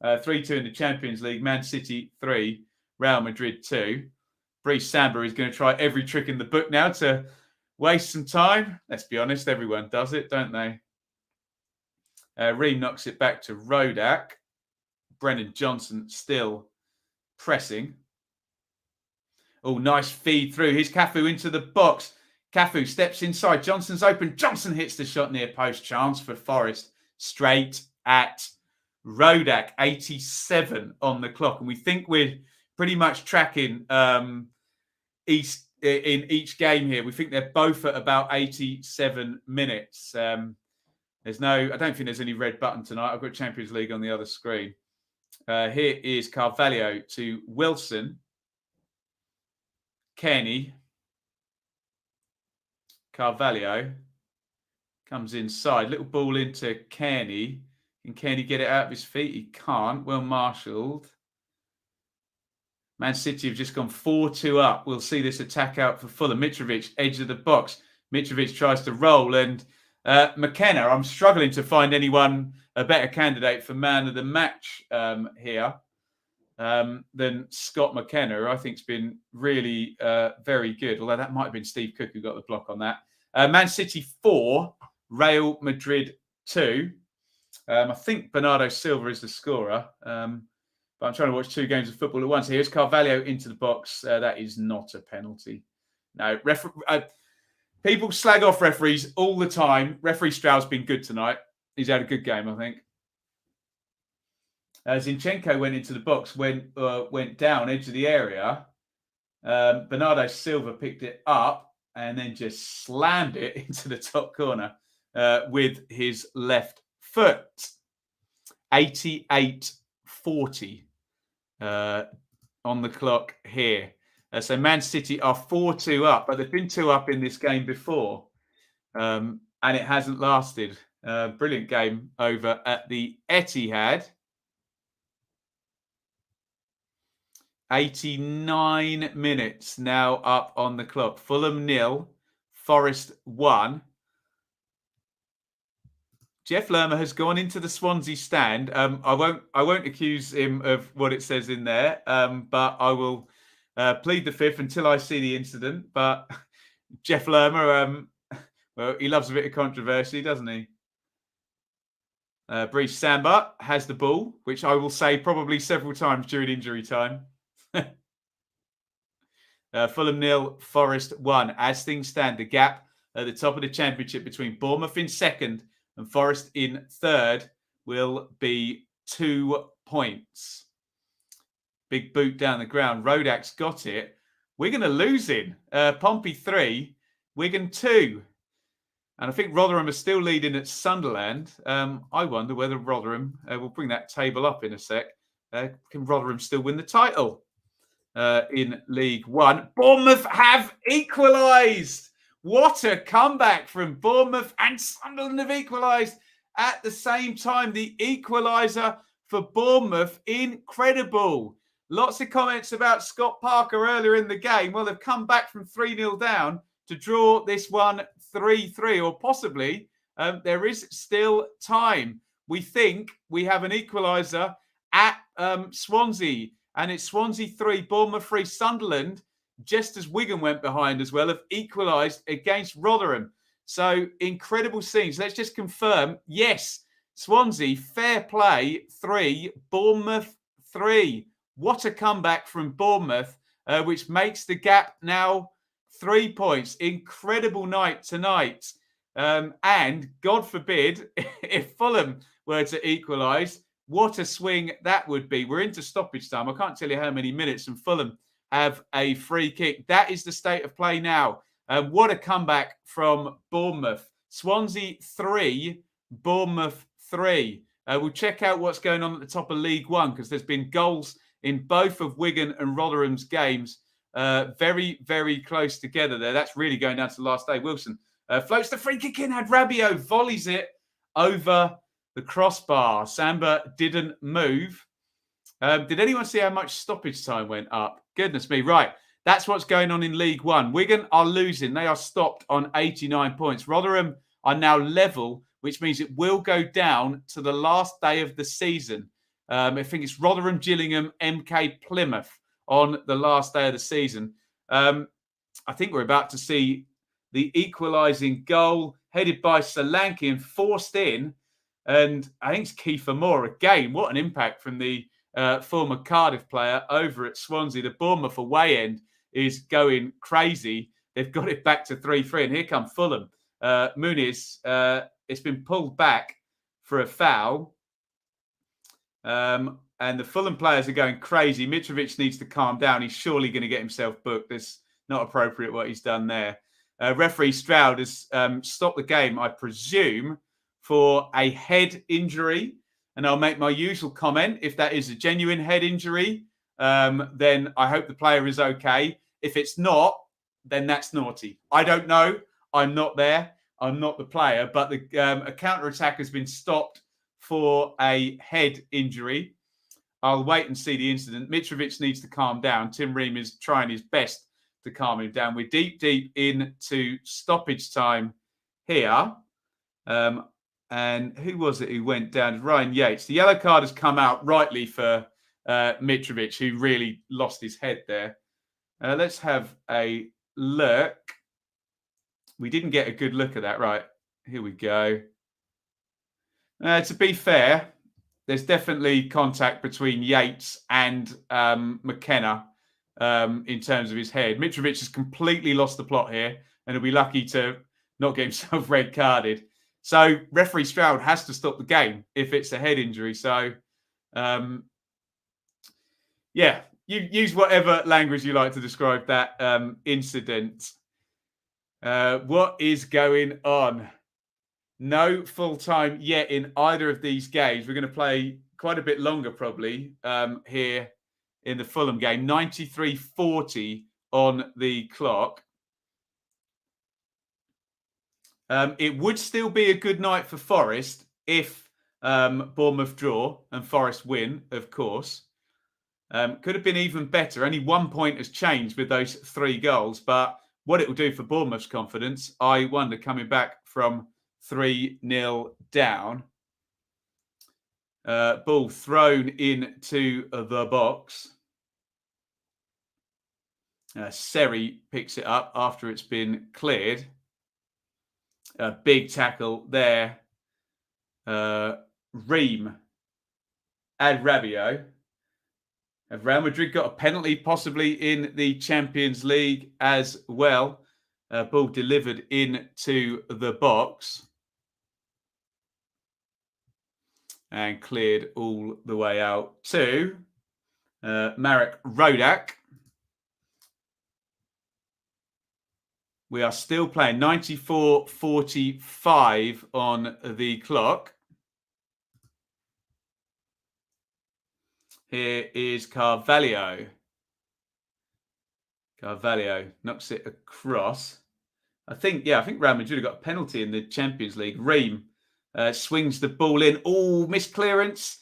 3-2 in the Champions League. Man City 3, Real Madrid 2. Brice Samba is going to try every trick in the book now to waste some time. Let's be honest, everyone does it, don't they? Ream knocks it back to Ruddock. Brennan Johnson still pressing. Oh, nice feed through. Here's Cafu into the box. Cafu steps inside. Johnson's open. Johnson hits the shot near post. Chance for Forest straight at Ruddock. 87 on the clock. And we think we're pretty much tracking East in each game here. We think they're both at about 87 minutes. I don't think there's any red button tonight. I've got Champions League on the other screen. Here is Carvalho to Wilson. Kenny. Carvalho comes inside. Little ball into Kenny. Can Kenny get it out of his feet? He can't. Well marshalled. Man City have just gone 4-2 up. We'll see this attack out for Fulham. Mitrovic, edge of the box. Mitrovic tries to roll. And McKenna, I'm struggling to find anyone a better candidate for man of the match here than Scott McKenna, who I think has been really very good. Although that might have been Steve Cook who got the block on that. Man City 4, Real Madrid 2. I think Bernardo Silva is the scorer. But I'm trying to watch 2 games of football at once. Here's Carvalho into the box. That is not a penalty. No, people slag off referees all the time. Referee Stroud's been good tonight. He's had a good game, I think. Zinchenko went into the box, went down, edge of the area. Bernardo Silva picked it up and then just slammed it into the top corner with his left foot. 88-40 on the clock here. So Man City are 4-2 up, but they've been 2 up in this game before, and it hasn't lasted. Brilliant game over at the Etihad. 89 minutes now up on the clock. Fulham 0, Forest 1. Jeff Lerma has gone into the Swansea stand. I won't accuse him of what it says in there, but I will plead the fifth until I see the incident. But Jeff Lerma, well, he loves a bit of controversy, doesn't he? Breach Samba has the ball, which I will say probably several times during injury time. Fulham 0, Forest 1. As things stand, the gap at the top of the championship between Bournemouth in second and Forest in third will be 2 points. Big boot down the ground. Ruddock's got it. Wigan are losing. Pompey 3, Wigan 2. And I think Rotherham are still leading at Sunderland. I wonder whether Rotherham, we'll bring that table up in a sec, can Rotherham still win the title in League One? Bournemouth have equalised. What a comeback from Bournemouth, and Sunderland have equalised at the same time. The equaliser for Bournemouth, incredible. Lots of comments about Scott Parker earlier in the game. Well, they've come back from 3-0 down to draw this one 3-3, or possibly there is still time. We think we have an equaliser at Swansea, and it's Swansea 3, Bournemouth 3. Sunderland, just as Wigan went behind as well, have equalised against Rotherham. So incredible scenes. Let's just confirm. Yes, Swansea, fair play 3, Bournemouth 3. What a comeback from Bournemouth, which makes the gap now 3 points. Incredible night tonight. And God forbid, if Fulham were to equalise, what a swing that would be. We're into stoppage time. I can't tell you how many minutes, and Fulham have a free kick. That is the state of play now. What a comeback from Bournemouth. Swansea 3, Bournemouth 3. We'll check out what's going on at the top of League One, because there's been goals in both of Wigan and Rotherham's games. Very, very close together there. That's really going down to the last day. Wilson floats the free kick in. Had Rabiot, volleys it over the crossbar. Samba didn't move. Did anyone see how much stoppage time went up? Goodness me. Right. That's what's going on in League One. Wigan are losing. They are stopped on 89 points. Rotherham are now level, which means it will go down to the last day of the season. I think it's Rotherham, Gillingham, MK, Plymouth on the last day of the season. I think we're about to see the equalising goal headed by Solanke and forced in. And I think it's Kiefer Moore again. What an impact from the former Cardiff player over at Swansea. The Bournemouth away end is going crazy. They've got it back to 3-3. And here come Fulham. Muniz, it's been pulled back for a foul. And the Fulham players are going crazy. Mitrovic needs to calm down. He's surely going to get himself booked. It's not appropriate what he's done there. Referee Stroud has stopped the game, I presume, for a head injury. And I'll make my usual comment. If that is a genuine head injury, then I hope the player is okay. If it's not, then that's naughty. I don't know. I'm not there. I'm not the player. But a counter-attack has been stopped for a head injury. I'll wait and see the incident. Mitrovic needs to calm down. Tim Ream is trying his best to calm him down. We're deep into stoppage time here. And who was it who went down? Ryan Yates. The yellow card has come out rightly for Mitrovic, who really lost his head there. Let's have a look. We didn't get a good look at that. Right, here we go. To be fair, there's definitely contact between Yates and McKenna in terms of his head. Mitrovic has completely lost the plot here, and he'll be lucky to not get himself red carded. So referee Stroud has to stop the game if it's a head injury. So, yeah, you use whatever language you like to describe that incident. What is going on? No full-time yet in either of these games. We're going to play quite a bit longer probably here in the Fulham game. 93:40 on the clock. It would still be a good night for Forest if Bournemouth draw and Forest win, of course. Could have been even better. Only 1 point has changed with those 3 goals. But what it will do for Bournemouth's confidence, I wonder, coming back from 3-0 down. Ball thrown into the box. Seri picks it up after it's been cleared. A big tackle there. Ream, and Rabiot. Have Real Madrid got a penalty possibly in the Champions League as well? Ball delivered into the box and cleared all the way out to Marek Ruddock. We are still playing 94:45 on the clock. Here is Carvalho. Carvalho knocks it across. I think Real Madrid have got a penalty in the Champions League. Ream swings the ball in. Oh, missed clearance.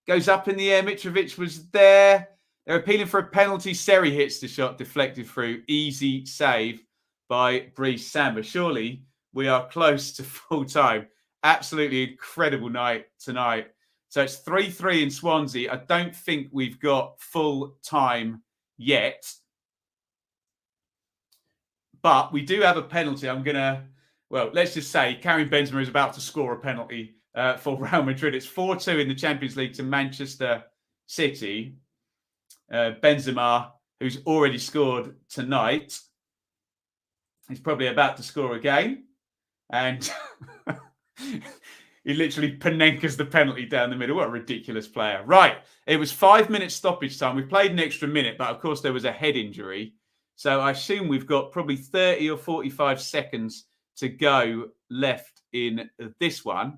Goes up in the air. Mitrovic was there. They're appealing for a penalty. Seri hits the shot, deflected through. Easy save by Brice Samba. Surely we are close to full time. Absolutely incredible night tonight. So it's 3-3 in Swansea. I don't think we've got full time yet. But we do have a penalty. Let's just say Karim Benzema is about to score a penalty for Real Madrid. It's 4-2 in the Champions League to Manchester City. Benzema, who's already scored tonight, he's probably about to score again. And he literally Panenkas the penalty down the middle. What a ridiculous player. Right. It was 5 minutes stoppage time. We played an extra minute, but of course there was a head injury. So I assume we've got probably 30 or 45 seconds to go left in this one.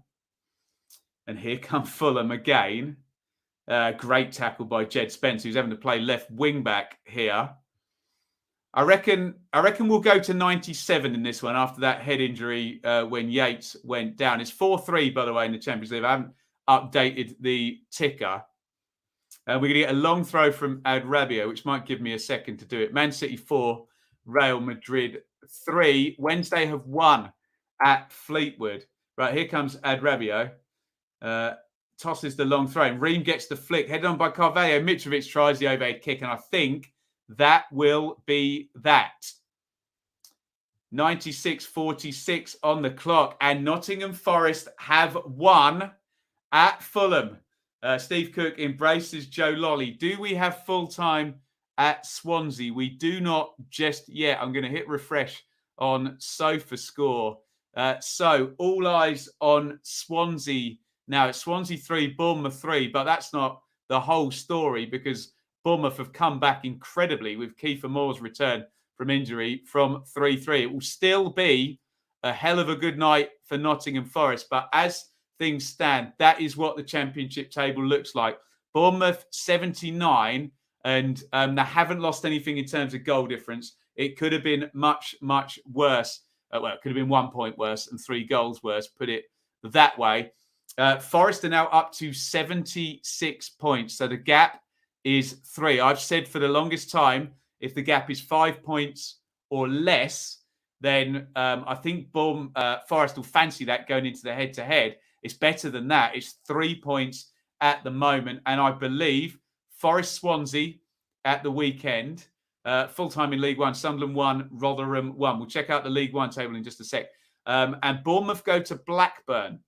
And here come Fulham again. Great tackle by Jed Spence, who's having to play left wing back here. I reckon we'll go to 97 in this one after that head injury when Yates went down. It's 4-3, by the way, in the Champions League. I haven't updated the ticker. We're going to get a long throw from Adrabio, which might give me a second to do it. Man City 4, Real Madrid 3. Wednesday have won at Fleetwood. Right, here comes Adrabio. Tosses the long throw. And Ream gets the flick. Headed on by Carvalho. Mitrovic tries the overhead kick, and I think that will be that. 96:46 on the clock. And Nottingham Forest have won at Fulham. Steve Cook embraces Joe Lolly. Do we have full time at Swansea? We do not just yet. I'm going to hit refresh on SofaScore. So all eyes on Swansea. Now it's Swansea 3, Bournemouth 3, but that's not the whole story because Bournemouth have come back incredibly with Kiefer Moore's return from injury from 3-3. It will still be a hell of a good night for Nottingham Forest, but as things stand, that is what the championship table looks like. Bournemouth 79, and they haven't lost anything in terms of goal difference. It could have been much, much worse. It could have been 1 point worse and 3 goals worse, put it that way. Forest are now up to 76 points. So the gap is 3. I've said for the longest time, if the gap is 5 points or less, then I think Forest will fancy that going into the head-to-head. It's better than that. It's 3 points at the moment. And I believe Forest Swansea at the weekend, full-time in League One, Sunderland 1, Rotherham 1. We'll check out the League One table in just a sec. And Bournemouth go to Blackburn.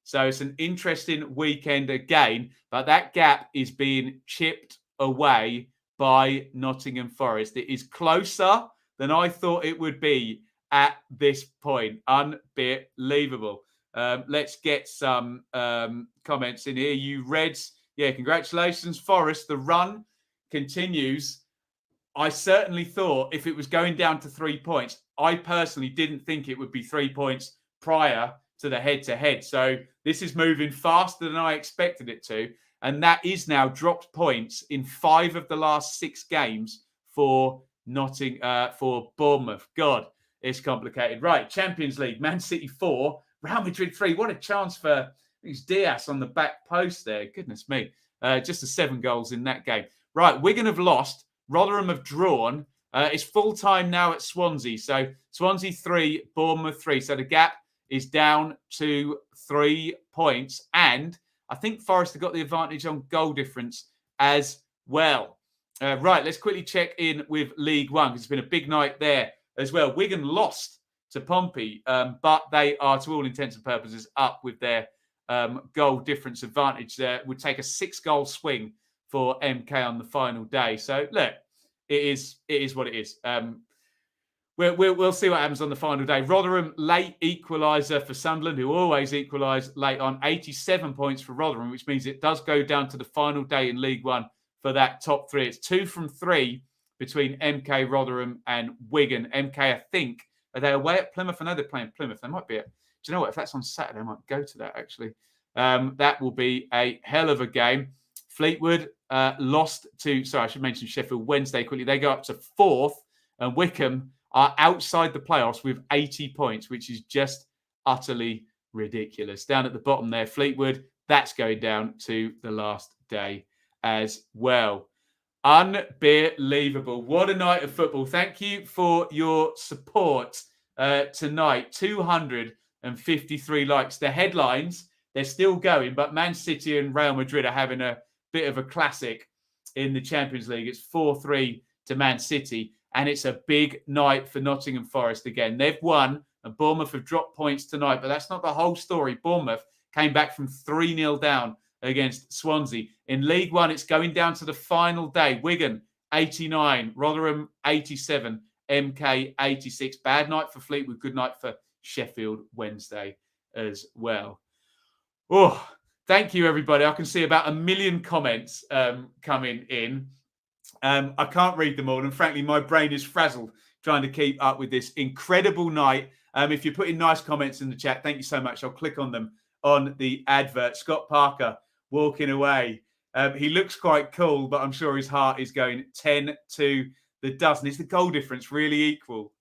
So it's an interesting weekend again. But that gap is being chipped away by Nottingham Forest. It is closer than I thought it would be at this point. Unbelievable. Let's get some comments in here. You Reds, congratulations, Forest. The run continues. I certainly thought if it was going down to 3 points, I personally didn't think it would be 3 points prior to the head-to-head. So this is moving faster than I expected it to. And that is now dropped points in 5 of the last 6 games for Bournemouth. God, it's complicated. Right, Champions League, Man City 4, Real Madrid 3. What a chance for Diaz on the back post there. Goodness me. Just the 7 goals in that game. Right, Wigan have lost. Rotherham have drawn. It's full-time now at Swansea. So Swansea 3, Bournemouth 3. So the gap is down to 3 points. And I think Forest have got the advantage on goal difference as well. Right, let's quickly check in with League One because it's been a big night there as well. Wigan lost to Pompey, but they are, to all intents and purposes, up with their goal difference advantage there. Would take a 6-goal swing for MK on the final day. So look, it is what it is. We'll see what happens on the final day. Rotherham, late equaliser for Sunderland, who always equalise late on. 87 points for Rotherham, which means it does go down to the final day in League One for that top 3. It's 2 from 3 between MK, Rotherham and Wigan. MK, I think, are they away at Plymouth? I know they're playing Plymouth. They might be at... Do you know what? If that's on Saturday, I might go to that, actually. That will be a hell of a game. Fleetwood lost to... Sorry, I should mention Sheffield Wednesday quickly. They go up to 4th, and Wycombe are outside the playoffs with 80 points, which is just utterly ridiculous. Down at the bottom there, Fleetwood, that's going down to the last day as well. Unbelievable. What a night of football. Thank you for your support tonight. 253 likes. The headlines, they're still going, but Man City and Real Madrid are having a bit of a classic in the Champions League. It's 4-3 to Man City, and it's a big night for Nottingham Forest again. They've won, and Bournemouth have dropped points tonight, but that's not the whole story. Bournemouth came back from 3-0 down against Swansea. In League One, it's going down to the final day. Wigan, 89. Rotherham, 87. MK, 86. Bad night for Fleetwood. Good night for Sheffield Wednesday as well. Oh, thank you, everybody. I can see about 1 million comments coming in. I can't read them all. And frankly, my brain is frazzled trying to keep up with this incredible night. If you're putting nice comments in the chat, thank you so much. I'll click on them on the advert. Scott Parker walking away. He looks quite cool, but I'm sure his heart is going 10 to the dozen. Is the goal difference really equal?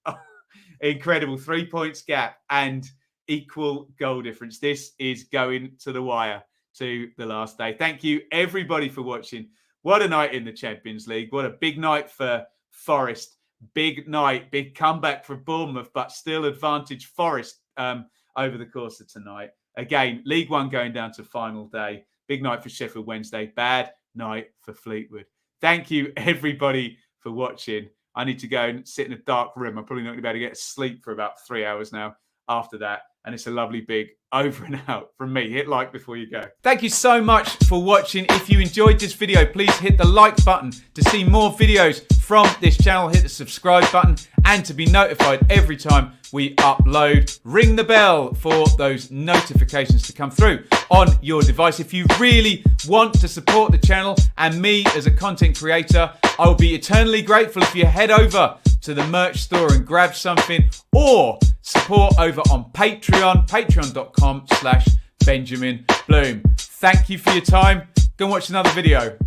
Incredible. 3 points gap and equal goal difference. This is going to the wire to the last day. Thank you, everybody, for watching. What a night in the Champions League. What a big night for Forest. Big night, big comeback for Bournemouth, but still advantage Forest over the course of tonight. Again, League One going down to final day. Big night for Sheffield Wednesday. Bad night for Fleetwood. Thank you, everybody, for watching. I need to go and sit in a dark room. I'm probably not going to be able to get sleep for about 3 hours now after that. And it's a lovely big over and out from me. Hit like before you go. Thank you so much for watching. If you enjoyed this video, please hit the like button to see more videos from this channel. Hit the subscribe button and to be notified every time we upload. Ring the bell for those notifications to come through on your device. If you really want to support the channel and me as a content creator, I will be eternally grateful if you head over to the merch store and grab something, or support over on Patreon, patreon.com/Benjamin Bloom. Thank you for your time. Go and watch another video.